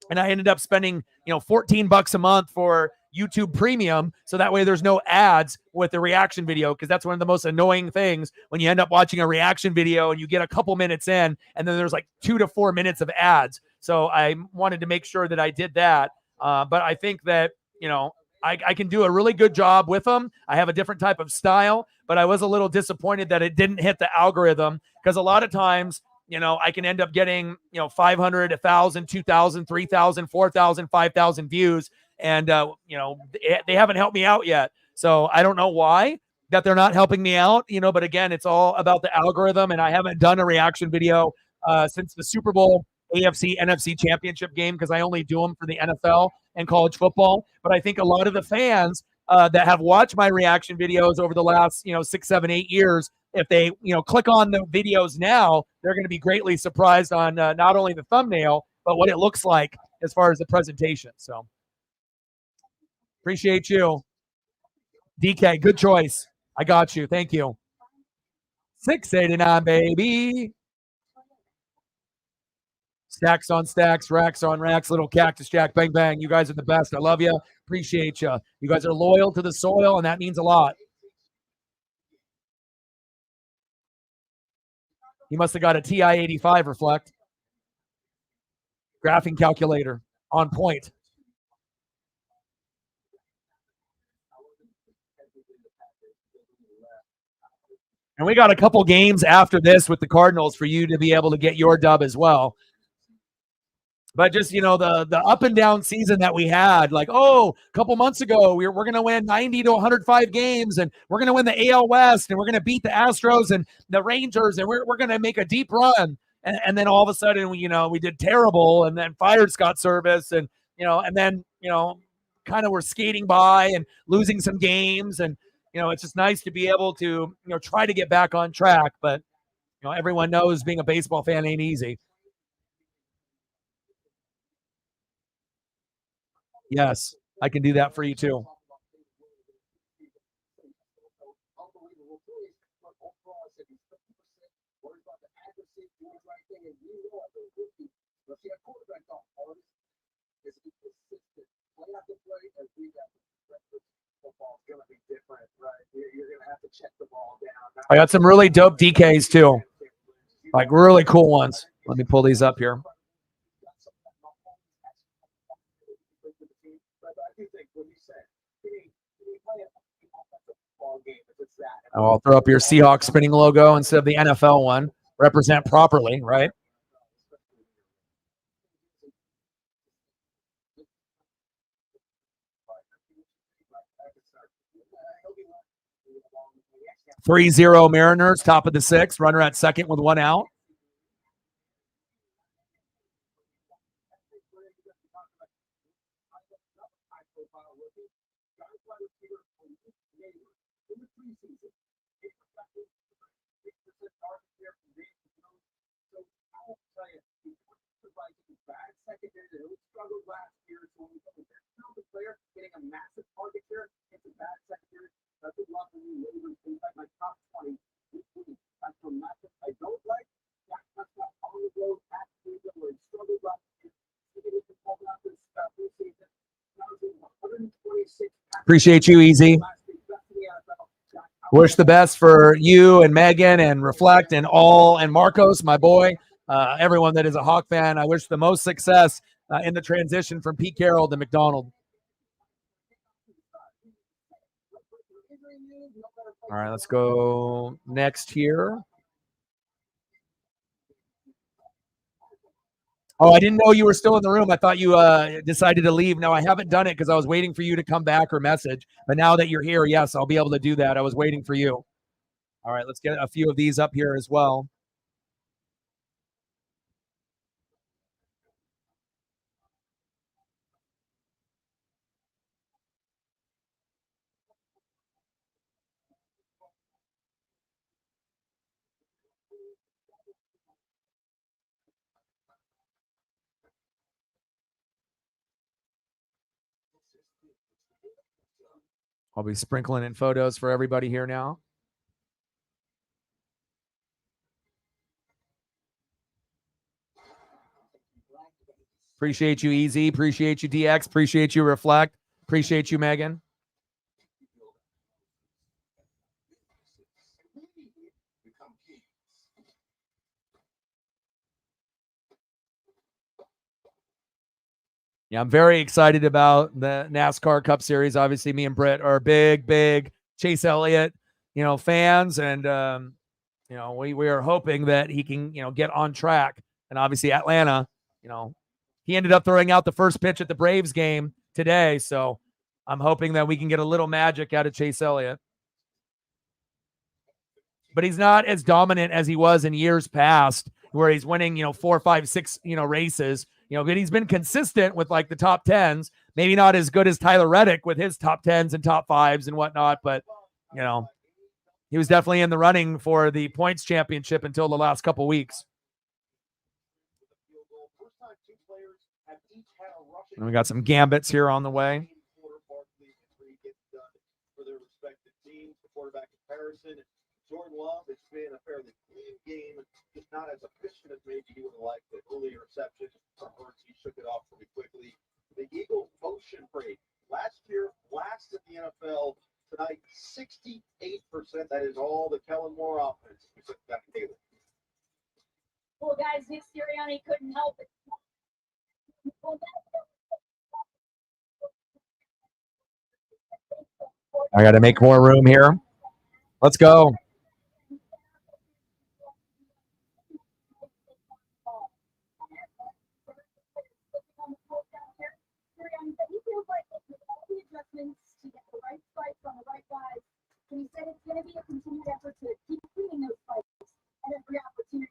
and I ended up spending, $14 a month for YouTube Premium. So that way there's no ads with the reaction video. Cause that's one of the most annoying things when you end up watching a reaction video and you get a couple minutes in and then there's like 2 to 4 minutes of ads. So I wanted to make sure that I did that. But I think that, I can do a really good job with them. I have a different type of style, but I was a little disappointed that it didn't hit the algorithm because a lot of times, I can end up getting, 500, 1,000, 2,000, 3,000, 4,000, 5,000 views. And, they haven't helped me out yet. So I don't know why that they're not helping me out, but again, it's all about the algorithm. And I haven't done a reaction video since the Super Bowl AFC NFC championship game, because I only do them for the NFL and college football. But I think a lot of the fans that have watched my reaction videos over the last, 6, 7, 8 years, if they, click on the videos now, they're going to be greatly surprised on not only the thumbnail, but what it looks like as far as the presentation. So appreciate you. DK, good choice. I got you. Thank you. 689, baby. Stacks on stacks, racks on racks, little cactus jack, bang, bang. You guys are the best. I love you. Appreciate you. You guys are loyal to the soil, and that means a lot. He must have got a TI-85 Reflect. Graphing calculator on point. And we got a couple games after this with the Cardinals for you to be able to get your dub as well. But just, the up and down season that we had, like, a couple months ago, we're going to win 90 to 105 games, and we're going to win the AL West, and we're going to beat the Astros and the Rangers, and we're going to make a deep run. And then all of a sudden, we did terrible, and then fired Scott Service, and, and then, kind of we're skating by and losing some games. And, it's just nice to be able to, try to get back on track. But, everyone knows being a baseball fan ain't easy. Yes, I can do that for you too. I got some really dope DKs too, like really cool ones. Let me pull these up here. I'll throw up your Seahawks spinning logo instead of the NFL one. Represent properly, right? Three-0 Mariners, top of the sixth. Runner at second with one out. Appreciate you, Easy. Wish the best for you and Megan and Reflect and Marcos, my boy, everyone that is a Hawk fan. I wish the most success in the transition from Pete Carroll to McDonald. All right, let's go next here. Oh, I didn't know you were still in the room. I thought you decided to leave. No, I haven't done it because I was waiting for you to come back or message. But now that you're here, yes, I'll be able to do that. I was waiting for you. All right, let's get a few of these up here as well. I'll be sprinkling in photos for everybody here now. Appreciate you, Easy. Appreciate you, DX. Appreciate you, Reflect. Appreciate you, Megan. Yeah, I'm very excited about the NASCAR Cup Series. Obviously, me and Britt are big Chase Elliott, fans, and we are hoping that he can, get on track. And obviously Atlanta, he ended up throwing out the first pitch at the Braves game today. So I'm hoping that we can get a little magic out of Chase Elliott. But he's not as dominant as he was in years past, where he's winning, 4, 5, 6, races. But he's been consistent with like the top 10s. Maybe not as good as Tyler Reddick with his top 10s and top 5s and whatnot, but he was definitely in the running for the points championship until the last couple weeks. And we got some gambits here on the way. Jordan Love, it's been a fairly clean game, just not as efficient as maybe he would have liked. The early interception from Hurts, he shook it off pretty quickly. The Eagles motion rate last year, last in the NFL. Tonight, 68%. That is all the Kellen Moore offense. Well, guys, Nick Sirianni couldn't help it. I got to make more room here. Let's go. Adjustments to get the right spikes on the right guys. And he said it's going to be a continued effort to keep cleaning those spikes at every opportunity.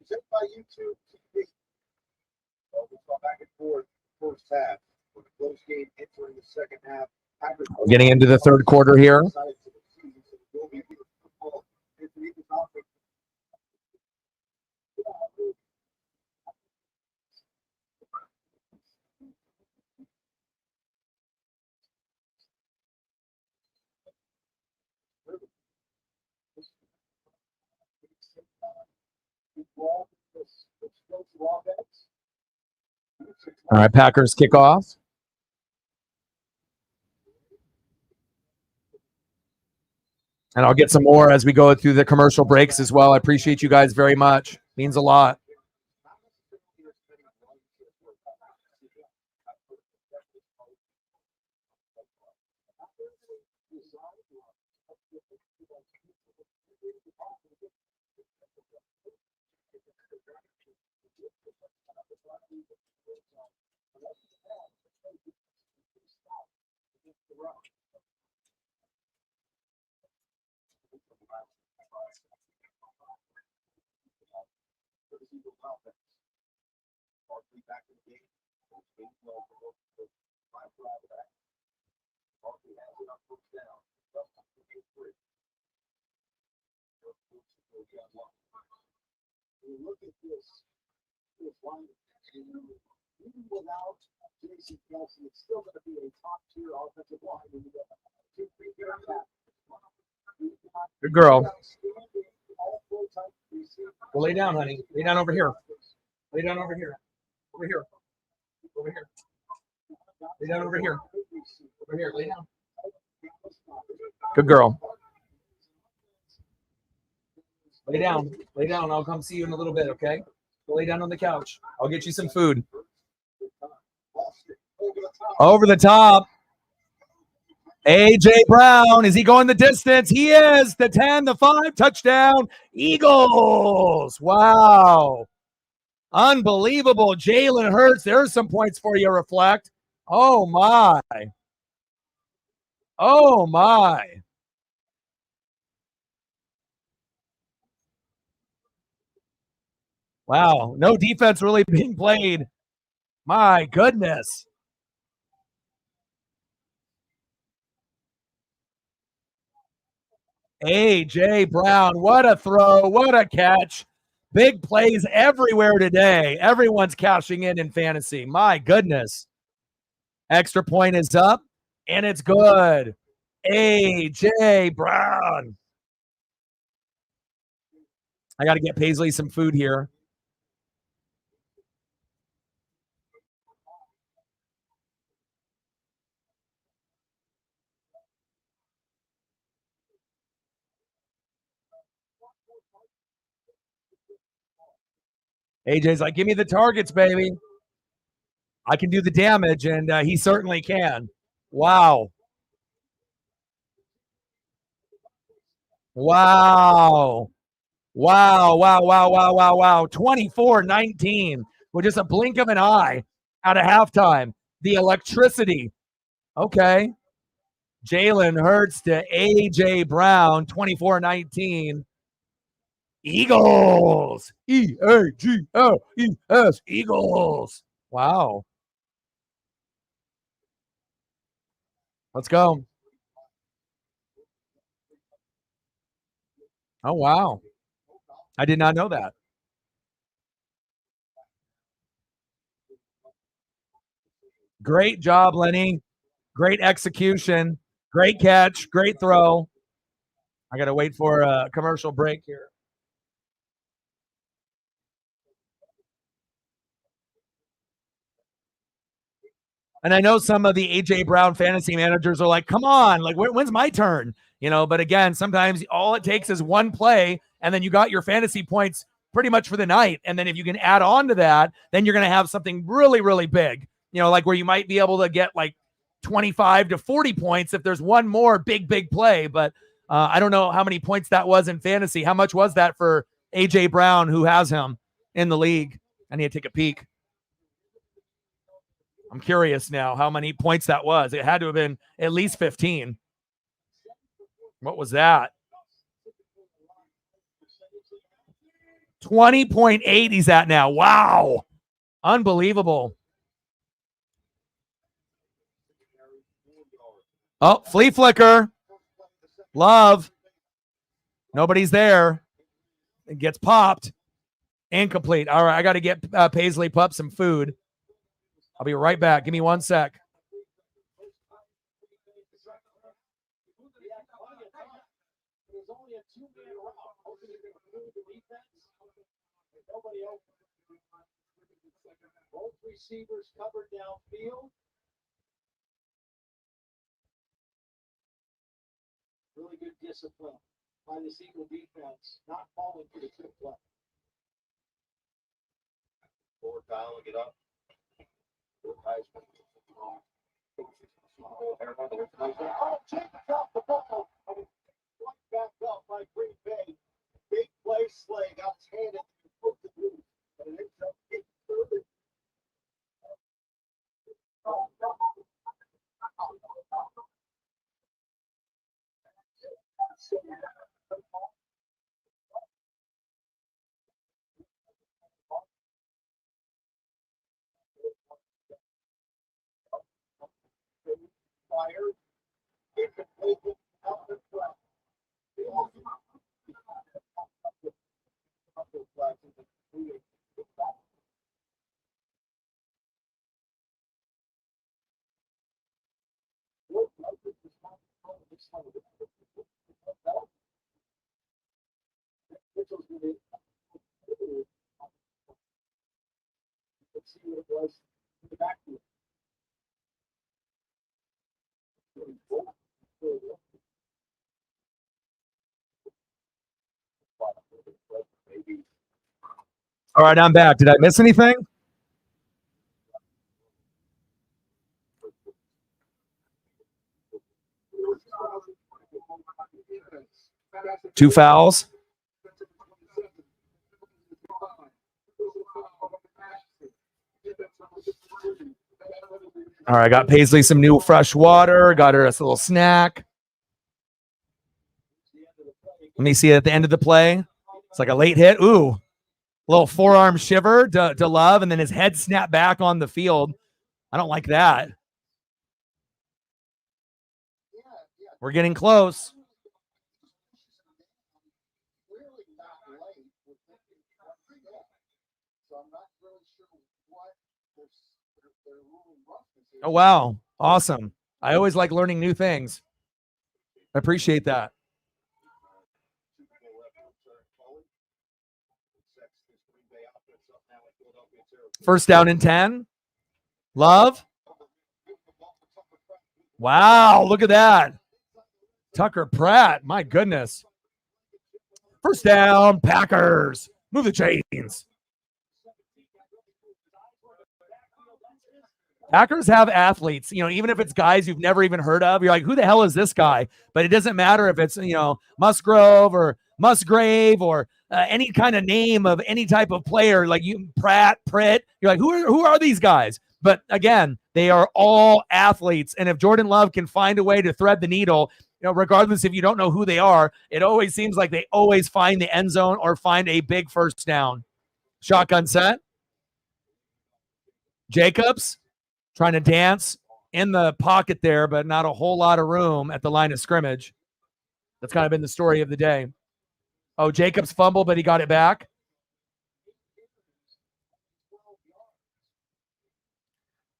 Sent by YouTube TV. Well, we saw back and forth first half. With a close game entering the second half. We're getting into the third quarter here. All right, Packers kick off. And I'll get some more as we go through the commercial breaks as well. I appreciate you guys very much. Means a lot. Look at this line, even without Jason Kelsey, it's still going to be a top-tier offensive line when you get 2-3 years back. Good girl. Well, lay down, honey. Lay down over here. Lay down over here. Over here. Over here. Lay down over here. Over here. Lay down. Good girl. Lay down. Lay down. I'll come see you in a little bit, okay? Go lay down on the couch. I'll get you some food. Over the top. A.J. Brown. Is he going the distance? He is. The 10, the 5. Touchdown. Eagles. Wow. Unbelievable. Jalen Hurts. There's some points for you to reflect. Oh, my. Oh, my. Wow. No defense really being played. My goodness. A.J. Brown. What a throw. What a catch. Big plays everywhere today. Everyone's cashing in fantasy. My goodness. Extra point is up, and it's good. A.J. Brown. I got to get Paisley some food here. AJ's like, give me the targets, baby. I can do the damage, and he certainly can. Wow. Wow. Wow, wow, wow, wow, wow, wow. 24-19 with just a blink of an eye out of halftime. The electricity. Okay. Jalen Hurts to A.J. Brown, 24-19. Eagles. E-A-G-L-E-S. Eagles. Wow. Let's go. Oh, wow. I did not know that. Great job, Lenny. Great execution. Great catch. Great throw. I got to wait for a commercial break here. And I know some of the A.J. Brown fantasy managers are like, come on, like, when's my turn? You know, but again, sometimes all it takes is one play, and then you got your fantasy points pretty much for the night. And then if you can add on to that, then you're going to have something really, really big, you know, like where you might be able to get like 25 to 40 points if there's one more big play. But I don't know how many points that was in fantasy. How much was that for A.J. Brown, who has him in the league? I need to take a peek. I'm curious now how many points that was. It had to have been at least 15. What was that? 20.8 he's at now. Wow. Unbelievable. Oh, flea flicker. Love. Nobody's there. It gets popped. Incomplete. All right, I got to get Paisley Pup some food. I'll be right back. Give me 1 sec. Both receivers covered downfield. Really good discipline by the Eagle defense, not falling for the trick play. Forward dialing it up. Oh, Jacobs off the ball. Back up by Green Bay. Big play, Slay got his hand in the roof. But it ends up getting further. Fire. Incomplete. Out the track. Let's see what it was in the backfield. All right, I'm back. Did I miss anything? Two fouls. All right, I got Paisley some new fresh water. Got her a little snack. Let me see it at the end of the play. It's like a late hit. Ooh, a little forearm shiver to Love, and then his head snapped back on the field. I don't like that. We're getting close. Oh, wow. Awesome. I always like learning new things. I appreciate that. First down and 10. Love. Wow, look at that. Tucker Pratt, my goodness. First down, Packers. Move the chains. Packers have athletes, even if it's guys you've never even heard of, you're like, who the hell is this guy? But it doesn't matter if it's, Musgrove or Musgrave or any kind of name of any type of player, like Pritt. You're like, who are these guys? But again, they are all athletes. And if Jordan Love can find a way to thread the needle, regardless if you don't know who they are, it always seems like they always find the end zone or find a big first down. Shotgun set. Jacobs trying to dance in the pocket there, but not a whole lot of room at the line of scrimmage. That's kind of been the story of the day. Oh, Jacobs fumbled, but he got it back.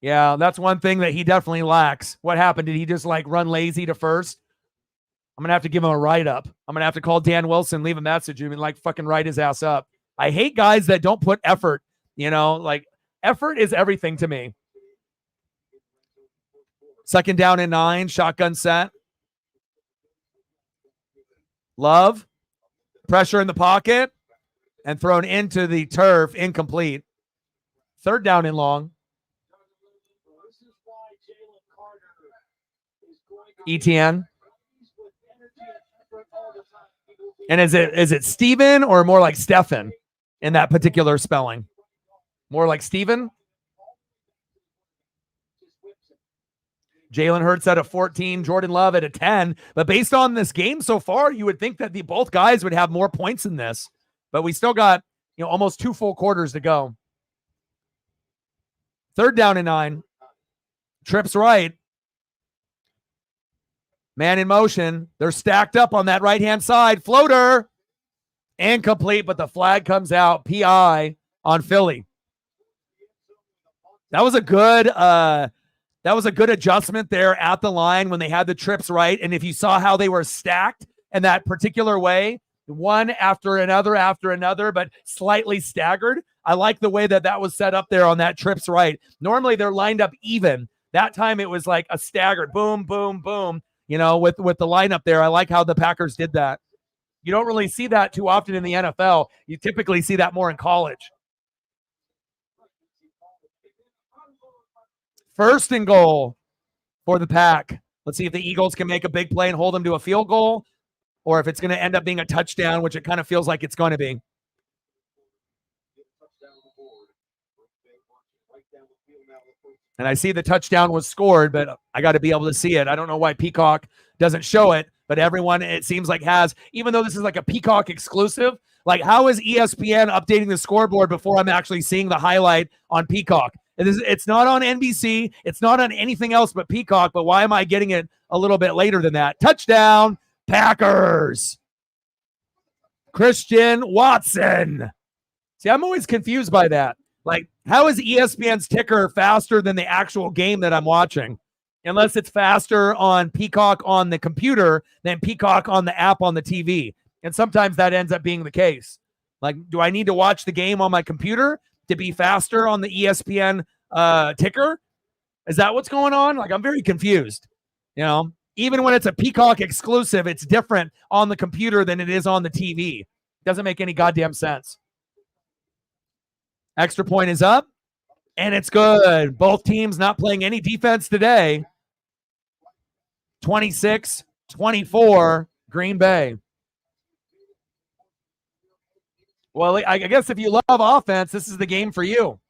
Yeah, that's one thing that he definitely lacks. What happened? Did he just run lazy to first? I'm going to have to give him a write-up. I'm going to have to call Dan Wilson, leave a message, and fucking write his ass up. I hate guys that don't put effort, effort is everything to me. Second down and 9, shotgun set. Love, pressure in the pocket, and thrown into the turf, incomplete. Third down and long. ETN. And is it Steven or more like Stefan in that particular spelling? More like Steven? Jalen Hurts at a 14, Jordan Love at a 10. But based on this game so far, you would think that both guys would have more points in this. But we still got, almost 2 full quarters to go. Third down and 9. Trips right. Man in motion. They're stacked up on that right-hand side. Floater. Incomplete, but the flag comes out. PI on Philly. That was a good adjustment there at the line when they had the trips right. And if you saw how they were stacked in that particular way, one after another, but slightly staggered. I like the way that was set up there on that trips right. Normally they're lined up even. That time it was like a staggered boom, boom, boom, with the lineup there. I like how the Packers did that. You don't really see that too often in the NFL. You typically see that more in college. First and goal for the Pack. Let's see if the Eagles can make a big play and hold them to a field goal, or if it's going to end up being a touchdown, which it kind of feels like it's going to be. And I see the touchdown was scored, but I got to be able to see it. I don't know why Peacock doesn't show it, but everyone, it seems like, has, even though this is like a Peacock exclusive, how is ESPN updating the scoreboard before I'm actually seeing the highlight on Peacock? It's not on NBC. It's not on anything else but Peacock, but why am I getting it a little bit later than that? Touchdown, Packers. Christian Watson. See, I'm always confused by that. How is ESPN's ticker faster than the actual game that I'm watching? Unless it's faster on Peacock on the computer than Peacock on the app on the TV. And sometimes that ends up being the case. Do I need to watch the game on my computer to be faster on the ESPN ticker? Is that what's going on? I'm very confused. Even when it's a Peacock exclusive, it's different on the computer than it is on the TV. Doesn't make any goddamn sense. Extra point is up, and it's good. Both teams not playing any defense today. 26-24, Green Bay. Well, I guess if you love offense, this is the game for you.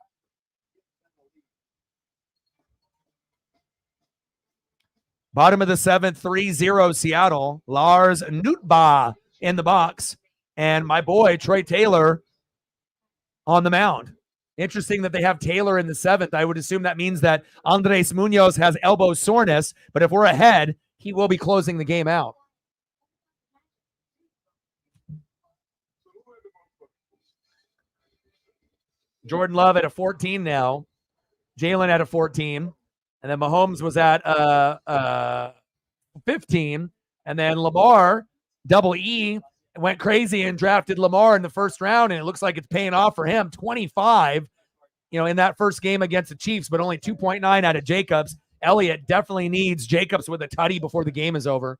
Bottom of the 7th, 3-0 Seattle. Lars Nutba in the box. And my boy, Troy Taylor, on the mound. Interesting that they have Taylor in the 7th. I would assume that means that Andres Munoz has elbow soreness, but if we're ahead, he will be closing the game out. Jordan Love at a 14 now. Jalen at a 14. And then Mahomes was at 15. And then Lamar, double E, went crazy and drafted Lamar in the first round, and it looks like it's paying off for him. 25, in that first game against the Chiefs, but only 2.9 out of Jacobs. Elliott definitely needs Jacobs with a tutty before the game is over,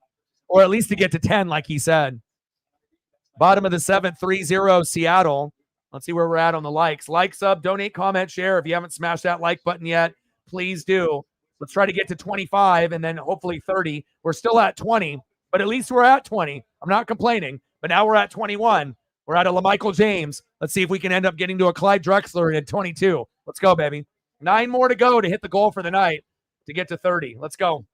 or at least to get to 10, like he said. Bottom of the 7th, 3-0 Seattle. Let's see where we're at on the likes. Like, sub, donate, comment, share. If you haven't smashed that like button yet, please do. Let's try to get to 25 and then hopefully 30. We're still at 20, but at least we're at 20. I'm not complaining, but now we're at 21. We're at a LaMichael James. Let's see if we can end up getting to a Clyde Drexler at 22. Let's go, baby. 9 more to go to hit the goal for the night to get to 30. Let's go.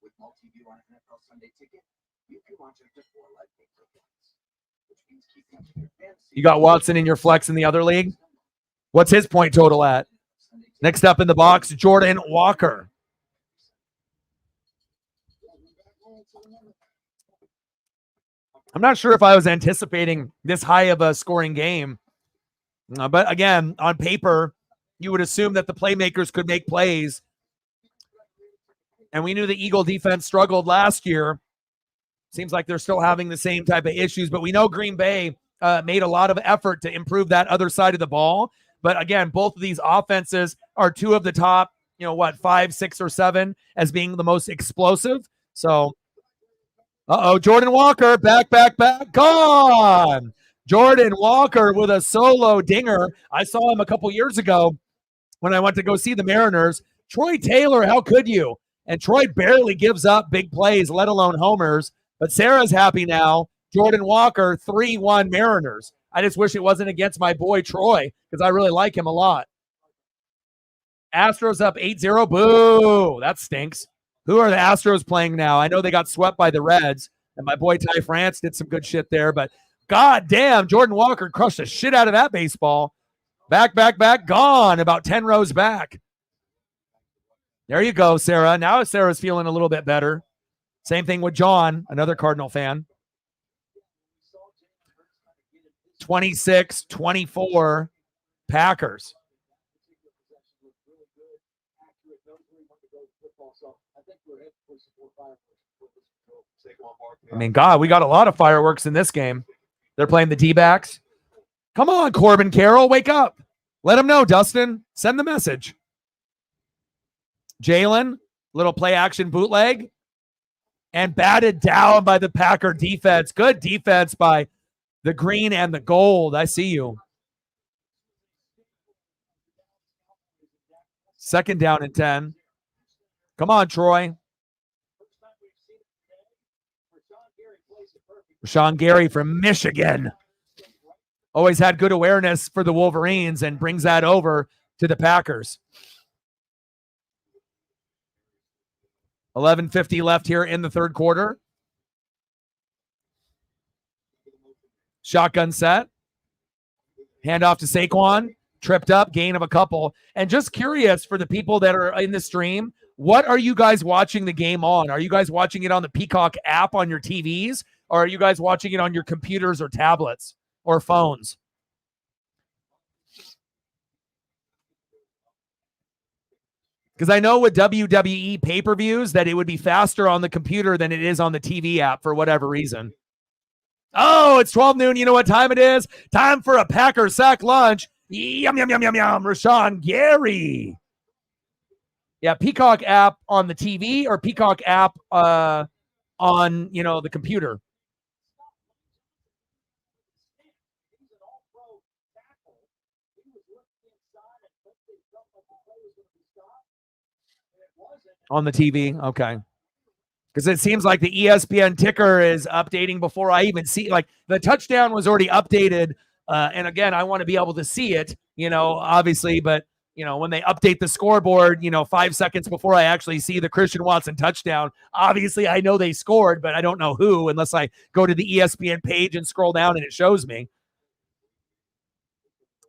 With multi-view on NFL Sunday Ticket, you can watch up to 4 live games at once, which means keeping up with your fantasy. You got Watson in your flex in the other league? What's his point total at? Next up in the box, Jordan Walker. I'm not sure if I was anticipating this high of a scoring game. But again, on paper, you would assume that the playmakers could make plays. And we knew the Eagle defense struggled last year. Seems like they're still having the same type of issues. But we know Green Bay made a lot of effort to improve that other side of the ball. But again, both of these offenses are 2 of the top, 5, 6, or 7 as being the most explosive. So, Jordan Walker, back, gone. Jordan Walker with a solo dinger. I saw him a couple years ago when I went to go see the Mariners. Troy Taylor, how could you? And Troy barely gives up big plays, let alone homers. But Sarah's happy now. Jordan Walker, 3-1 Mariners. I just wish it wasn't against my boy Troy because I really like him a lot. Astros up 8-0. Boo. That stinks. Who are the Astros playing now? I know they got swept by the Reds, and my boy Ty France did some good shit there. But god damn, Jordan Walker crushed the shit out of that baseball. Back, gone. About 10 rows back. There you go, Sarah. Now Sarah's feeling a little bit better. Same thing with John, another Cardinal fan. 26-24 Packers. I mean, God, we got a lot of fireworks in this game. They're playing the D-backs. Come on, Corbin Carroll, wake up. Let him know, Dustin. Send the message. Jalen, little play action bootleg. And batted down by the Packer defense. Good defense by the green and the gold. I see you. 2nd down and 10. Come on, Troy. Rashawn Gary from Michigan. Always had good awareness for the Wolverines and brings that over to the Packers. 11:50 left here in the 3rd quarter. Shotgun set. Handoff to Saquon. Tripped up, gain of a couple. And just curious for the people that are in the stream, what are you guys watching the game on? Are you guys watching it on the Peacock app on your TVs? Or are you guys watching it on your computers or tablets or phones? Because I know with WWE pay-per-views that it would be faster on the computer than it is on the TV app for whatever reason. Oh, it's 12 noon. You know what time it is? Time for a Packer sack lunch. Yum, yum, yum, yum, yum. Rashawn Gary. Yeah, Peacock app on the TV or Peacock app on, the computer. On the TV, okay. Because it seems like the ESPN ticker is updating before I even see, like the touchdown was already updated. And again, I want to be able to see it, obviously, but when they update the scoreboard, 5 seconds before I actually see the Christian Watson touchdown, obviously I know they scored, but I don't know who unless I go to the ESPN page and scroll down and it shows me.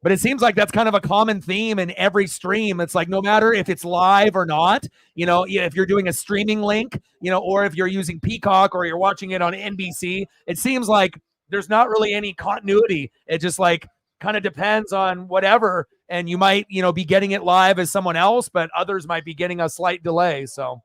But it seems like that's kind of a common theme in every stream. It's like no matter if it's live or not, if you're doing a streaming link, or if you're using Peacock or you're watching it on NBC, it seems like there's not really any continuity. It just like kind of depends on whatever. And you might, be getting it live as someone else, but others might be getting a slight delay. So.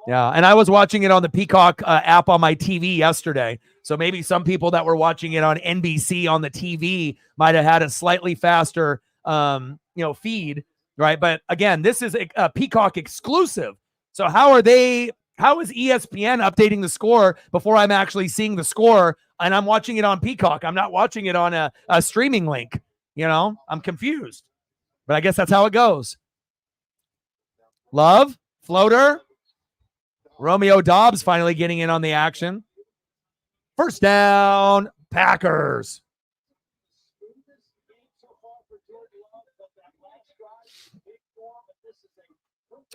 Yeah, and I was watching it on the Peacock app on my TV yesterday. So maybe some people that were watching it on NBC on the TV might have had a slightly faster, feed, right? But again, this is a Peacock exclusive. So how are they How is ESPN updating the score before I'm actually seeing the score and I'm watching it on Peacock? I'm not watching it on a streaming link. You know, I'm confused. But I guess that's how it goes. Love, floater. Romeo Dobbs finally getting in on the action. First down, Packers.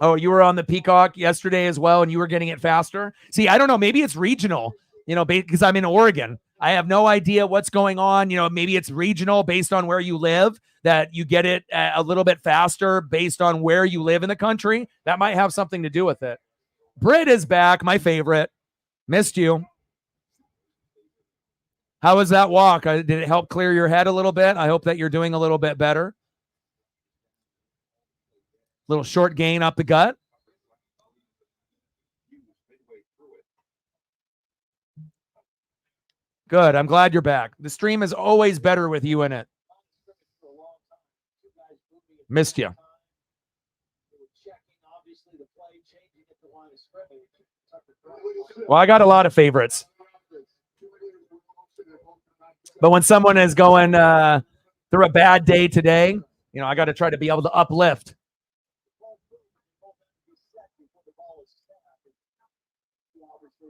Oh, you were on the Peacock yesterday as well, and you were getting it faster. See, I don't know. Maybe it's regional, you know, because I'm in Oregon. I have no idea what's going on. You know, maybe it's regional based on where you live, that you get it a little bit faster based on where you live in the country. That might have something to do with it. Britt is back, my favorite. Missed you. How was that walk? Did it help clear your head a little bit? I hope that you're doing a little bit better. Little short gain up the gut. Good. I'm glad you're back. The stream is always better with you in it. Missed you. Well, I got a lot of favorites. But when someone is going through a bad day today, you know, I got to try to be able to uplift.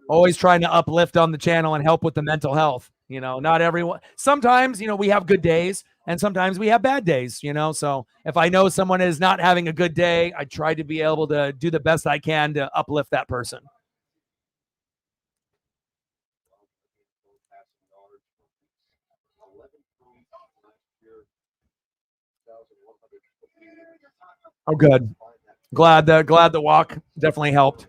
Always trying to uplift on the channel and help with the mental health. You know, not everyone. Sometimes, you know, we have good days and sometimes we have bad days, you know. So if I know someone is not having a good day, I try to be able to do the best I can to uplift that person. Oh, good. Glad the walk definitely helped.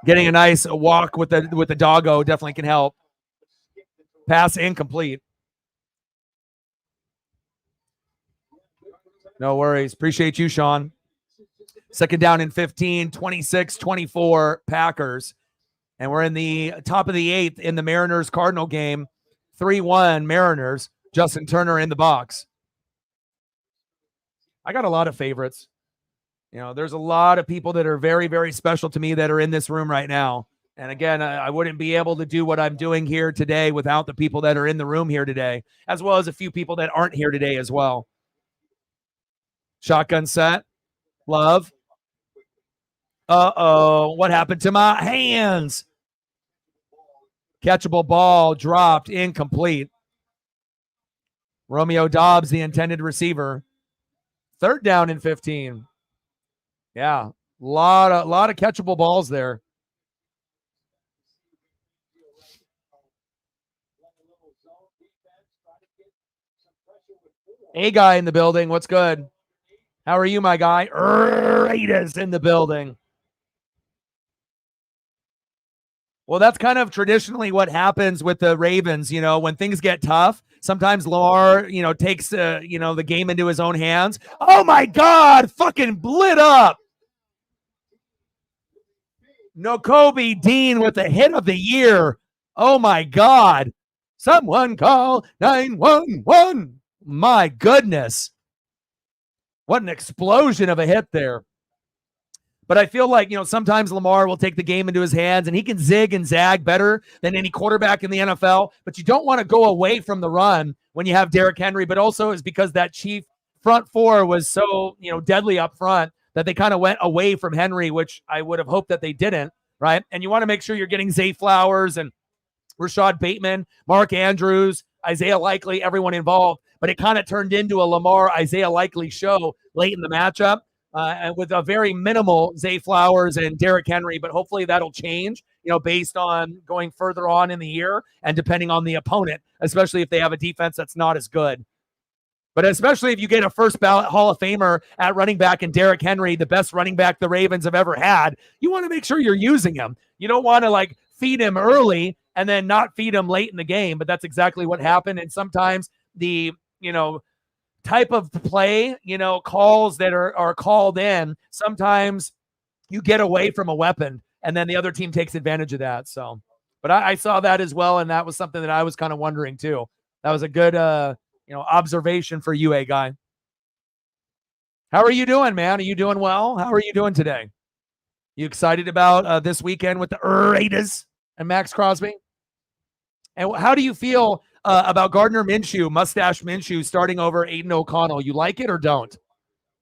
Getting a nice walk with the doggo definitely can help. Pass incomplete. No worries. Appreciate you, Sean. Second down and 15, 26-24 Packers. And we're in the top of the 8th in the Mariners-Cardinal game. 3-1 Mariners. Justin Turner in the box. I got a lot of favorites. You know, there's a lot of people that are very, very special to me that are in this room right now. And again, I wouldn't be able to do what I'm doing here today without the people that are in the room here today, as well as a few people that aren't here today as well. Shotgun set. Love. Uh-oh. What happened to my hands? Catchable ball dropped, incomplete. Romeo Dobbs, the intended receiver. Third down and 15. Yeah, a lot of catchable balls there. A guy in the building. What's good? How are you, my guy? Raiders in the building. Well, that's kind of traditionally what happens with the Ravens. You know, when things get tough, sometimes Lamar, you know, takes, you know, the game into his own hands. Oh, my God. Fucking lit up. N'Kobe Dean with the hit of the year. Oh, my God. Someone call 911. My goodness. What an explosion of a hit there. But I feel like, you know, sometimes Lamar will take the game into his hands and he can zig and zag better than any quarterback in the NFL. But you don't want to go away from the run when you have Derrick Henry. But also is because that Chief front four was so, you know, deadly up front that they kind of went away from Henry, which I would have hoped that they didn't, right? And you want to make sure you're getting Zay Flowers and Rashad Bateman, Mark Andrews, Isaiah Likely, everyone involved. But it kind of turned into a Lamar Isaiah Likely show late in the matchup. And with a very minimal Zay Flowers and Derrick Henry, but hopefully that'll change, you know, based on going further on in the year and depending on the opponent, especially if they have a defense that's not as good. But especially if you get a first ballot Hall of Famer at running back and Derrick Henry, the best running back the Ravens have ever had, you want to make sure you're using him. You don't want to like feed him early and then not feed him late in the game, but that's exactly what happened. And sometimes the, you know, type of play, you know, calls that are called in, sometimes you get away from a weapon and then the other team takes advantage of that. So, but I saw that as well. And that was something that I was kind of wondering too. That was a good, you know, observation for you, a guy. How are you doing, man? Are you doing well? How are you doing today? You excited about this weekend with the Raiders and Max Crosby? And how do you feel about Gardner Minshew, Mustache Minshew, starting over Aiden O'Connell? You like it or don't?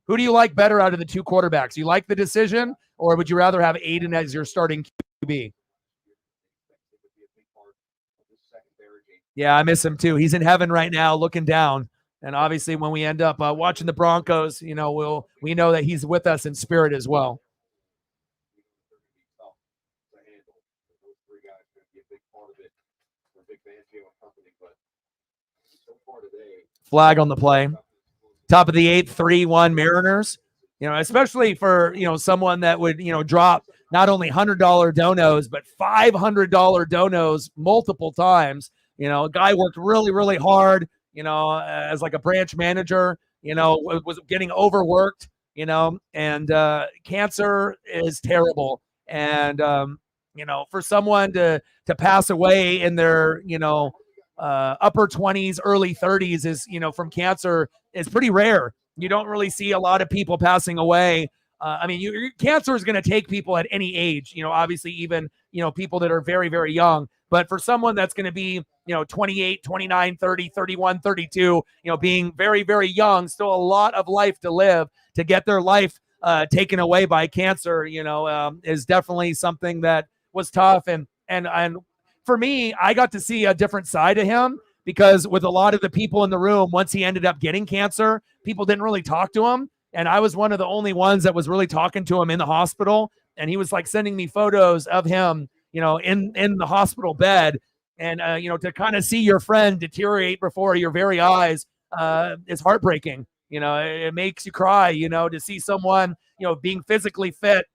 Who do you like better out of the two quarterbacks? You like the decision, or would you rather have Aiden as your starting QB? Yeah, I miss him too. He's in heaven right now, looking down. And obviously, when we end up watching the Broncos, we know that he's with us in spirit as well. Flag on the play. Top of the 8th, 3-1 Mariners. Especially for someone that would drop not only $100 donos but $500 donos multiple times. A guy worked really, really hard. As like a branch manager. Was getting overworked. And cancer is terrible. And for someone to pass away in their upper 20s, early 30s is from cancer is pretty rare. You don't really see a lot of people passing away. Cancer is going to take people at any age, obviously even, people that are very, very young. But for someone that's going to be, 28, 29, 30, 31, 32, being very, very young, still a lot of life to live, to get their life taken away by cancer, is definitely something that was tough. And for me, I got to see a different side of him because with a lot of the people in the room, once he ended up getting cancer, people didn't really talk to him. And I was one of the only ones that was really talking to him in the hospital. And he was like sending me photos of him, in the hospital bed. And, to kind of see your friend deteriorate before your very eyes is heartbreaking. It makes you cry, to see someone, being physically fit,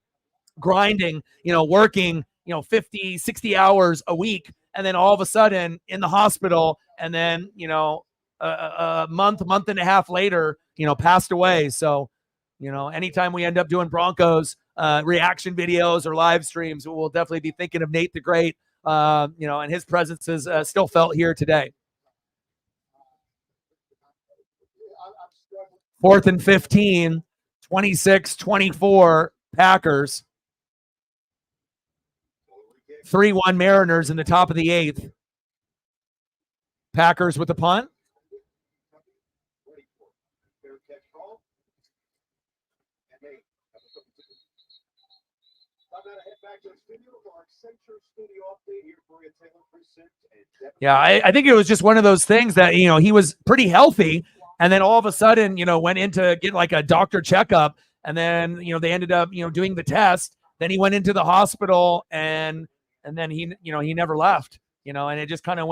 grinding, working, 50, 60 hours a week. And then all of a sudden in the hospital and then, a month and a half later, passed away. So, anytime we end up doing Broncos reaction videos or live streams, we'll definitely be thinking of Nate the Great, and his presence is still felt here today. 4th and 15, 26-24 Packers. 3-1 Mariners in the top of the 8th. Packers with the punt. Yeah, I think it was just one of those things that, he was pretty healthy. And then all of a sudden, went in to get like a doctor checkup. And then, they ended up, doing the test. Then he went into the hospital and then he never left, and it just kind of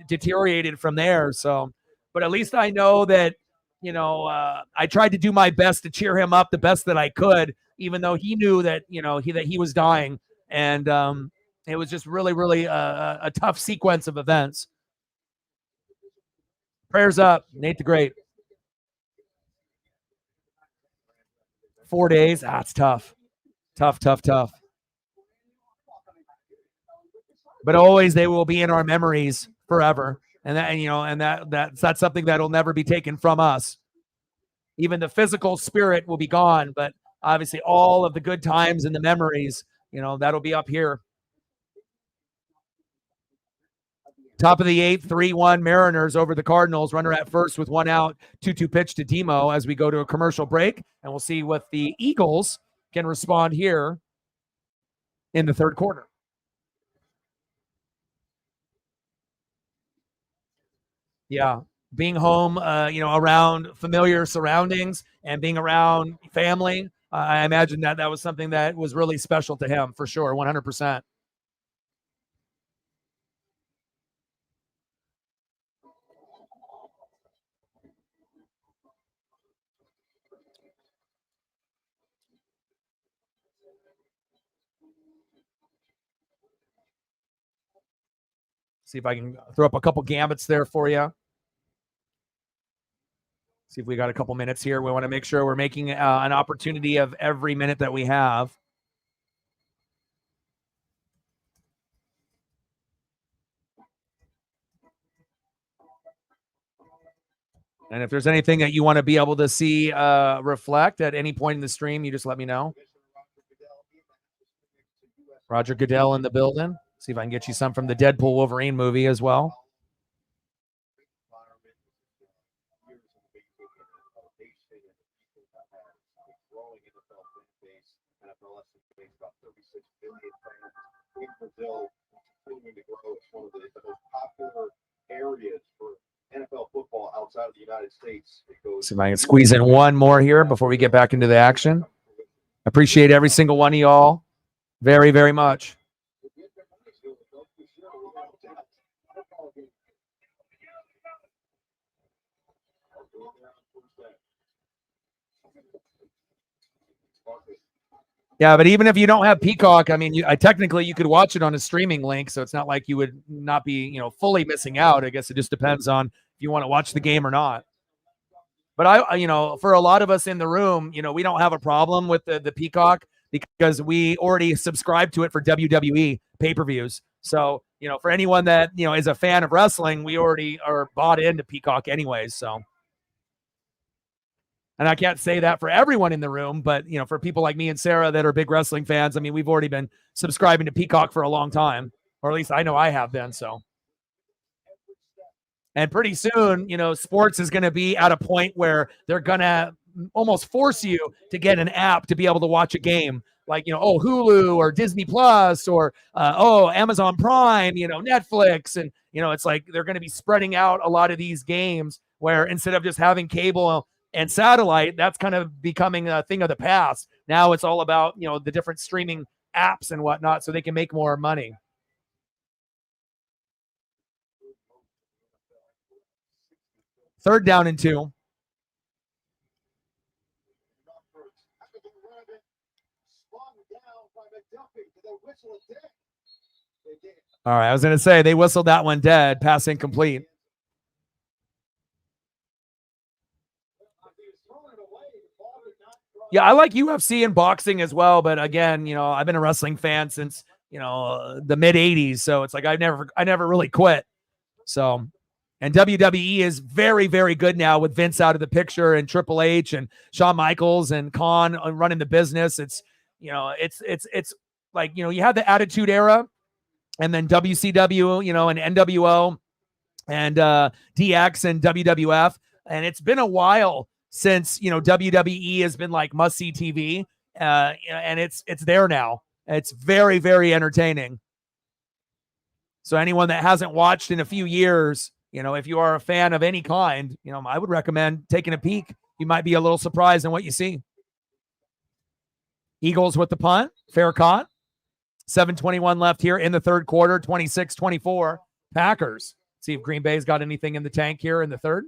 deteriorated from there. So, but at least I know that, I tried to do my best to cheer him up the best that I could, even though he knew that, that he was dying. And it was just really, really a tough sequence of events. Prayers up, Nate the Great. 4 days. It's tough. Tough. But always they will be in our memories forever. And that's something that'll never be taken from us. Even the physical spirit will be gone, but obviously all of the good times and the memories, that'll be up here. Top of the 8th, 3-1 Mariners over the Cardinals. Runner at first with 1 out, 2-2 pitch to Demo as we go to a commercial break. And we'll see what the Eagles can respond here in the third quarter. Yeah, being home, around familiar surroundings and being around family, I imagine that was something that was really special to him for sure, 100%. See if I can throw up a couple gambits there for you. See if we got a couple minutes here. We want to make sure we're making an opportunity of every minute that we have. And if there's anything that you want to be able to see reflect at any point in the stream, you just let me know. Roger Goodell in the building. See if I can get you some from the Deadpool Wolverine movie as well. In Brazil, continuing to grow. It's one of the most popular areas for NFL football outside of the United States. See if I can squeeze in one more here before we get back into the action. Appreciate every single one of y'all very, very much. Yeah, but even if you don't have Peacock, I mean, technically you could watch it on a streaming link, so it's not like you would not be, fully missing out. I guess it just depends on if you want to watch the game or not. But for a lot of us in the room, we don't have a problem with the Peacock because we already subscribe to it for WWE pay-per-views. So, for anyone that, is a fan of wrestling, we already are bought into Peacock anyways, so. And I can't say that for everyone in the room, but, for people like me and Sarah that are big wrestling fans, I mean, we've already been subscribing to Peacock for a long time, or at least I know I have been, so. And pretty soon, sports is going to be at a point where they're going to almost force you to get an app to be able to watch a game. Like, Hulu or Disney Plus or, Amazon Prime, Netflix. And, it's like they're going to be spreading out a lot of these games where instead of just having cable and satellite, that's kind of becoming a thing of the past. Now it's all about, the different streaming apps and whatnot so they can make more money. Third down and 2. All right, I was going to say they whistled that one dead, pass incomplete. Yeah, I like UFC and boxing as well, but again, I've been a wrestling fan since, the mid 80s, so it's like I never really quit. So, and WWE is very, very good now with Vince out of the picture and Triple H and Shawn Michaels and Khan running the business. It's, it's like, you had the Attitude Era and then WCW, and NWO and DX and WWF. And it's been a while since, WWE has been like must-see TV. And it's there now. It's very, very entertaining. So anyone that hasn't watched in a few years, if you are a fan of any kind, I would recommend taking a peek. You might be a little surprised in what you see. Eagles with the punt. Fair caught. 7:21 left here in the third quarter. 26-24. Packers. See if Green Bay's got anything in the tank here in the third.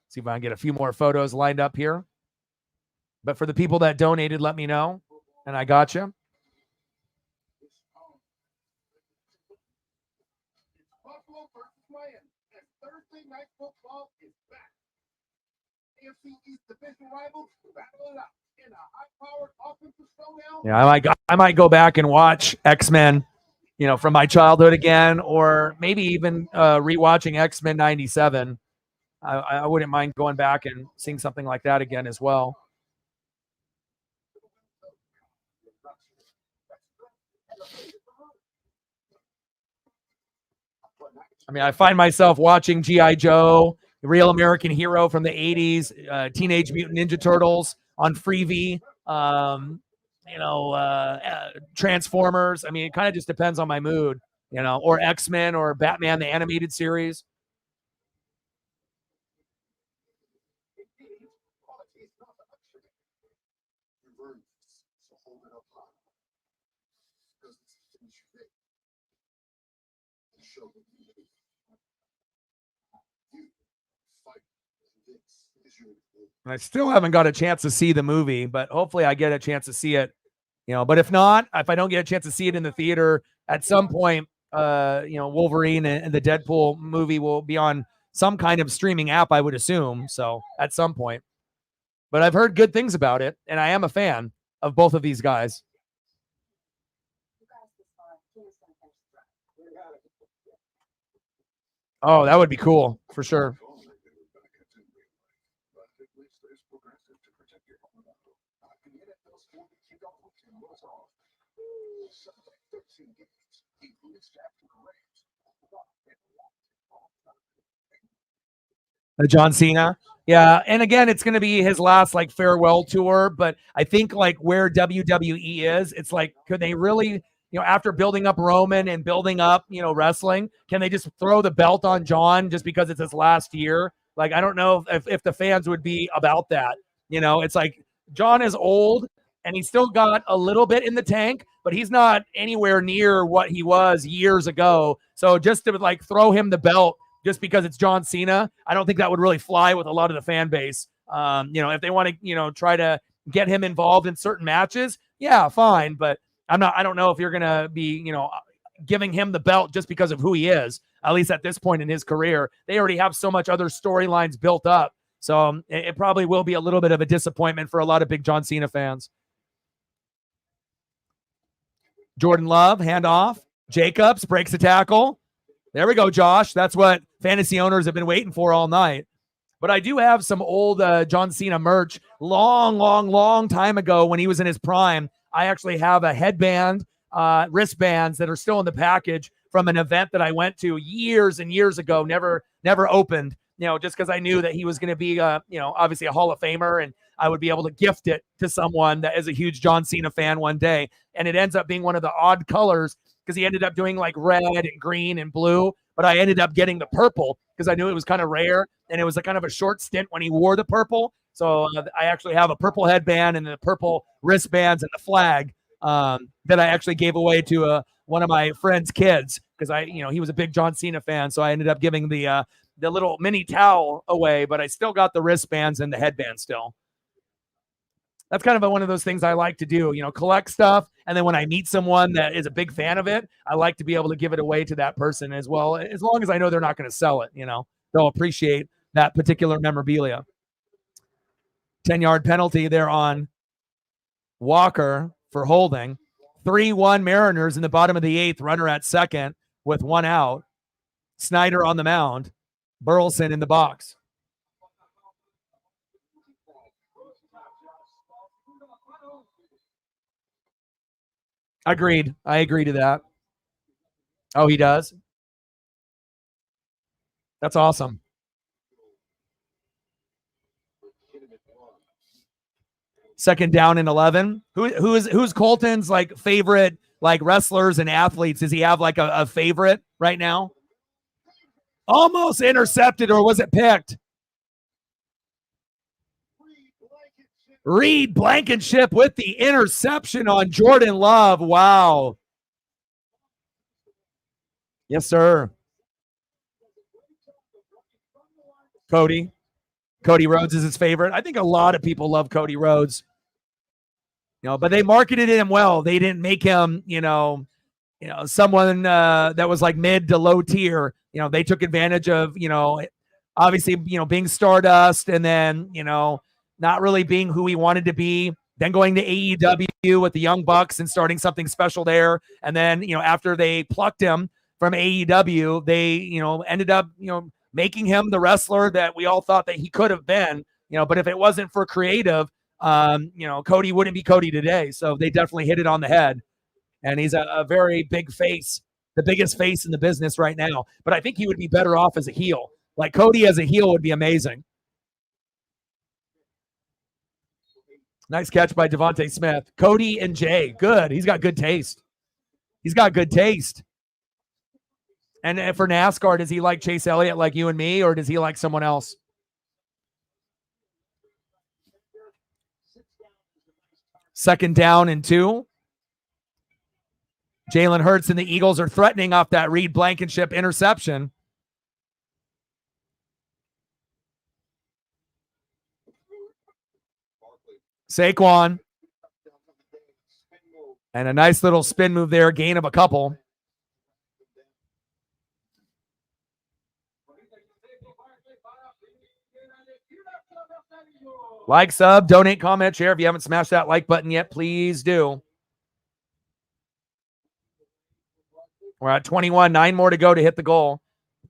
See if I can get a few more photos lined up here. But for the people that donated, let me know. And I got you. Thursday night football is back. AFC East division rivals battle it out in a high-powered offensive showdown. Yeah, I might go back and watch X-Men, from my childhood again, or maybe even rewatching X-Men 97. I wouldn't mind going back and seeing something like that again as well. I mean, I find myself watching G.I. Joe, Real American Hero from the 80s, Teenage Mutant Ninja Turtles on Freevee, Transformers. I mean, it kind of just depends on my mood, or X-Men or Batman, the animated series. And I still haven't got a chance to see the movie, but hopefully I get a chance to see it, but if not, if I don't get a chance to see it in the theater at some point, Wolverine and the Deadpool movie will be on some kind of streaming app, I would assume. So at some point, but I've heard good things about it. And I am a fan of both of these guys. Oh, that would be cool for sure. John Cena. Yeah, and again, it's going to be his last like farewell tour. But I think like where WWE is, it's like, could they really, after building up Roman and building up, wrestling, can they just throw the belt on John just because it's his last year? Like, I don't know if the fans would be about that. It's like John is old and he's still got a little bit in the tank, but he's not anywhere near what he was years ago. So just to like throw him the belt just because it's John Cena, I don't think that would really fly with a lot of the fan base. If they want to, try to get him involved in certain matches, yeah, fine. But I don't know if you're going to be, giving him the belt just because of who he is, at least at this point in his career. They already have so much other storylines built up. So it probably will be a little bit of a disappointment for a lot of big John Cena fans. Jordan Love, handoff. Jacobs breaks a tackle. There we go, Josh. That's what fantasy owners have been waiting for all night. But I do have some old John Cena merch. Long time ago when he was in his prime, I actually have a headband, wristbands that are still in the package from an event that I went to years and years ago, never opened, just because I knew that he was going to be, obviously a Hall of Famer, and I would be able to gift it to someone that is a huge John Cena fan one day. And it ends up being one of the odd colors, because he ended up doing like red and green and blue, but I ended up getting the purple because I knew it was kind of rare, and it was a kind of a short stint when he wore the purple. So I actually have a purple headband and the purple wristbands and the flag that I actually gave away to one of my friend's kids, because he was a big John Cena fan. So I ended up giving the little mini towel away, but I still got the wristbands and the headband still. That's kind of one of those things I like to do, collect stuff. And then when I meet someone that is a big fan of it, I like to be able to give it away to that person as well, as long as I know they're not going to sell it. They'll appreciate that particular memorabilia. 10-yard penalty there on Walker for holding. 3-1 Mariners in the bottom of the 8th, runner at second with one out. Snyder on the mound. Burleson in the box. Agreed. I agree to that. Oh, he does? That's awesome. Second down and 11. Who's Colton's like favorite like wrestlers and athletes? Does he have like a favorite right now? Almost intercepted, or was it picked? Reed Blankenship with the interception on Jordan Love. Wow. Yes, sir. Cody Rhodes is his favorite. I think a lot of people love Cody Rhodes. But they marketed him well. They didn't make him, someone that was like mid to low tier. They took advantage of, obviously, being Stardust, and then, not really being who he wanted to be, then going to AEW with the Young Bucks and starting something special there. And then, after they plucked him from AEW, they, ended up, making him the wrestler that we all thought that he could have been, but if it wasn't for creative, Cody wouldn't be Cody today. So they definitely hit it on the head. And he's a very big face, the biggest face in the business right now. But I think he would be better off as a heel. Like Cody as a heel would be amazing. Nice catch by Devontae Smith. Cody and Jay, good. He's got good taste. And for NASCAR, does he like Chase Elliott like you and me, or does he like someone else? Second down and 2. Jalen Hurts and the Eagles are threatening off that Reed Blankenship interception. Saquon. And a nice little spin move there, gain of a couple. Like, sub, donate, comment, share. If you haven't smashed that like button yet, please do. We're at 21, 9 more to go to hit the goal.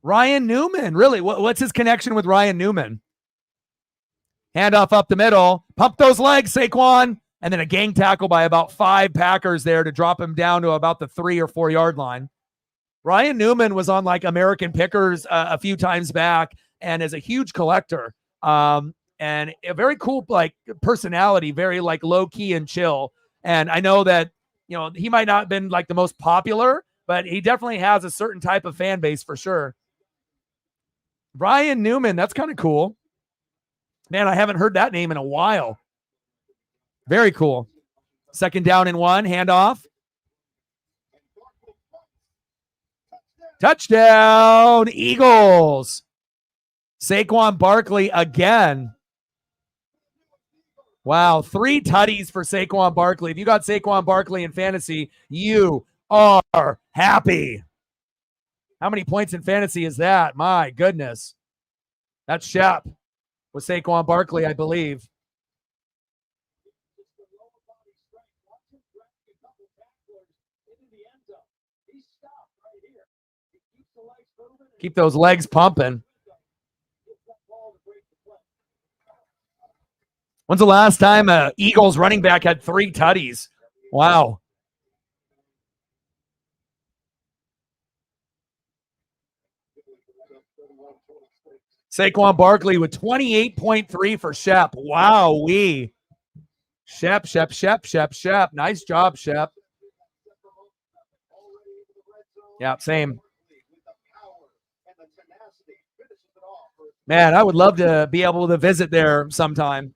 Ryan Newman, really, what's his connection with Ryan Newman? Handoff up the middle. Pump those legs, Saquon. And then a gang tackle by about 5 Packers there to drop him down to about the 3 or 4 yard line. Ryan Newman was on like American Pickers a few times back and is a huge collector. And a very cool like personality, very like low key and chill. And I know that, you know, he might not have been like the most popular, but he definitely has a certain type of fan base for sure. Ryan Newman, that's kind of cool. Man, I haven't heard that name in a while. Very cool. 2nd down and 1, handoff. Touchdown, Eagles. Saquon Barkley again. Wow, 3 tutties for Saquon Barkley. If you got Saquon Barkley in fantasy, you are happy. How many points in fantasy is that? My goodness. That's Shep with Saquon Barkley, I believe. Keep those legs pumping. When's the last time a Eagles running back had 3 tutties? Wow. Saquon Barkley with 28.3 for Shep. Wow-wee. Shep. Nice job, Shep. Yeah, same. Man, I would love to be able to visit there sometime.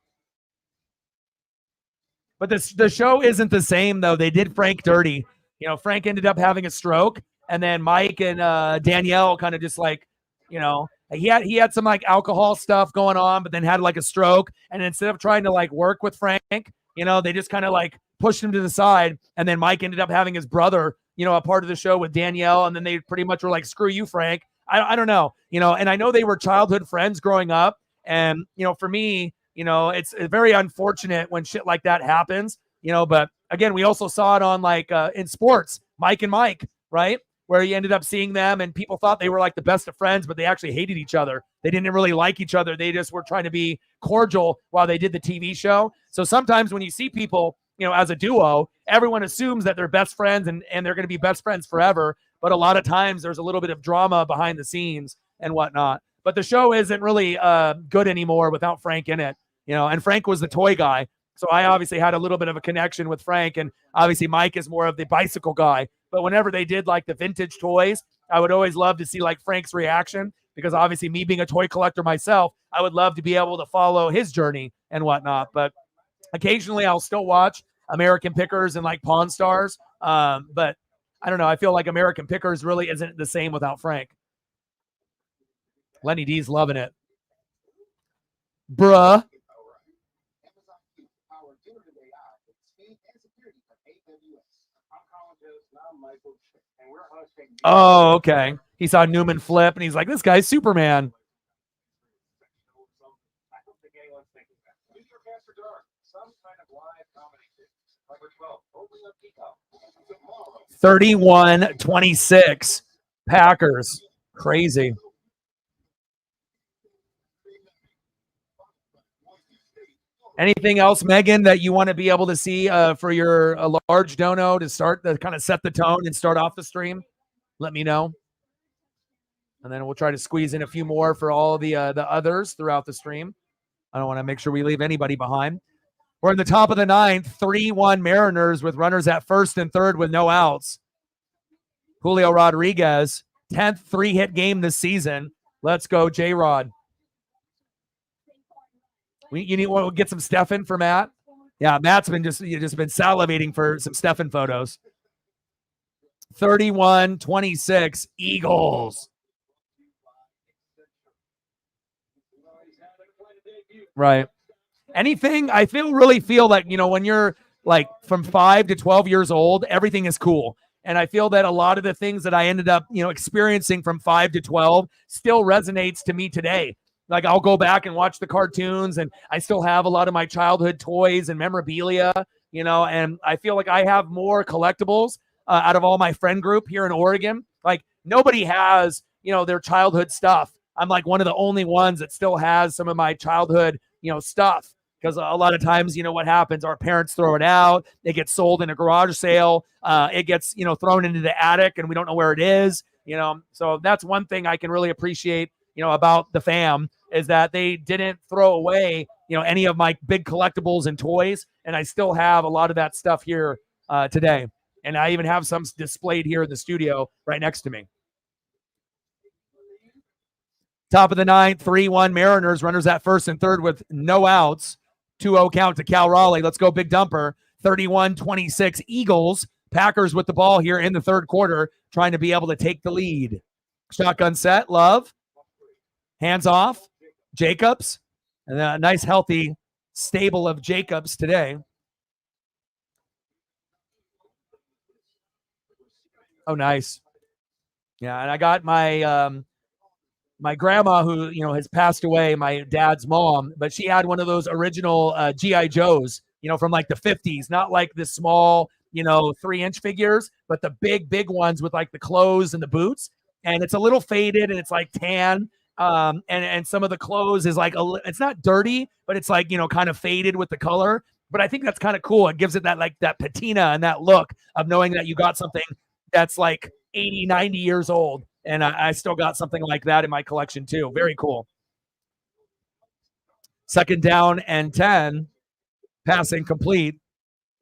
But the show isn't the same, though. They did Frank dirty. You know, Frank ended up having a stroke, and then Mike and Danielle kind of just like, you know, he had some like alcohol stuff going on, but then had like a stroke. And instead of trying to like work with Frank, you know, they just kind of like pushed him to the side. And then Mike ended up having his brother, you know, a part of the show with Danielle. And then they pretty much were like, screw you, Frank. I don't know, you know, and I know they were childhood friends growing up. And, you know, for me, you know, it's very unfortunate when shit like that happens, you know, but again, we also saw it on like in sports, Mike and Mike, right? Where you ended up seeing them and people thought they were like the best of friends, but they actually hated each other. They didn't really like each other. They just were trying to be cordial while they did the TV show. So sometimes when you see people, you know, as a duo, everyone assumes that they're best friends and they're going to be best friends forever. But a lot of times there's a little bit of drama behind the scenes and whatnot. But the show isn't really good anymore without Frank in it, you know, and Frank was the toy guy. So I obviously had a little bit of a connection with Frank, and obviously Mike is more of the bicycle guy. But whenever they did like the vintage toys, I would always love to see like Frank's reaction, because obviously me being a toy collector myself, I would love to be able to follow his journey and whatnot. But occasionally I'll still watch American Pickers and like Pawn Stars. But I don't know. I feel like American Pickers really isn't the same without Frank. Lenny D's loving it. Bruh. Oh, okay. He saw Newman flip, and he's like, this guy's Superman. $31-26 Packers. Crazy. Anything else, Megan, that you want to be able to see for your large dono to start to kind of set the tone and start off the stream? Let me know. And then we'll try to squeeze in a few more for all the others throughout the stream. I don't want to make sure we leave anybody behind. We're in the top of the 9th, 3-1 Mariners with runners at first and third with no outs. Julio Rodriguez, 10th 3-hit game this season. Let's go, J-Rod. You need to get some Stefan for Matt. Yeah, Matt's been just been salivating for some Stefan photos. 31-26 Eagles. Right. Anything, I really feel like, you know, when you're like from 5 to 12 years old, everything is cool. And I feel that a lot of the things that I ended up, you know, experiencing from 5 to 12 still resonates to me today. Like I'll go back and watch the cartoons, and I still have a lot of my childhood toys and memorabilia, you know, and I feel like I have more collectibles out of all my friend group here in Oregon. Like nobody has, you know, their childhood stuff. I'm like one of the only ones that still has some of my childhood, you know, stuff. because a lot of times, what happens? Our parents throw it out. It gets sold in a garage sale. It gets, thrown into the attic and we don't know where it is, So that's one thing I can really appreciate, about the fam is that they didn't throw away, any of my big collectibles and toys. And I still have a lot of that stuff here today. And I even have some displayed here in the studio right next to me. Top of the ninth, 3-1 Mariners. Runners at first and third with no outs. 2-0 count to Cal Raleigh. Let's go, big dumper. 31-26 Eagles. Packers with the ball here in the third quarter, trying to be able to take the lead. Shotgun set, Love. Hands off. Jacobs. And a nice, healthy stable of Jacobs today. Oh, nice. Yeah, and I got my my grandma who, has passed away, my dad's mom, but she had one of those original G.I. Joes, from like the 50s, not like the small, 3-inch figures, but the big ones with like the clothes and the boots. And it's a little faded and it's like tan. And some of the clothes is like, it's not dirty, but it's like, kind of faded with the color. But I think that's kind of cool. It gives it that like that patina and that look of knowing that you got something that's like 80, 90 years old. And I still got something like that in my collection too. Very cool. Second down and 10. Passing complete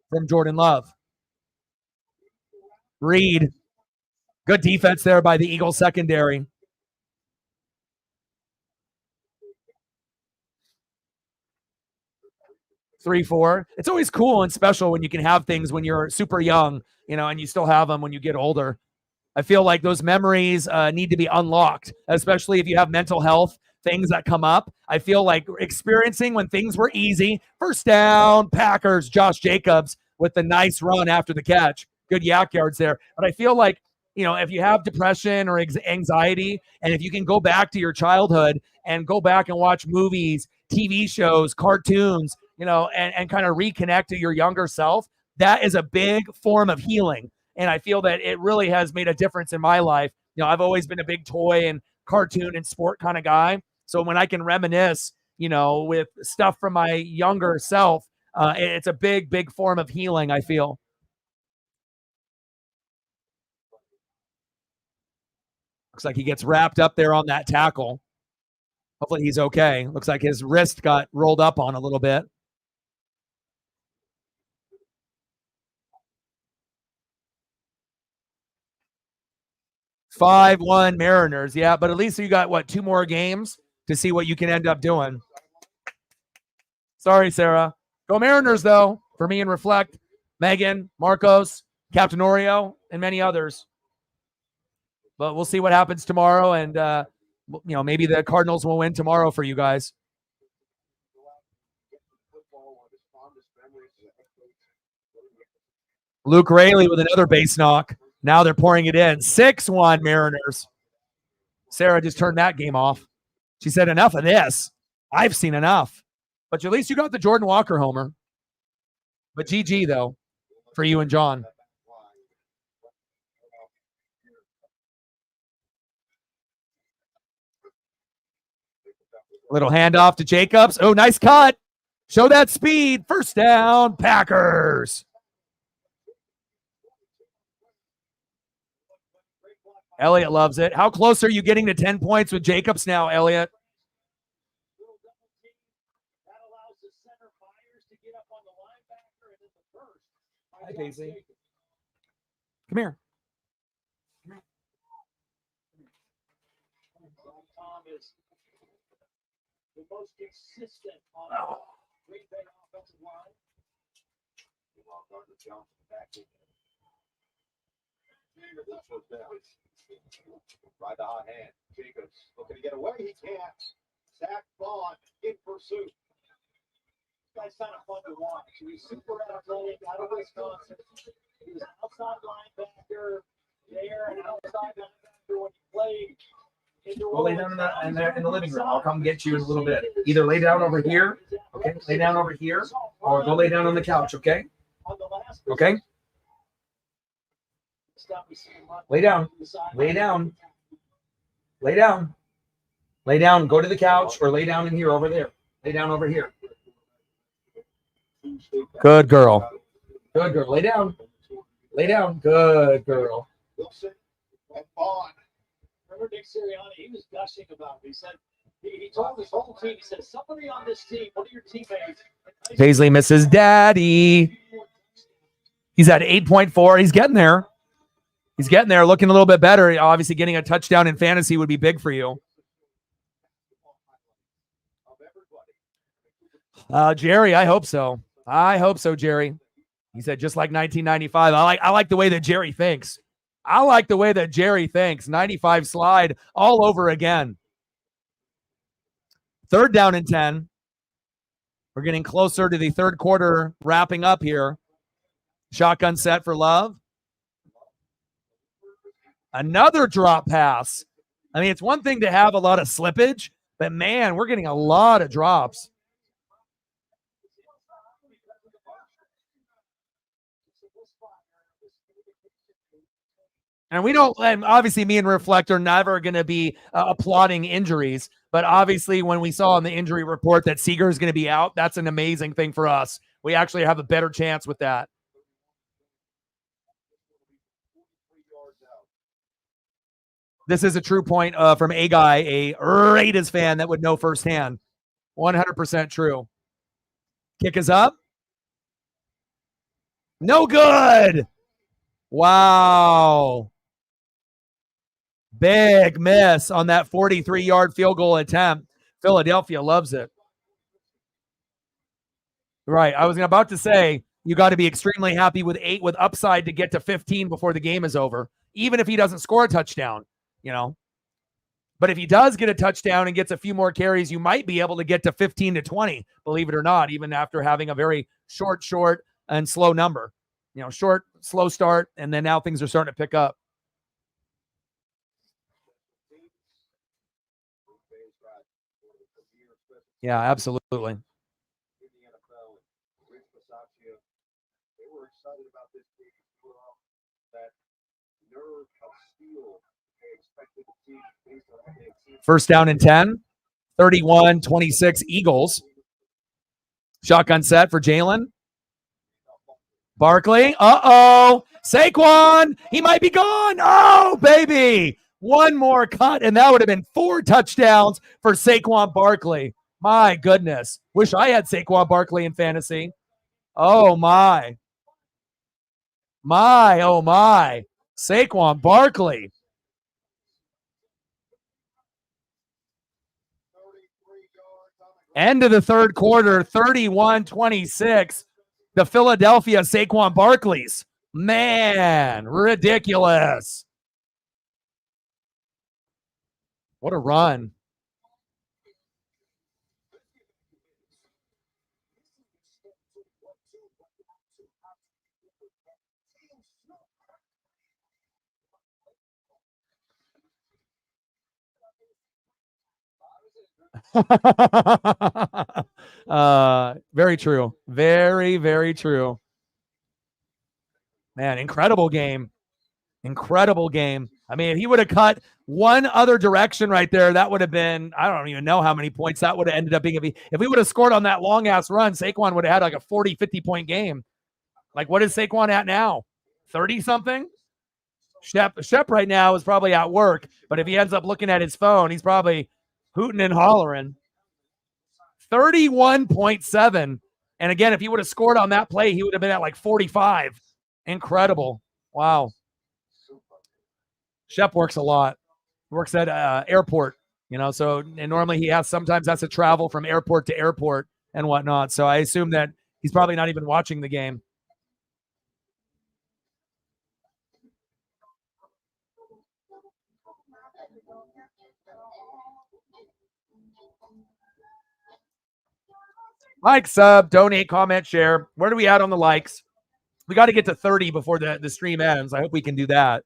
from Jordan Love. Reed. Good defense there by the Eagles secondary. Three, 4. It's always cool and special when you can have things when you're super young, and you still have them when you get older. I feel like those memories need to be unlocked, especially if you have mental health things that come up. I feel like experiencing when things were easy. First down, Packers, Josh Jacobs with the nice run after the catch. Good yak yards there. But I feel like, if you have depression or anxiety, and if you can go back to your childhood and go back and watch movies, TV shows, cartoons, and kind of reconnect to your younger self, that is a big form of healing. And I feel that it really has made a difference in my life. I've always been a big toy and cartoon and sport kind of guy. So when I can reminisce, with stuff from my younger self, it's a big form of healing, I feel. Looks like he gets wrapped up there on that tackle. Hopefully he's okay. Looks like his wrist got rolled up on a little bit. Five, 1 Mariners. Yeah, but at least you got, 2 more games to see what you can end up doing. Sorry, Sarah. Go Mariners, though, for me and Reflect, Megan, Marcos, Captain Oreo, and many others. But we'll see what happens tomorrow, and, maybe the Cardinals will win tomorrow for you guys. Luke Raley with another base knock. Now they're pouring it in. 6-1 Mariners. Sarah just turned that game off. She said, enough of this. I've seen enough. But at least you got the Jordan Walker homer. But GG, though, for you and John. Little handoff to Jacobs. Oh, nice cut. Show that speed. First down, Packers. Elliott loves it. How close are you getting to 10 points with Jacobs now, Elliott? Hi, Paisley. Come here. Tom is the most consistent on Green Bay offensive line. Right the hot hand. Jacobs looking to get away. He can't. Zach Vaughn in pursuit. This guy's kind of fun to watch. He's super athletic out of Wisconsin. He was an outside linebacker there and outside linebacker when he played. Go lay down in the living room. I'll come get you in a little bit. Either lay down over here, okay? Lay down over here, or go lay down on the couch, okay? Okay? Lay down. Lay down. Lay down. Lay down. Go to the couch or lay down in here over there. Lay down over here. Good girl. Good girl. Lay down. Lay down. Good girl. Wilson and Vaughn. Remember Nick Sirianni? He was gushing about it. He said he told his whole team. He said somebody on this team, one of your teammates. Paisley misses daddy. He's at 8.4. He's getting there. He's getting there, looking a little bit better. Obviously, getting a touchdown in fantasy would be big for you. Jerry, I hope so. I hope so, Jerry. He said just like 1995. I like the way that Jerry thinks. I like the way that Jerry thinks. 95 slide all over again. 3rd down and 10. We're getting closer to the third quarter wrapping up here. Shotgun set for Love. Another drop pass. I mean, it's one thing to have a lot of slippage, but man, we're getting a lot of drops. And we don't, and obviously me and Reflect are never going to be applauding injuries, but obviously when we saw in the injury report that Seager is going to be out, that's an amazing thing for us. We actually have a better chance with that. This is a true point from a guy, a Raiders fan that would know firsthand. 100% true. Kick is up. No good. Wow. Big miss on that 43-yard field goal attempt. Philadelphia loves it. Right. I was about to say, you got to be extremely happy with 8 with upside to get to 15 before the game is over, even if he doesn't score a touchdown, you know. But if he does get a touchdown and gets a few more carries, you might be able to get to 15 to 20, believe it or not, even after having a very short, and slow number. You know, short, slow start, and then now things are starting to pick up. Yeah, absolutely. First down and 10, 31-26 Eagles. Shotgun set for Jalen. Barkley. Uh-oh. Saquon. He might be gone. Oh, baby. One more cut, and that would have been 4 touchdowns for Saquon Barkley. My goodness. Wish I had Saquon Barkley in fantasy. Oh, my. Oh, my. Saquon Barkley. End of the third quarter, 31-26. The Philadelphia Saquon Barkleys. Man, ridiculous. What a run. Very true. Very, very true. Man, incredible game. Incredible game. I mean, if he would have cut one other direction right there, that would have been, I don't even know how many points that would have ended up being. If we would have scored on that long-ass run, Saquon would have had like a 40, 50-point game. Like, what is Saquon at now? 30-something? Shep right now is probably at work, but if he ends up looking at his phone, he's probably hooting and hollering. 31.7. And again, if he would have scored on that play, he would have been at like 45. Incredible. Wow. Shep works a lot. He works at airport, you know, so and normally sometimes has to travel from airport to airport and whatnot. So I assume that he's probably not even watching the game. Like, sub, donate, comment, share. Where do we at on the likes? We got to get to 30 before the stream ends. I hope we can do that.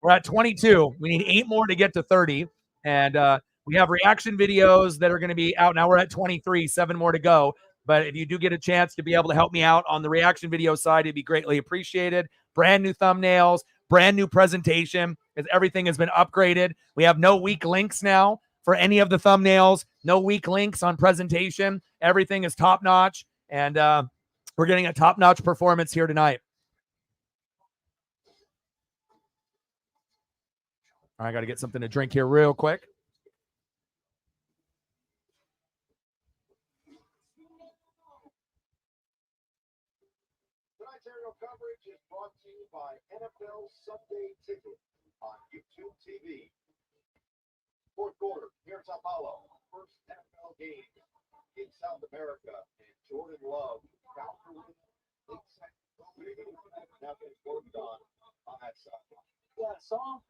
We're at 22. We need 8 more to get to 30. And we have reaction videos that are going to be out. Now we're at 23, 7 more to go. But if you do get a chance to be able to help me out on the reaction video side, it'd be greatly appreciated. Brand new thumbnails, brand new presentation, because everything has been upgraded. We have no weak links now for any of the thumbnails. No weak links on presentation. Everything is top notch. And we're getting a top-notch performance here tonight. All right, I got to get something to drink here real quick. Tonight's aerial coverage is brought to you by NFL Sunday Ticket on YouTube TV. Fourth quarter here in Sao Paulo. First NFL game in South America. And Jordan Love found the win. Late second. Nothing worked on that side. Yeah, I saw him,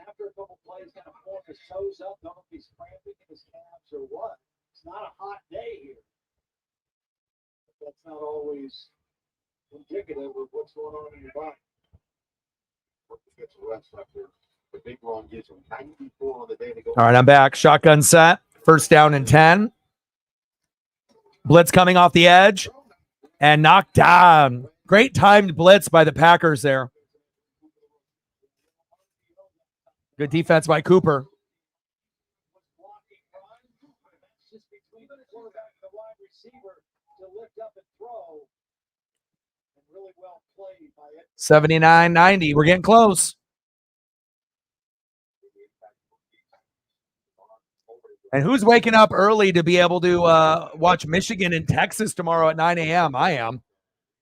after a couple plays, kind of pulling his toes up. Don't know if he's cramping in his calves or what. It's not a hot day here. But that's not always indicative of what's going on in your body. The big one gives him 94 on the day to go. All right, I'm back. Shotgun set. First down and 10. Blitz coming off the edge and knocked down. Great timed blitz by the Packers there. Good defense by Cooper. That's just between the quarterback and the wide receiver to lift up and throw. And really well played by it. 79-90. We're getting close. And who's waking up early to be able to watch Michigan and Texas tomorrow at 9 a.m.? I am.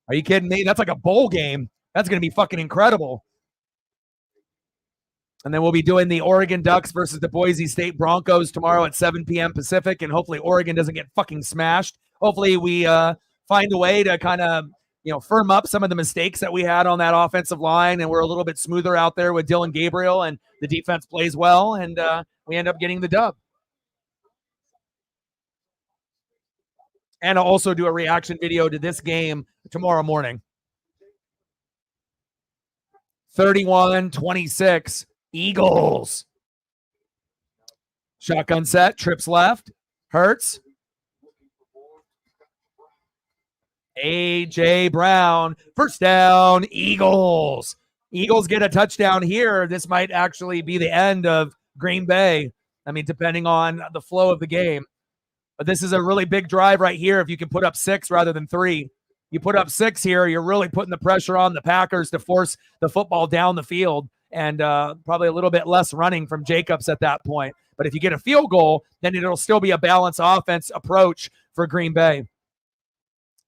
Are you kidding me? That's like a bowl game. That's going to be fucking incredible. And then we'll be doing the Oregon Ducks versus the Boise State Broncos tomorrow at 7 p.m. Pacific. And hopefully Oregon doesn't get fucking smashed. Hopefully we find a way to kind of, firm up some of the mistakes that we had on that offensive line. And we're a little bit smoother out there with Dylan Gabriel and the defense plays well. And we end up getting the dub. And I'll also do a reaction video to this game tomorrow morning. 31-26, Eagles. Shotgun set, trips left, Hurts. A.J. Brown, first down, Eagles. Eagles get a touchdown here. This might actually be the end of Green Bay. I mean, depending on the flow of the game. But this is a really big drive right here if you can put up 6 rather than 3. You put up 6 here, you're really putting the pressure on the Packers to force the football down the field and probably a little bit less running from Jacobs at that point. But if you get a field goal, then it'll still be a balanced offense approach for Green Bay.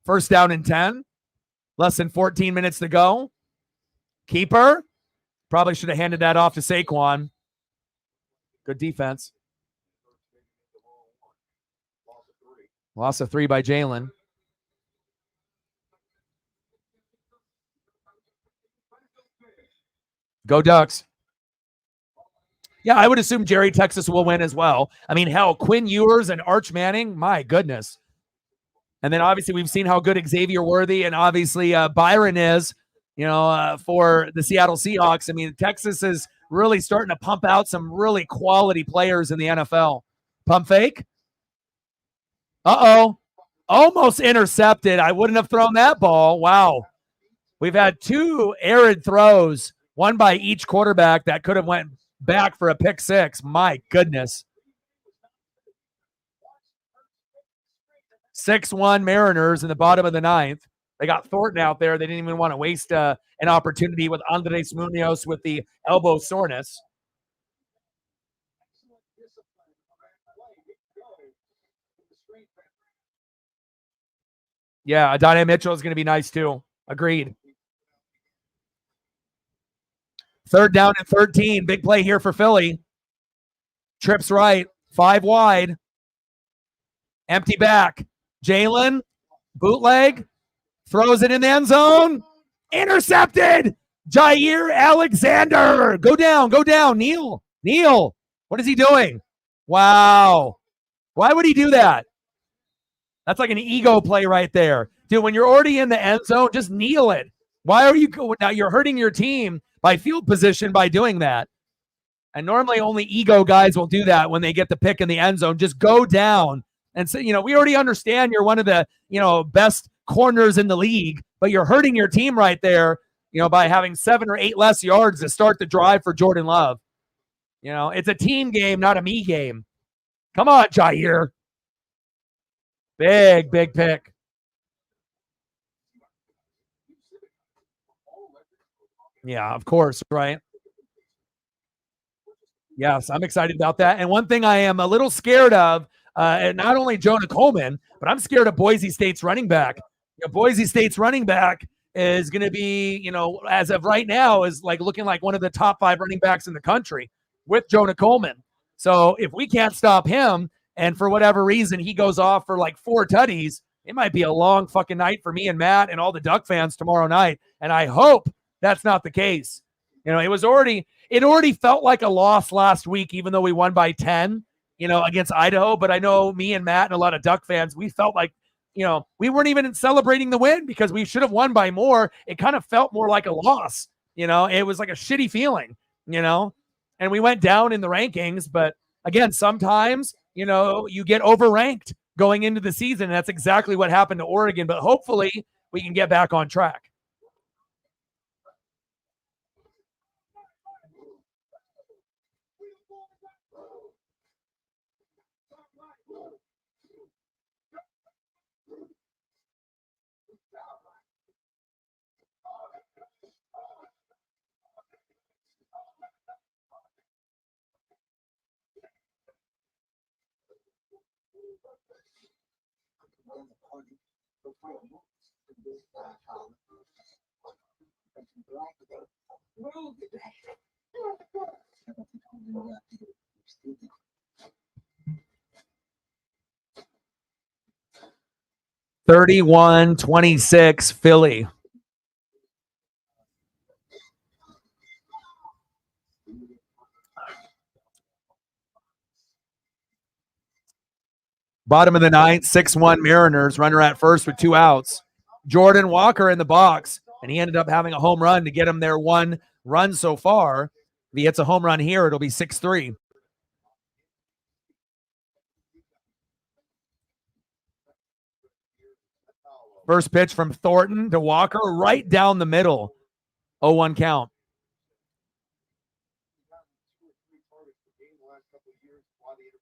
First down and 10. Less than 14 minutes to go. Keeper. Probably should have handed that off to Saquon. Good defense. Loss of 3 by Jalen. Go Ducks. Yeah, I would assume Jerry Texas will win as well. I mean, hell, Quinn Ewers and Arch Manning, my goodness. And then obviously we've seen how good Xavier Worthy and obviously Byron is, for the Seattle Seahawks. I mean, Texas is really starting to pump out some really quality players in the NFL. Pump fake. Uh-oh. Almost intercepted. I wouldn't have thrown that ball. Wow. We've had 2 arid throws, one by each quarterback that could have went back for a pick 6. My goodness. 6-1 Mariners in the bottom of the 9th. They got Thornton out there. They didn't even want to waste an opportunity with Andres Munoz with the elbow soreness. Yeah, Adonai Mitchell is going to be nice too. Agreed. Third down and 13. Big play here for Philly. Trips right. 5 wide. Empty back. Jalen. Bootleg. Throws it in the end zone. Intercepted. Jair Alexander. Go down. Go down. Kneel. What is he doing? Wow. Why would he do that? That's like an ego play right there. Dude, when you're already in the end zone, just kneel it. Why are you – now you're hurting your team by field position by doing that. And normally only ego guys will do that when they get the pick in the end zone. Just go down and say, we already understand you're one of the, best corners in the league, but you're hurting your team right there, by having 7 or 8 less yards to start the drive for Jordan Love. It's a team game, not a me game. Come on, Jair. Big pick. Yeah, of course, right? Yes, I'm excited about that. And one thing I am a little scared of, and not only Jonah Coleman, but I'm scared of Boise State's running back. Boise State's running back is going to be, as of right now, is like looking like one of the top 5 running backs in the country with Jonah Coleman. So if we can't stop him, and for whatever reason he goes off for like 4 tutties, it might be a long fucking night for me and Matt and all the Duck fans tomorrow night. And I hope that's not the case. It already felt like a loss last week, even though we won by 10, against Idaho. But I know me and Matt and a lot of Duck fans, we felt like, we weren't even celebrating the win because we should have won by more. It kind of felt more like a loss. It was like a shitty feeling, and we went down in the rankings. But again, sometimes, you get overranked going into the season. And that's exactly what happened to Oregon. But hopefully we can get back on track. (31-26) Philly. Bottom of the ninth, 6-1 Mariners. Runner at first with 2 outs. Jordan Walker in the box, and he ended up having a home run to get him their 1 run so far. If he hits a home run here, it'll be 6-3. First pitch from Thornton to Walker, right down the middle. 0-1 count.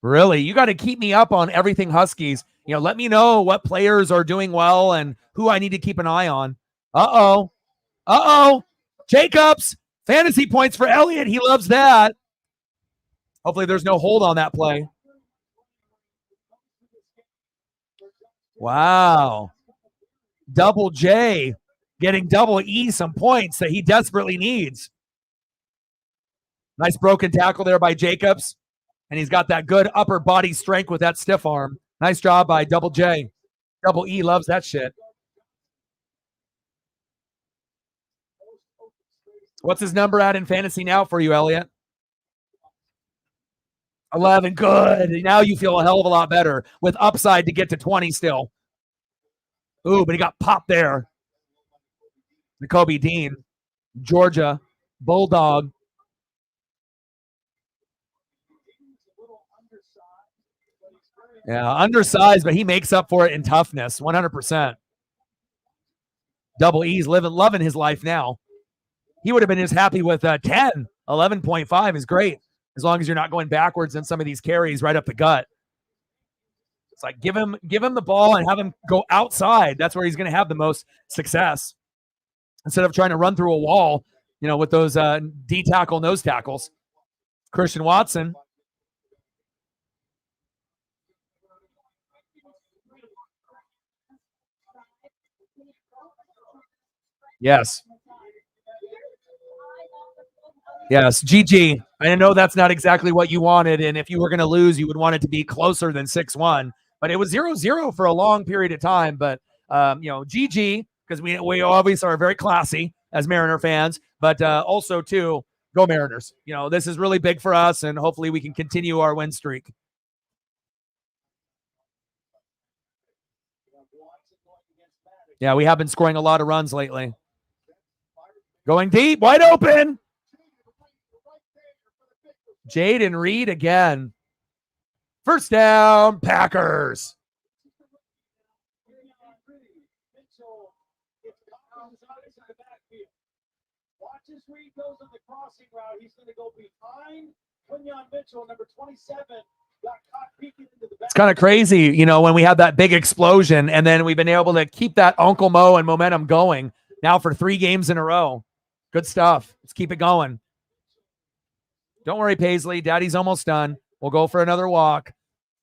Really? You got to keep me up on everything Huskies. Let me know what players are doing well and who I need to keep an eye on. Uh-oh. Jacobs. Fantasy points for Elliott. He loves that. Hopefully there's no hold on that play. Wow. Double J getting double E some points that he desperately needs. Nice broken tackle there by Jacobs. And he's got that good upper body strength with that stiff arm. Nice job by Double J. Double E loves that shit. What's his number at in fantasy now for you, Elliot? 11. Good. Now you feel a hell of a lot better with upside to get to 20 still. Ooh, but he got popped there. Nakobe Dean, Georgia, Bulldog. Yeah, undersized, but he makes up for it in toughness, 100%. Double E's loving his life now. He would have been just happy with 10. 11.5 is great, as long as you're not going backwards in some of these carries right up the gut. It's like give him the ball and have him go outside. That's where he's going to have the most success, instead of trying to run through a wall, with those D tackle nose tackles. Christian Watson. Yes. Yes, GG. I know that's not exactly what you wanted, and if you were going to lose, you would want it to be closer than 6-1. But it was 0-0 for a long period of time. But GG, because we obviously are very classy as Mariner fans, but also too, go Mariners. This is really big for us, and hopefully we can continue our win streak. Yeah, we have been scoring a lot of runs lately. Going deep, wide open. Jaden Reed again. First down, Packers. Watch as Reed goes on the crossing route. He's going to go behind Quinyon Mitchell, number 27. Got caught peeking into the back. It's kind of crazy, when we had that big explosion, and then we've been able to keep that Uncle Mo and momentum going now for 3 games in a row. Good stuff. Let's keep it going. Don't worry, Paisley. Daddy's almost done. We'll go for another walk.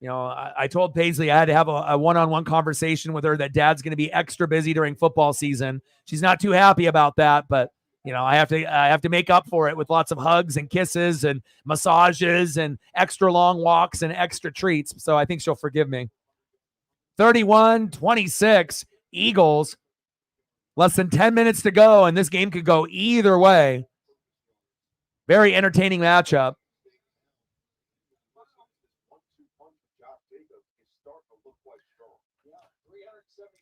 You know, I told Paisley I had to have a one-on-one conversation with her that Dad's going to be extra busy during football season. She's not too happy about that, but you know, I have to make up for it with lots of hugs and kisses and massages and extra long walks and extra treats. So I think she'll forgive me. 31-26 Eagles. Less than 10 minutes to go, and this game could go either way. Very entertaining matchup.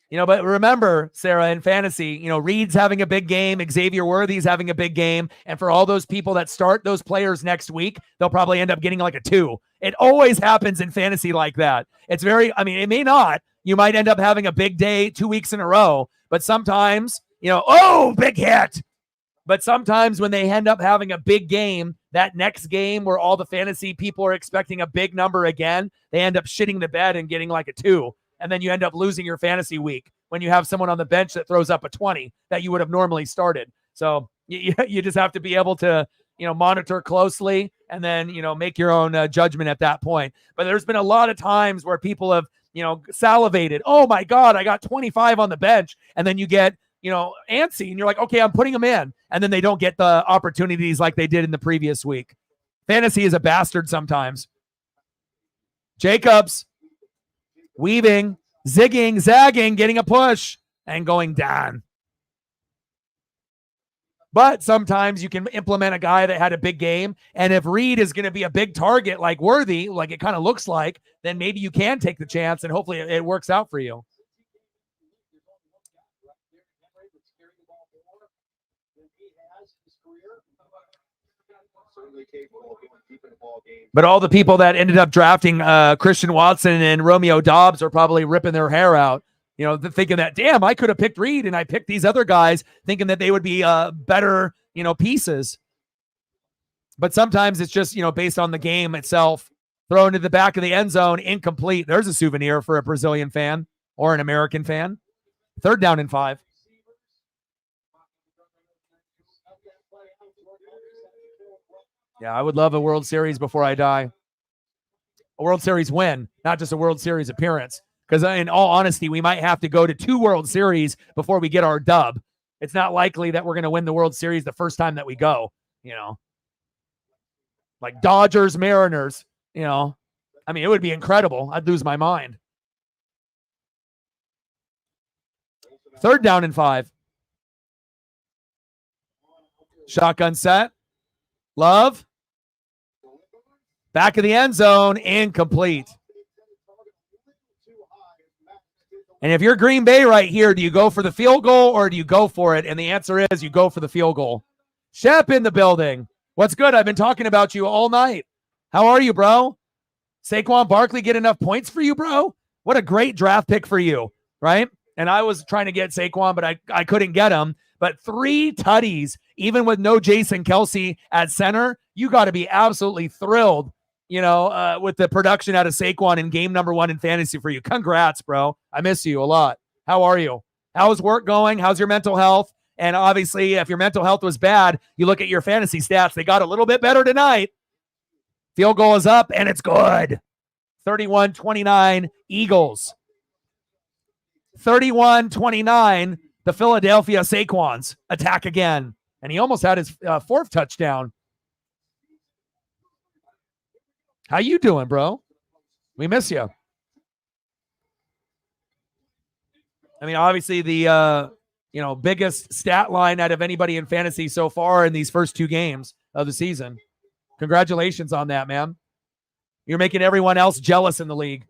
You know, but remember, Sarah, in fantasy, you know, Reed's having a big game, Xavier Worthy's having a big game, and for all those people that start those players next week, they'll probably end up getting like a 2. It always happens in fantasy like that. It's very, I mean, it may not. You might end up having a big day 2 weeks in a row, but sometimes, you know, oh, big hit. But sometimes when they end up having a big game, that next game where all the fantasy people are expecting a big number again, they end up shitting the bed and getting like a 2. And then you end up losing your fantasy week when you have someone on the bench that throws up a 20 that you would have normally started. So you just have to be able to, you know, monitor closely and then, you know, make your own judgment at that point. But there's been a lot of times where people have, you know, salivated. Oh my God, I got 25 on the bench. And then you get, you know, antsy and you're like, okay, I'm putting them in. And then they don't get the opportunities like they did in the previous week. Fantasy is a bastard sometimes. Jacobs. Weaving, zigging, zagging, getting a push, and going down. But sometimes you can implement a guy that had a big game, and if Reed is going to be a big target like Worthy, like it kind of looks like, then maybe you can take the chance, and hopefully it works out for you. But all the people that ended up drafting Christian Watson and Romeo Dobbs are probably ripping their hair out, you know, thinking that, damn, I could have picked Reed and I picked these other guys thinking that they would be better, you know, pieces. But sometimes it's just, you know, based on the game itself. Thrown to the back of the end zone, incomplete. There's a souvenir for a Brazilian fan or an American fan. 3rd down and 5. Yeah, I would love a World Series before I die. A World Series win, not just a World Series appearance. Because in all honesty, we might have to go to 2 World Series before we get our dub. It's not likely that we're going to win the World Series the first time that we go, you know. Like Dodgers, Mariners, you know. I mean, it would be incredible. I'd lose my mind. 3rd down and 5. Shotgun set. Love. Back of the end zone, incomplete. And if you're Green Bay right here, do you go for the field goal or do you go for it? And the answer is you go for the field goal. Shep in the building. What's good? I've been talking about you all night. How are you, bro? Saquon Barkley get enough points for you, bro? What a great draft pick for you, right? And I was trying to get Saquon, but I couldn't get him. But 3 tutties, even with no Jason Kelsey at center, you got to be absolutely thrilled, you know, with the production out of Saquon in game number 1 in fantasy for you. Congrats, bro. I miss you a lot. How are you? How's work going? How's your mental health? And obviously, if your mental health was bad, you look at your fantasy stats. They got a little bit better tonight. Field goal is up, and it's good. 31-29 Eagles. 31-29 the Philadelphia Saquons attack again. And he almost had his 4th touchdown. How you doing, bro? We miss you. I mean, obviously the you know, biggest stat line out of anybody in fantasy so far in these first 2 games of the season. Congratulations on that, man. You're making everyone else jealous in the league.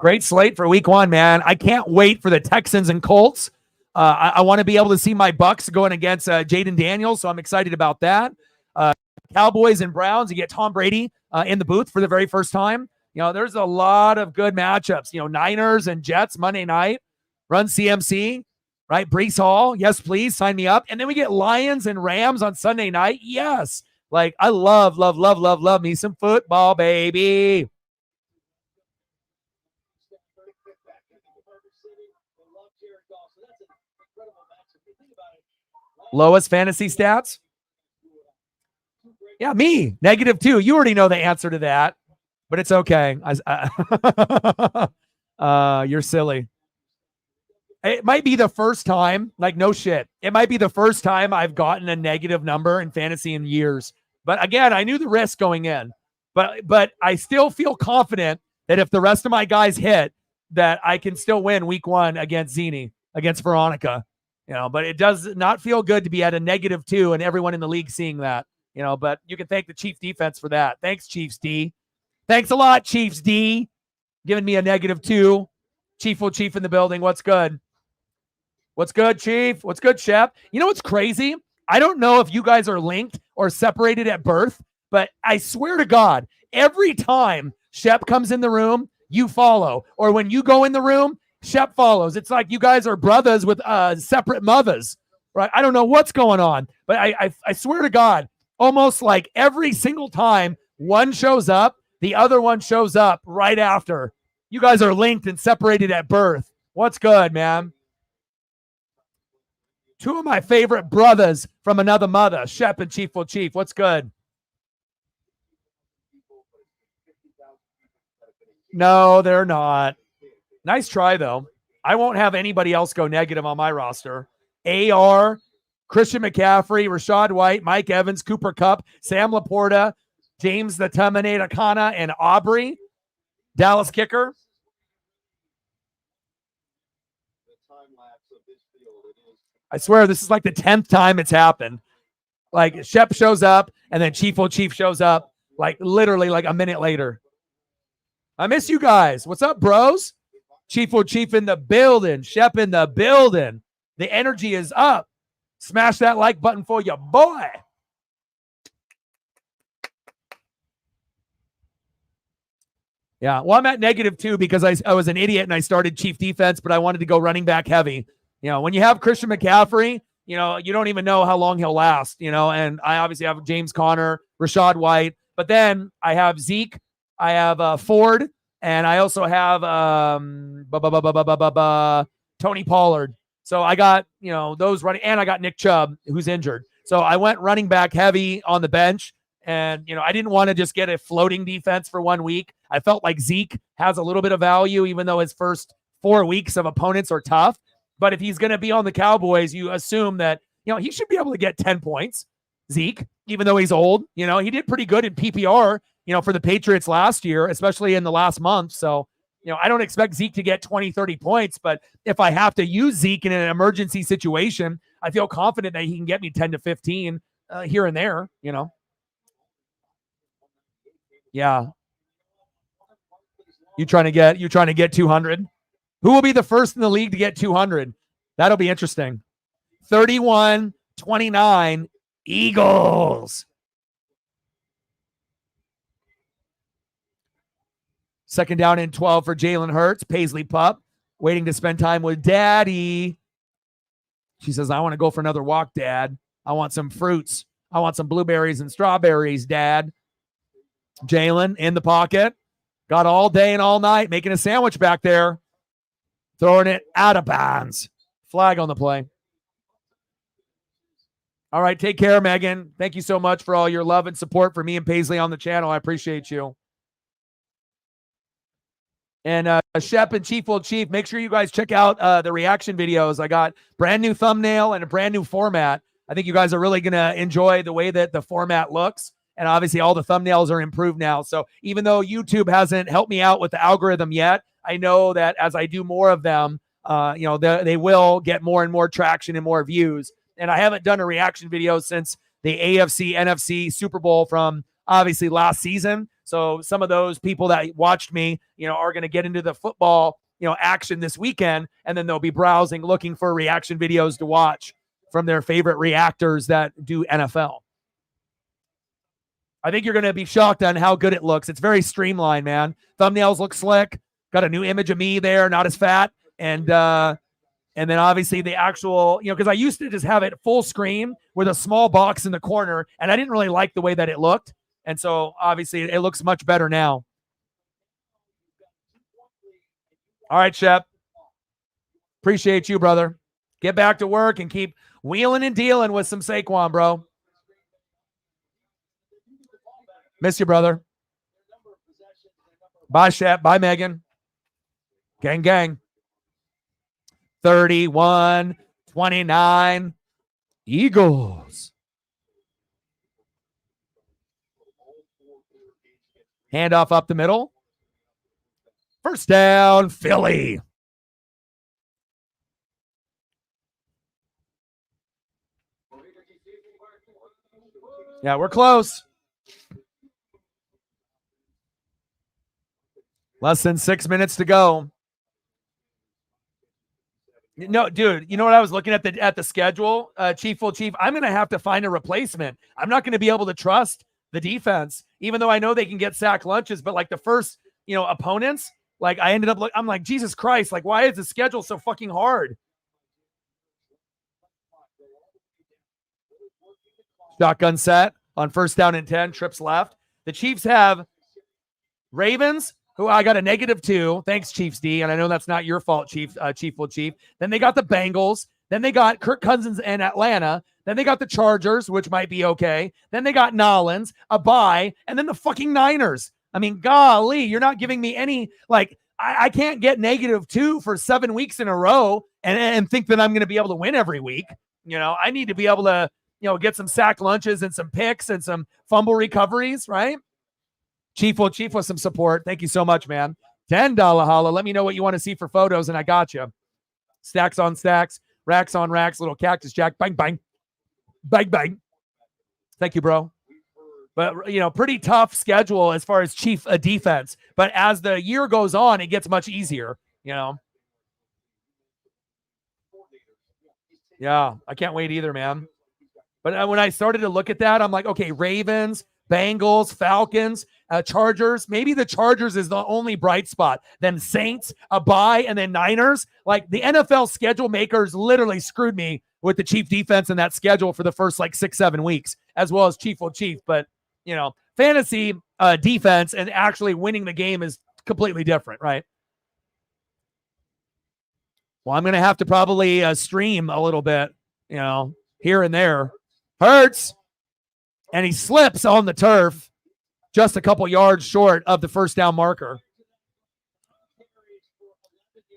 Great slate for week 1, man. I can't wait for the Texans and Colts. I want to be able to see my Bucks going against Jaden Daniels, so I'm excited about that. Cowboys and Browns, you get Tom Brady in the booth for the very first time. You know, there's a lot of good matchups. You know, Niners and Jets Monday night. Run CMC, right? Brees Hall, yes, please, sign me up. And then we get Lions and Rams on Sunday night. Yes, Like, I love me some football, baby. Lowest fantasy stats? Yeah, me. -2. You already know the answer to that, but it's okay. You're silly. It might be the first time, like, no shit. It might be the first time I've gotten a negative number in fantasy in years. But again, I knew the risk going in. But I still feel confident that if the rest of my guys hit, that I can still win week 1 against Zini, against Veronica. But it does not feel good to be at a -2 and everyone in the league seeing that. But you can thank the Chiefs defense for that. Thanks, Chiefs D. Thanks a lot, Chiefs D. Giving me a -2. Chief in the building. What's good? What's good, Chief? What's good, Shep? You know what's crazy? I don't know if you guys are linked or separated at birth, but I swear to God, every time Shep comes in the room, you follow. Or when you go in the room, Shep follows. It's like you guys are brothers with separate mothers, right? I don't know what's going on, but I swear to God, almost like every single time one shows up, the other one shows up right after. You guys are linked and separated at birth. What's good, man? Two of my favorite brothers from another mother, Shep and Chief will Chief. What's good? No, they're not. Nice try, though. I won't have anybody else go negative on my roster. AR, Christian McCaffrey, Rashad White, Mike Evans, Cooper Kupp, Sam Laporta, James the Terminator Kana, and Aubrey, Dallas kicker. I swear this is like the 10th time it's happened. Like Shep shows up and then Chief will Chief shows up like literally like a minute later. I miss you guys. What's up, bros? Chief will Chief in the building. Shep in the building. The energy is up. Smash that like button for your boy. Yeah, well, I'm at -2 because I was an idiot and I started Chief defense, but I wanted to go running back heavy. When you have Christian McCaffrey, you don't even know how long he'll last, and I obviously have James Conner, Rashad White, but then I have Zeke, I have Ford, and I also have Tony Pollard. So I got, those running, and I got Nick Chubb, who's injured. So I went running back heavy on the bench, and, I didn't want to just get a floating defense for 1 week. I felt like Zeke has a little bit of value, even though his first 4 weeks of opponents are tough. But if he's going to be on the Cowboys, you assume that, he should be able to get 10 points, Zeke, even though he's old. He did pretty good in PPR, for the Patriots last year, especially in the last month. So, I don't expect Zeke to get 20, 30 points. But if I have to use Zeke in an emergency situation, I feel confident that he can get me 10 to 15 here and there, Yeah. You trying to get 200? Who will be the first in the league to get 200? That'll be interesting. 31-29 Eagles. Second down and 12 for Jalen Hurts. Paisley Pup waiting to spend time with Daddy. She says, I want to go for another walk, Dad. I want some fruits. I want some blueberries and strawberries, Dad. Jalen in the pocket. Got all day and all night making a sandwich back there. Throwing it out of bounds. Flag on the play. All right, take care, Megan. Thank you so much for all your love and support for me and Paisley on the channel. I appreciate you. And Shep and Chief will Chief, make sure you guys check out the reaction videos. I got brand new thumbnail and a brand new format. I think you guys are really going to enjoy the way that the format looks. And obviously all the thumbnails are improved now. So even though YouTube hasn't helped me out with the algorithm yet, I know that as I do more of them, they will get more and more traction and more views. And I haven't done a reaction video since the AFC, NFC Super Bowl from obviously last season. So some of those people that watched me, are going to get into the football, action this weekend. And then they'll be browsing, looking for reaction videos to watch from their favorite reactors that do NFL. I think you're going to be shocked on how good it looks. It's very streamlined, man. Thumbnails look slick. Got a new image of me there, not as fat. And And then obviously the actual, because I used to just have it full screen with a small box in the corner, and I didn't really like the way that it looked. And so obviously it looks much better now. All right, Shep. Appreciate you, brother. Get back to work and keep wheeling and dealing with some Saquon, bro. Miss you, brother. Bye, Shep. Bye, Megan. Gang, gang. 31-29. Eagles. Handoff up the middle. First down, Philly. Yeah, we're close. Less than 6 minutes to go. No, dude, you know what I was looking at the schedule, Chief. I'm going to have to find a replacement. I'm not going to be able to trust the defense, even though I know they can get sack lunches. But like the first, opponents, like I ended up, I'm like, Jesus Christ, like why is the schedule so fucking hard? Shotgun set on first down and 10, trips left. The Chiefs have Ravens, who I got a -2. Thanks, Chiefs D. And I know that's not your fault, Chief. Then they got the Bengals. Then they got Kirk Cousins in Atlanta. Then they got the Chargers, which might be okay. Then they got Nolans, a bye, and then the fucking Niners. I mean, golly, you're not giving me any, I can't get -2 for 7 weeks in a row and think that I'm going to be able to win every week. I need to be able to, get some sack lunches and some picks and some fumble recoveries, right? Chief with some support. Thank you so much, man. $10 holla. Let me know what you want to see for photos, and I got you. Stacks on stacks, racks on racks, little cactus jack. Bang, bang. Bang, bang. Thank you, bro. But, pretty tough schedule as far as Chief defense. But as the year goes on, it gets much easier, Yeah, I can't wait either, man. But when I started to look at that, I'm like, okay, Ravens, Bengals, Falcons, Chargers. Maybe the Chargers is the only bright spot. Then Saints, a bye, and then Niners. Like the NFL schedule makers literally screwed me with the Chief defense in that schedule for the first 6-7 weeks, as well as Chief. But, fantasy defense and actually winning the game is completely different, right? Well, I'm going to have to probably stream a little bit, here and there. Hurts. And he slips on the turf just a couple yards short of the first down marker.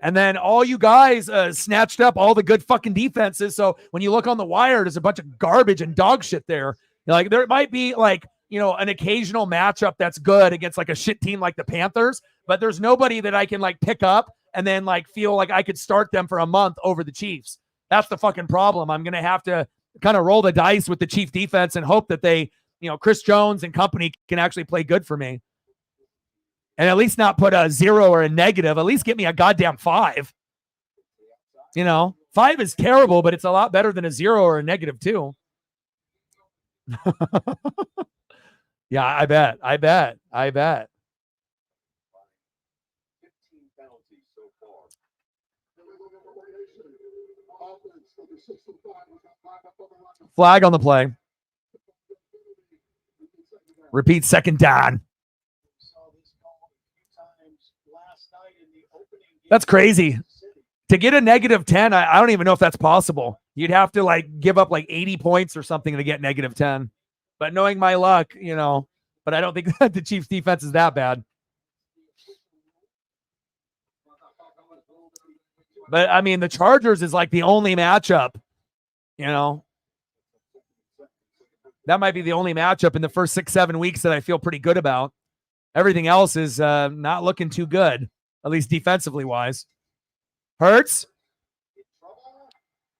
And then all you guys snatched up all the good fucking defenses. So when you look on the wire, there's a bunch of garbage and dog shit there. There might be an occasional matchup that's good against a shit team like the Panthers, but there's nobody that I can pick up and then feel like I could start them for a month over the Chiefs. That's the fucking problem. I'm going to have to kind of roll the dice with the Chief defense and hope that they, Chris Jones and company can actually play good for me. And at least not put a 0 or a negative. At least get me a goddamn 5. 5 is terrible, but it's a lot better than a 0 or a -2. Yeah, I bet. 15 penalties so far. Flag on the play. Repeat second down. That's crazy. To get a -10, I don't even know if that's possible. You'd have to give up 80 points or something to get -10. But knowing my luck, but I don't think that the Chiefs defense is that bad. But I mean, the Chargers is the only matchup, that might be the only matchup in the first 6-7 weeks that I feel pretty good about. Everything else is not looking too good, at least defensively wise. Hurts.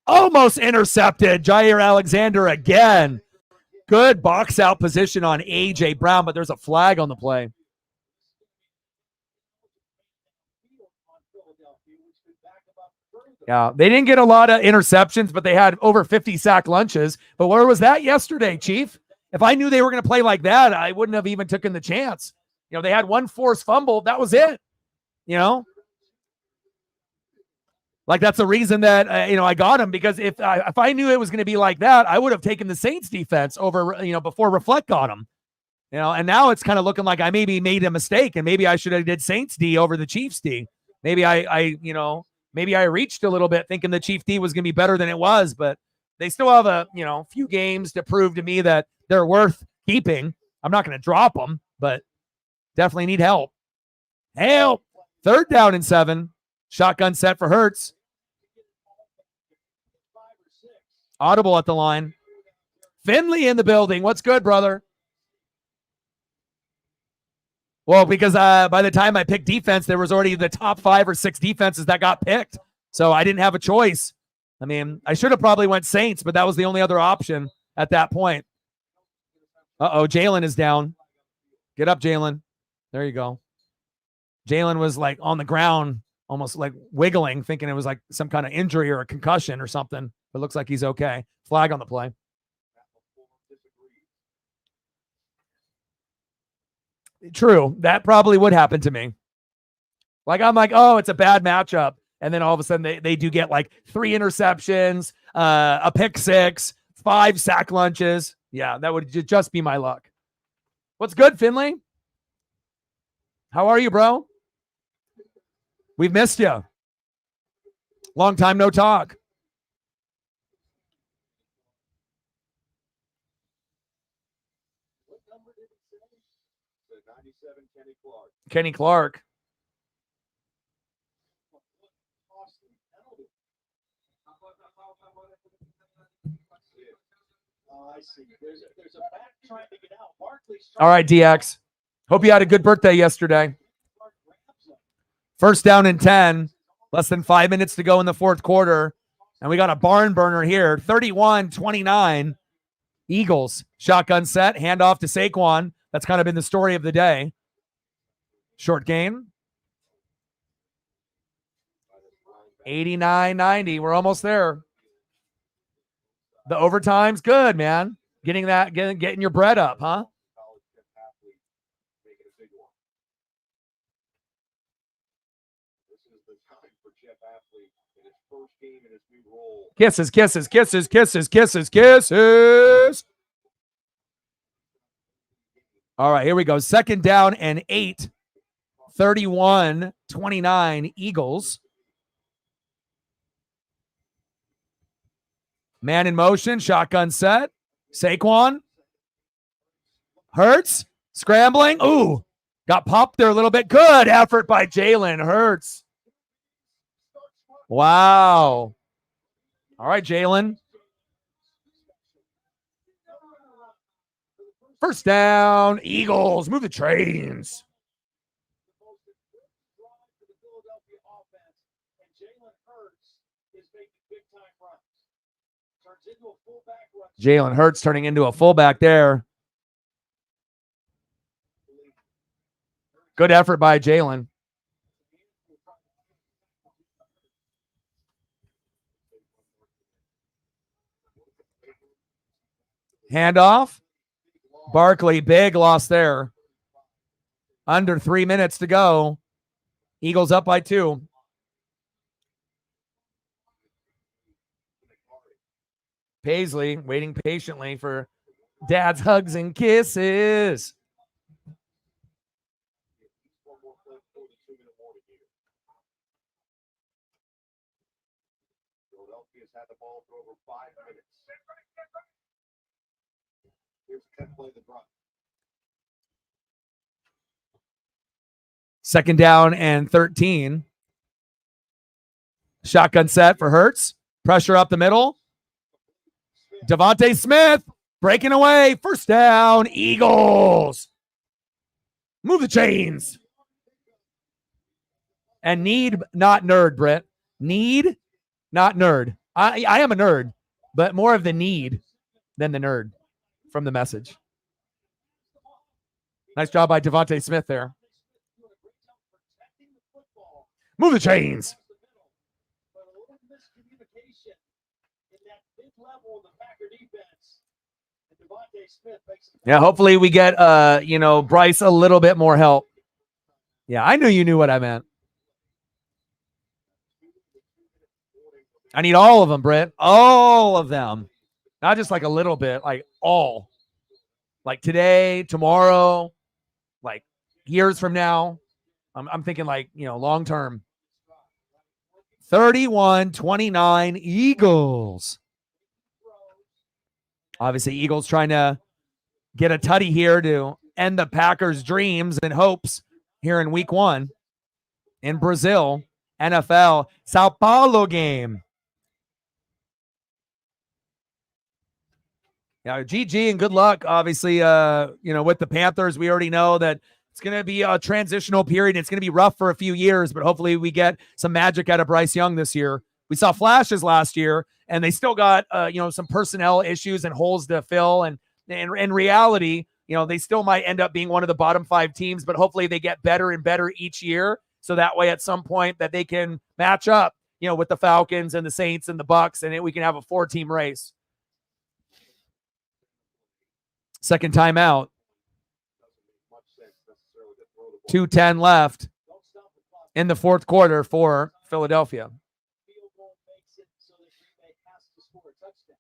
Almost intercepted. Jair Alexander again. Good box out position on A.J. Brown, but there's a flag on the play. Yeah, they didn't get a lot of interceptions, but they had over 50 sack lunches. But where was that yesterday, Chief? If I knew they were going to play like that, I wouldn't have even taken the chance. They had one forced fumble. That was it. Like that's the reason that I got him, because if I knew it was going to be like that, I would have taken the Saints defense over before Reflect got him. And now it's kind of looking like I maybe made a mistake, and maybe I should have did Saints D over the Chiefs D. Maybe maybe I reached a little bit thinking the Chief D was going to be better than it was, but they still have a few games to prove to me that they're worth keeping. I'm not going to drop them, but definitely need help. Help! 3rd down and 7. Shotgun set for Hurts. Audible at the line. Finley in the building. What's good, brother? Well, because by the time I picked defense, there was already the top 5 or 6 defenses that got picked. So I didn't have a choice. I mean, I should have probably went Saints, but that was the only other option at that point. Jalen is down. Get up, Jalen. There you go. Jalen was like on the ground, almost like wiggling, thinking it was like some kind of injury or a concussion or something. It looks like he's okay. Flag on the play. True. That probably would happen to me. Like, I'm like, oh, it's a bad matchup. And then all of a sudden they do get like 3 interceptions, a pick 6, 5 sack lunches. Yeah, that would just be my luck. What's good, Finley? How are you, bro? We've missed you. Long time no talk. What number did it say? The 97 Kenny Clark. Kenny Clark. Oh, I see. There's a back trying to get out. Barkley's All right, DX. Hope you had a good birthday yesterday. 1st down and 10. Less than 5 minutes to go in the 4th quarter. And we got a barn burner here. 31-29. Eagles. Shotgun set. Handoff to Saquon. That's kind of been the story of the day. Short gain. 89-90. We're almost there. The overtime's good, man. Getting your bread up, huh? Kisses, kisses, kisses, kisses, kisses, kisses. All right, here we go. 2nd down and 8. 31-29 Eagles. Man in motion, shotgun set. Saquon. Hurts. Scrambling. Ooh, got popped there a little bit. Good effort by Jalen Hurts. Wow. All right, Jalen. 1st down, Eagles. Move the trains. Jalen Hurts turning into a fullback there. Good effort by Jalen. Handoff. Barkley, big loss there. Under 3 minutes to go. Eagles up by 2. Paisley waiting patiently for Dad's hugs and kisses. Philadelphia's had the ball for over 5 minutes. Here's 10 play the run. 2nd down and 13. Shotgun set for Hurts. Pressure up the middle. Devontae Smith breaking away. 1st down, Eagles. Move the chains. And need, not nerd, Britt. Need, not nerd. I am a nerd, but more of the need than the nerd from the message. Nice job by Devontae Smith there. Move the chains. Yeah, hopefully we get Bryce a little bit more help. Yeah, I knew you knew what I meant. I need all of them, Britt. All of them. Not just like a little bit, like all. Like today, tomorrow, like years from now. I'm thinking like, long term. 31-29 Eagles. Obviously, Eagles trying to get a tutty here to end the Packers' dreams and hopes here in week 1 in Brazil, NFL, Sao Paulo game. Yeah, GG and good luck. Obviously, with the Panthers, we already know that it's going to be a transitional period. It's going to be rough for a few years, but hopefully we get some magic out of Bryce Young this year. We saw flashes last year, and they still got, some personnel issues and holes to fill. And in reality, they still might end up being one of the bottom 5 teams, but hopefully they get better and better each year. So that way, at some point, that they can match up, with the Falcons and the Saints and the Bucks, and we can have a 4-team race. Second timeout. 2:10 left in the fourth quarter for Philadelphia. Field goal makes it so that Green Bay has to score a touchdown.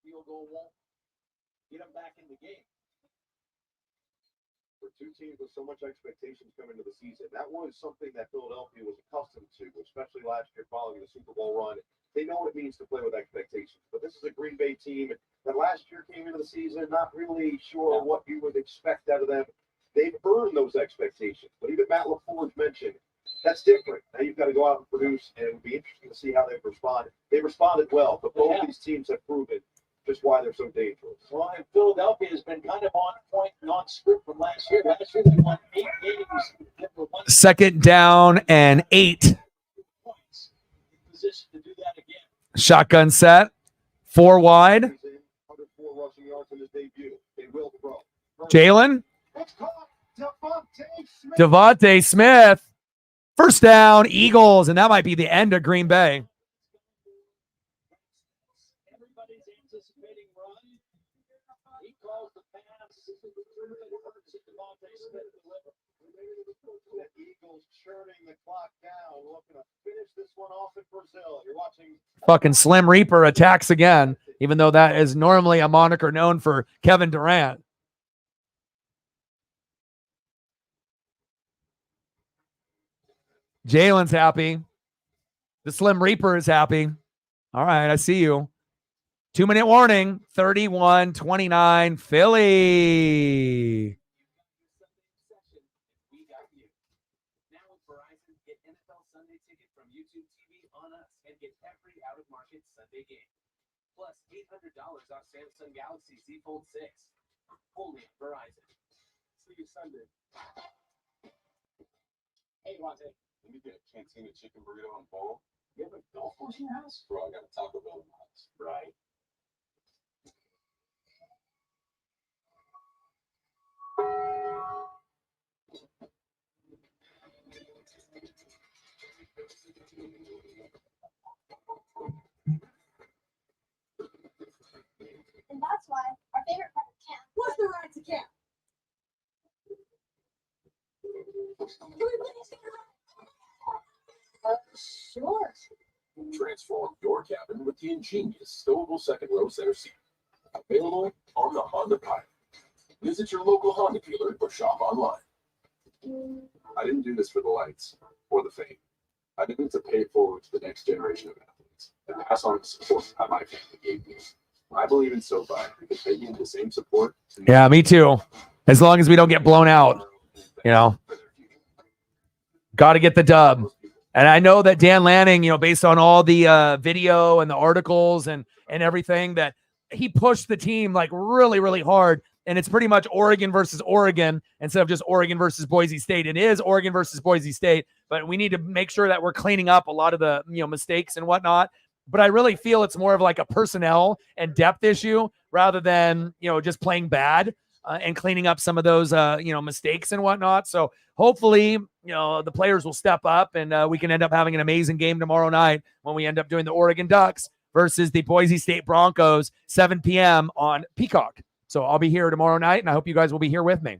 Field goal won't get them back in the game. For two teams with so much expectations coming into the season, that was something that Philadelphia was accustomed to, especially last year following the Super Bowl run. They know what it means to play with expectations. But this is a Green Bay team that last year came into the season not really sure what you would expect out of them. They've earned those expectations. But even Matt LaFleur mentioned, that's different. Now you've got to go out and produce, and it would be interesting to see how they've responded. They responded well, but both these teams have proven just why they're so dangerous. Well, and Philadelphia has been kind of on point and on script from last year. Last year they won 8 games. Second down and 8. Points. In position to do that again. Shotgun set. 4 wide. 104 rushing yards in his debut. They will throw. Jalen. It's caught. Devontae Smith. Devontae Smith. First down, Eagles, and that might be the end of Green Bay. Everybody's anticipating run. He calls the pass. Devontae Smith delivers. The Eagles churning the clock down, looking to finish this one off in Brazil. You're watching. Fucking Slim Reaper attacks again, even though that is normally a moniker known for Kevin Durant. Jalen's happy. The Slim Reaper is happy. All right, I see you. 2-minute warning. 31-29 Philly. We got you. Now with Verizon, get NFL Sunday Ticket from YouTube TV on us and get every out-of-market Sunday game. Plus $800 off Samsung Galaxy Z Fold 6. Only at Verizon. See you Sunday. Hey, Devontae. Let me get a cantina chicken burrito and bowl. You have a golf course in your house? Bro, I got a Taco Bell in my house. Right. And that's why our favorite part of camp. What's the ride to camp? Sure. Transform your cabin with the ingenious stowable second row center seat. Available on the Honda Pilot. Visit your local Honda dealer or shop online. I didn't do this for the lights or the fame. I did it to pay it forward to the next generation of athletes and pass on the support that my family gave me. I believe in SoFi because they give the same support. Yeah, me too. As long as we don't get blown out, got to get the dub. And I know that Dan Lanning, based on all the video and the articles and everything, that he pushed the team like really, really hard. And it's pretty much Oregon versus Oregon instead of just Oregon versus Boise State. It is Oregon versus Boise State, but we need to make sure that we're cleaning up a lot of the mistakes and whatnot. But I really feel it's more of like a personnel and depth issue rather than just playing bad and cleaning up some of those mistakes and whatnot. So hopefully the players will step up and we can end up having an amazing game tomorrow night when we end up doing the Oregon Ducks versus the Boise State Broncos, 7 p.m. on Peacock. So I'll be here tomorrow night, and I hope you guys will be here with me.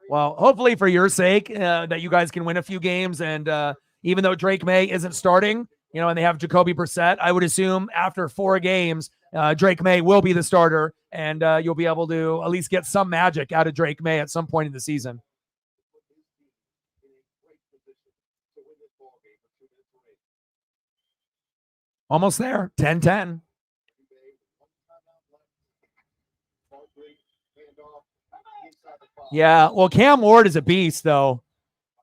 Well, hopefully for your sake, that you guys can win a few games and, even though Drake May isn't starting, and they have Jacoby Brissett, I would assume after 4 games, Drake May will be the starter, and you'll be able to at least get some magic out of Drake May at some point in the season. Almost there, 10-10. Yeah, well, Cam Ward is a beast, though.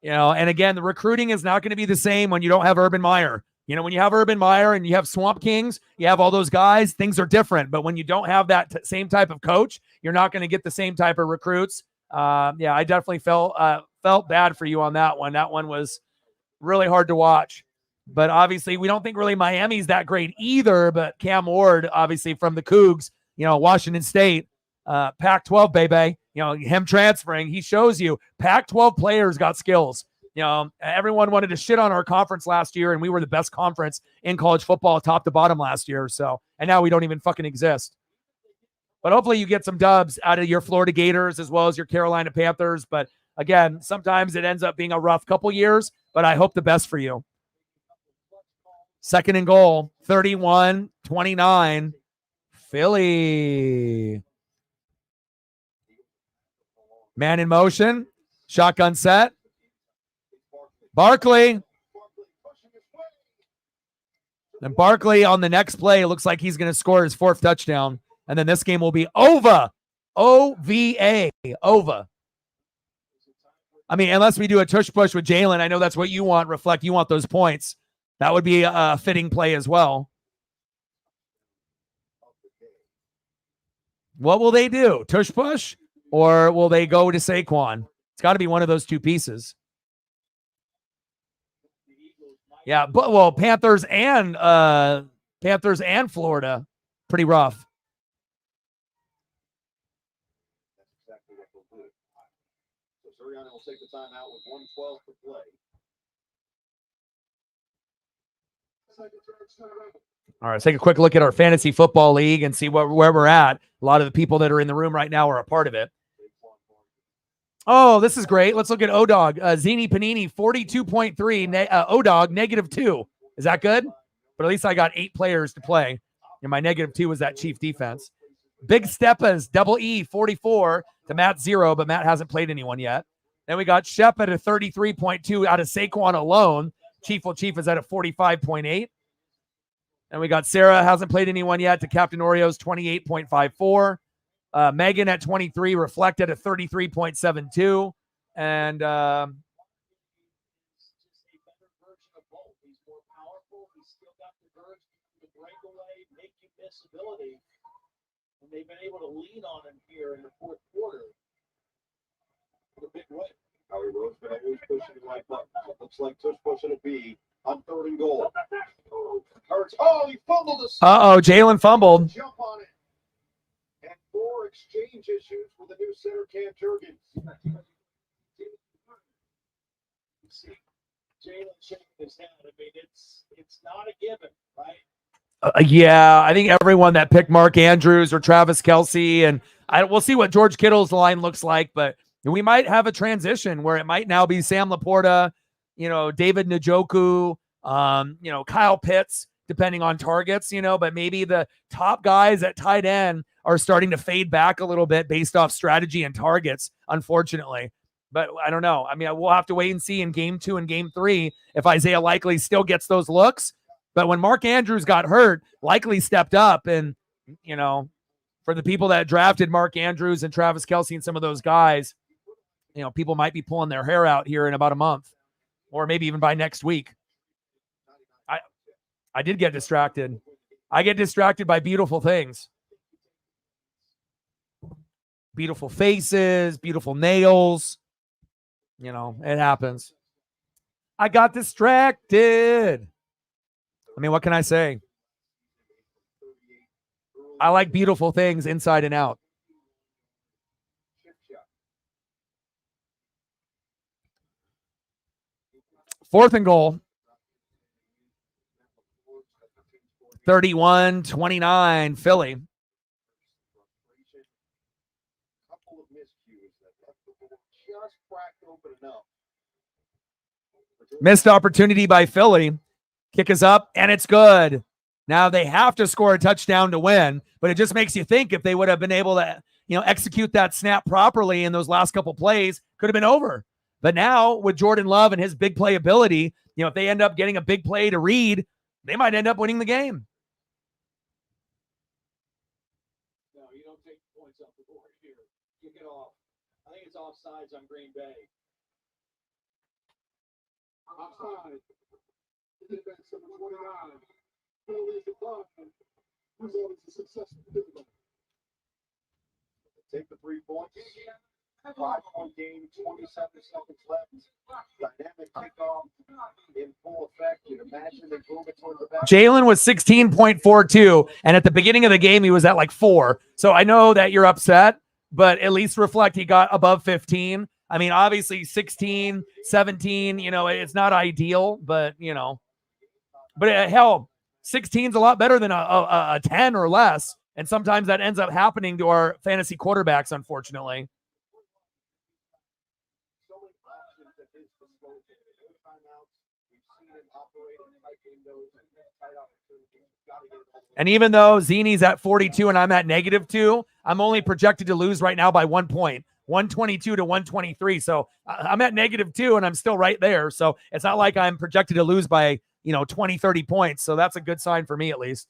And again, the recruiting is not going to be the same when you don't have Urban Meyer. When you have Urban Meyer and you have Swamp Kings, you have all those guys, things are different. But when you don't have that same type of coach, you're not going to get the same type of recruits. Yeah, I definitely felt bad for you on that one. That one was really hard to watch. But obviously, we don't think really Miami's that great either. But Cam Ward, obviously from the Cougs, Washington State, Pac-12, baby. Him transferring, he shows you Pac-12 players got skills. Everyone wanted to shit on our conference last year, and we were the best conference in college football top to bottom last year. So, and now we don't even fucking exist. But hopefully you get some dubs out of your Florida Gators as well as your Carolina Panthers. But again, sometimes it ends up being a rough couple years, but I hope the best for you. 2nd and goal, 31-29, Philly. Man in motion, shotgun set. Barkley. And Barkley on the next play, it looks like he's going to score his 4th touchdown. And then this game will be over. OVA. Over. I mean, unless we do a tush push with Jalen, I know that's what you want. Reflect, you want those points. That would be a fitting play as well. What will they do? Tush push? Or will they go to Saquon? It's got to be one of those two pieces. Yeah, but well, Panthers and Florida, pretty rough. That's exactly what they'll do. So Sirianni will take the timeout with 1:12 to play. All right, let's take a quick look at our fantasy football league and see where we're at. A lot of the people that are in the room right now are a part of it. Oh, this is great. Let's look at O-Dog. Zini Panini, 42.3. O-Dog, -2. Is that good? But at least I got 8 players to play. And my -2 was that Chief defense. Big Steppas, double E, 44 to Matt 0, but Matt hasn't played anyone yet. Then we got Shep at a 33.2 out of Saquon alone. Chief is at a 45.8. And we got Sarah, hasn't played anyone yet, to Captain Oreo's 28.54. Megan at 23, reflected at 33.72. And He's more powerful. He's still got the verge to break away, make you miss ability. And they've been able to lean on him here in the 4th quarter. In a big way. Howie Rose been always pushing the right button. It looks like tush pushing a B on 3rd and goal. Hurts. Oh, he fumbled the Jalen fumbled. jump on it. And 4 exchange issues with the new center, Cam Jurgens. See, Jalen shaking his head. I mean, it's not a given, right? Yeah, I think everyone that picked Mark Andrews or Travis Kelce, and we'll see what George Kittle's line looks like, but we might have a transition where it might now be Sam Laporta, David Njoku, Kyle Pitts, depending on targets, but maybe the top guys at tight end are starting to fade back a little bit based off strategy and targets, unfortunately. But I don't know. I mean, we'll have to wait and see in game 2 and game 3 if Isaiah Likely still gets those looks. But when Mark Andrews got hurt, Likely stepped up. And, for the people that drafted Mark Andrews and Travis Kelce and some of those guys, people might be pulling their hair out here in about a month or maybe even by next week. I did get distracted. I get distracted by beautiful things. Beautiful faces, beautiful nails. It happens. I got distracted. I mean, what can I say? I like beautiful things inside and out. 4th and goal. 31-29, Philly. Couple of miscues that left the ball just cracked open enough. Missed opportunity by Philly. Kick is up, and it's good. Now they have to score a touchdown to win, but it just makes you think if they would have been able to, execute that snap properly in those last couple plays, could have been over. But now with Jordan Love and his big play ability, if they end up getting a big play to Reed, they might end up winning the game. No, you don't take points off the board here. Kick it off. I think it's offsides on Green Bay. Offside. Defense number 29. Penalties declined. Result is a successful difficulty. Take the 3 points. 5-point game, 27 seconds left. Dynamic kickoff in full effect. You'd imagine they move it toward the back. Jalen was 16.42, and at the beginning of the game, he was at like 4. So I know that you're upset, but at least reflect he got above 15. I mean, obviously 16, 17, it's not ideal, but, hell, 16 is a lot better than a 10 or less. And sometimes that ends up happening to our fantasy quarterbacks, unfortunately. So many options at his disposal. Timeouts. We've seen him operate in tight windows and tight opportunities. Got to get it over. And even though Zini's at 42 and I'm at -2, I'm only projected to lose right now by 1 point, 122 to 123. So I'm at -2 and I'm still right there. So it's not like I'm projected to lose by, 20, 30 points. So that's a good sign for me, at least.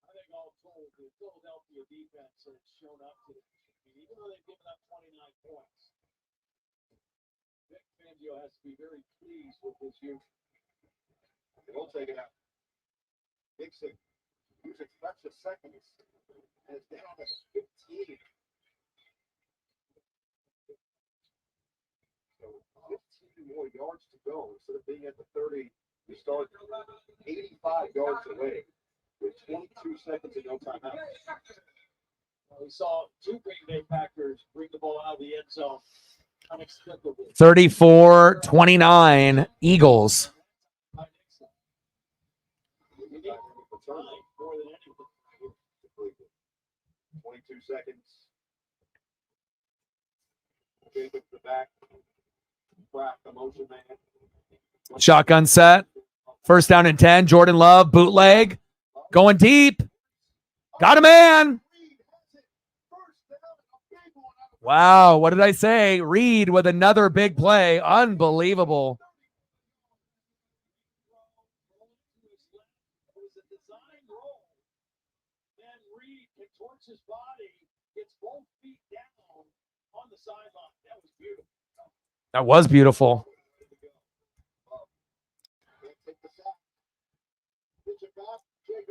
I think all told, the Philadelphia defense has shown up today. I mean, even though they've given up 29 points, Vic Fangio has to be very pleased with this unit. They'll take it out. Dixon using precious seconds. And it's down to 15. So 15 more yards to go. Instead of being at the 30, you start 85 yards away with 22 seconds and no timeout. We saw 2 Green Bay Packers bring the ball out of the end zone unexpectedly. 34-29 Eagles. You need time more than anything. 22 seconds. Jacob to the back. Crack the motion man. Shotgun set. First down and 10. Jordan Love, bootleg. Going deep. Got a man. Wow, what did I say? Reed with another big play. Unbelievable. It was a design roll. Then Reed contorts his body, gets both feet down on the sideline. That was beautiful. That was beautiful.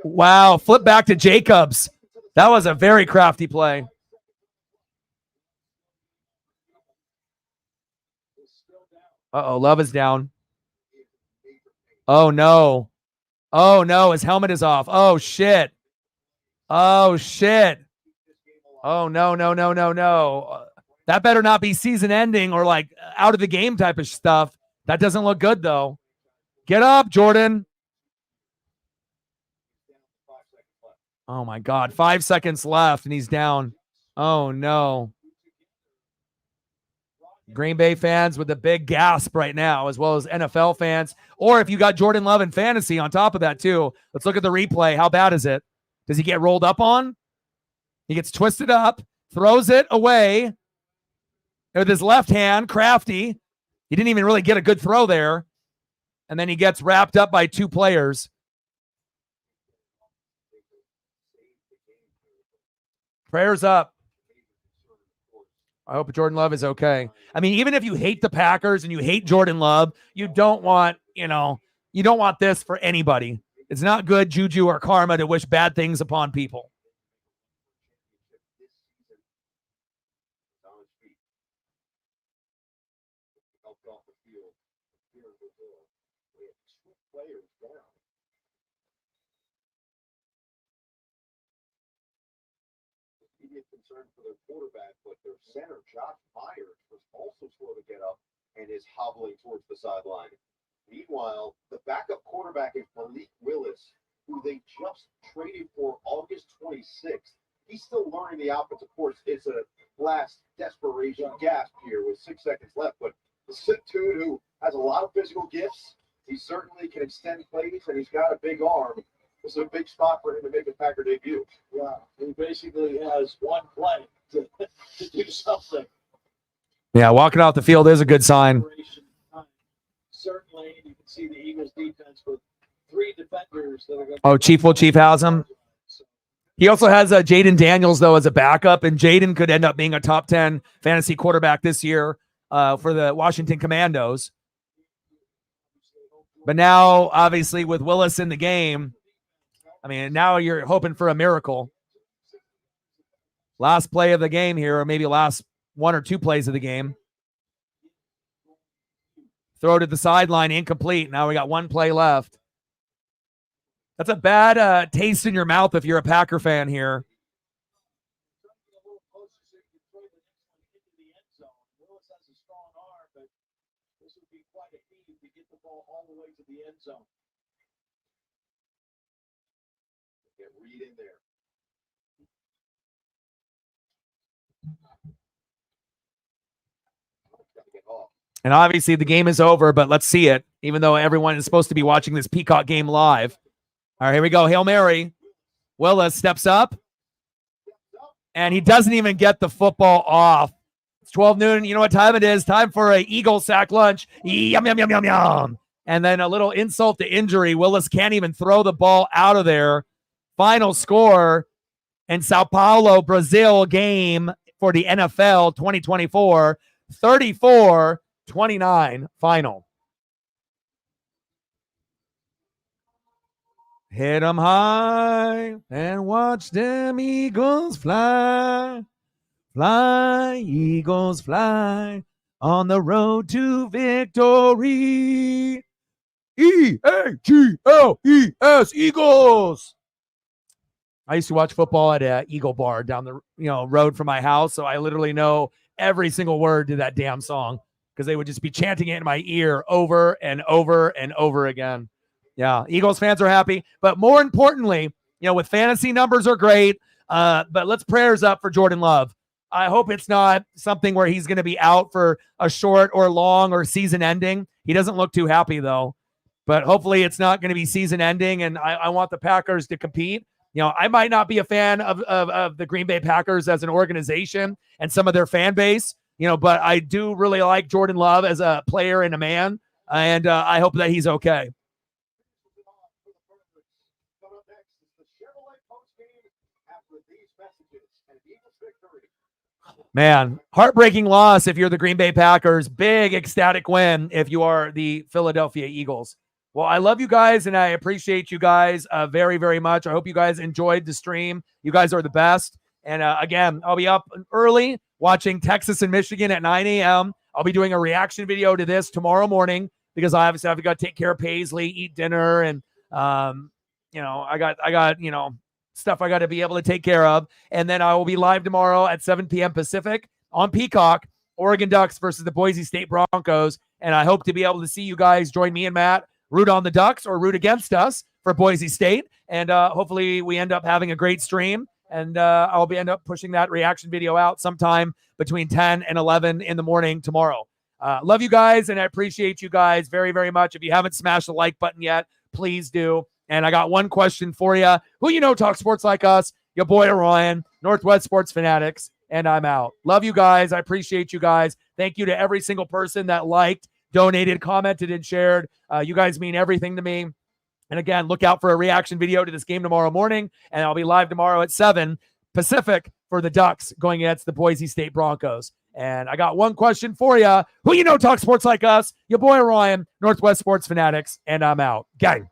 Wow, flip back to Jacobs. That was a very crafty play. Uh-oh, Love is down. Oh, no. Oh, no, his helmet is off. Oh, shit. Oh, shit. Oh, no, no, no, no, no. That better not be season ending or like out of the game type of stuff. That doesn't look good, though. Get up, Jordan. Oh, my God. 5 seconds left, and he's down. Oh, no. Green Bay fans with a big gasp right now, as well as NFL fans. Or if you got Jordan Love in fantasy on top of that, too. Let's look at the replay. How bad is it? Does he get rolled up on? He gets twisted up, throws it away with his left hand, crafty. He didn't even really get a good throw there. And then he gets wrapped up by 2 players. Prayers up. I hope Jordan Love is okay. I mean, even if you hate the Packers and you hate Jordan Love, you don't want, you don't want this for anybody. It's not good juju or karma to wish bad things upon people. Concern for their quarterback, but their center, Josh Myers, was also slow to get up and is hobbling towards the sideline. Meanwhile, the backup quarterback is Malik Willis, who they just traded for August 26th. He's still learning the offense. Of course, it's a last desperation gasp here with 6 seconds left. But the sick dude who has a lot of physical gifts, he certainly can extend plays, and he's got a big arm. This is a big spot for him to make a Packer debut. Yeah, he basically has one play to do something. Yeah, walking off the field is a good sign. Certainly, you can see the Eagles defense with 3 defenders that are going to. Oh, Chief has him. He also has Jaden Daniels, though, as a backup, and Jaden could end up being a top 10 fantasy quarterback this year for the Washington Commandos. But now, obviously, with Willis in the game, I mean, now you're hoping for a miracle. Last play of the game here, or maybe last 1 or 2 plays of the game. Throw to the sideline, incomplete. Now we got 1 play left. That's a bad taste in your mouth if you're a Packer fan here. Willis has a strong arm, but this would be quite a feat to get the ball all the way to the end zone. Get Reed in there. Gotta get off. And obviously the game is over, but let's see it, even though everyone is supposed to be watching this Peacock game live. All right, here we go. Hail Mary. Willis steps up, and he doesn't even get the football off. It's 12 noon. You know what time it is? Time for an Eagle sack lunch. Yum, yum, yum, yum, yum. And then a little insult to injury. Willis can't even throw the ball out of there. Final score in Sao Paulo, Brazil game for the NFL 2024, 34-29 final. Hit 'em high and watch them Eagles fly. Fly, Eagles, fly on the road to victory. E-A-G-L-E-S, Eagles. I used to watch football at an Eagle bar down the road from my house, so I literally know every single word to that damn song because they would just be chanting it in my ear over and over and over again. Yeah, Eagles fans are happy, but more importantly, with fantasy numbers are great, but let's prayers up for Jordan Love. I hope it's not something where he's going to be out for a short or long or season ending. He doesn't look too happy though, but hopefully it's not going to be season ending, and I want the Packers to compete. I might not be a fan of the Green Bay Packers as an organization and some of their fan base, but I do really like Jordan Love as a player and a man, and I hope that he's okay. Man, heartbreaking loss if you're the Green Bay Packers. Big ecstatic win if you are the Philadelphia Eagles. Well, I love you guys, and I appreciate you guys very, very much. I hope you guys enjoyed the stream. You guys are the best. And again, I'll be up early watching Texas and Michigan at 9 a.m. I'll be doing a reaction video to this tomorrow morning because obviously I've got to take care of Paisley, eat dinner, and I got stuff I got to be able to take care of. And then I will be live tomorrow at 7 p.m. Pacific on Peacock, Oregon Ducks versus the Boise State Broncos. And I hope to be able to see you guys join me and Matt, root on the Ducks or root against us for Boise State. And hopefully we end up having a great stream. And I'll end up pushing that reaction video out sometime between 10 and 11 in the morning tomorrow. Love you guys, and I appreciate you guys very, very much. If you haven't smashed the like button yet, please do. And I got one question for you. Who talk sports like us? Your boy Ryan, Northwest Sports Fanatics, and I'm out. Love you guys. I appreciate you guys. Thank you to every single person that liked, donated, commented, and shared. You guys mean everything to me. And again, look out for a reaction video to this game tomorrow morning, and I'll be live tomorrow at 7 Pacific for the Ducks going against the Boise State Broncos. And I got one question for you. Who talk sports like us? Your boy Ryan, Northwest Sports Fanatics, and I'm out. Gang.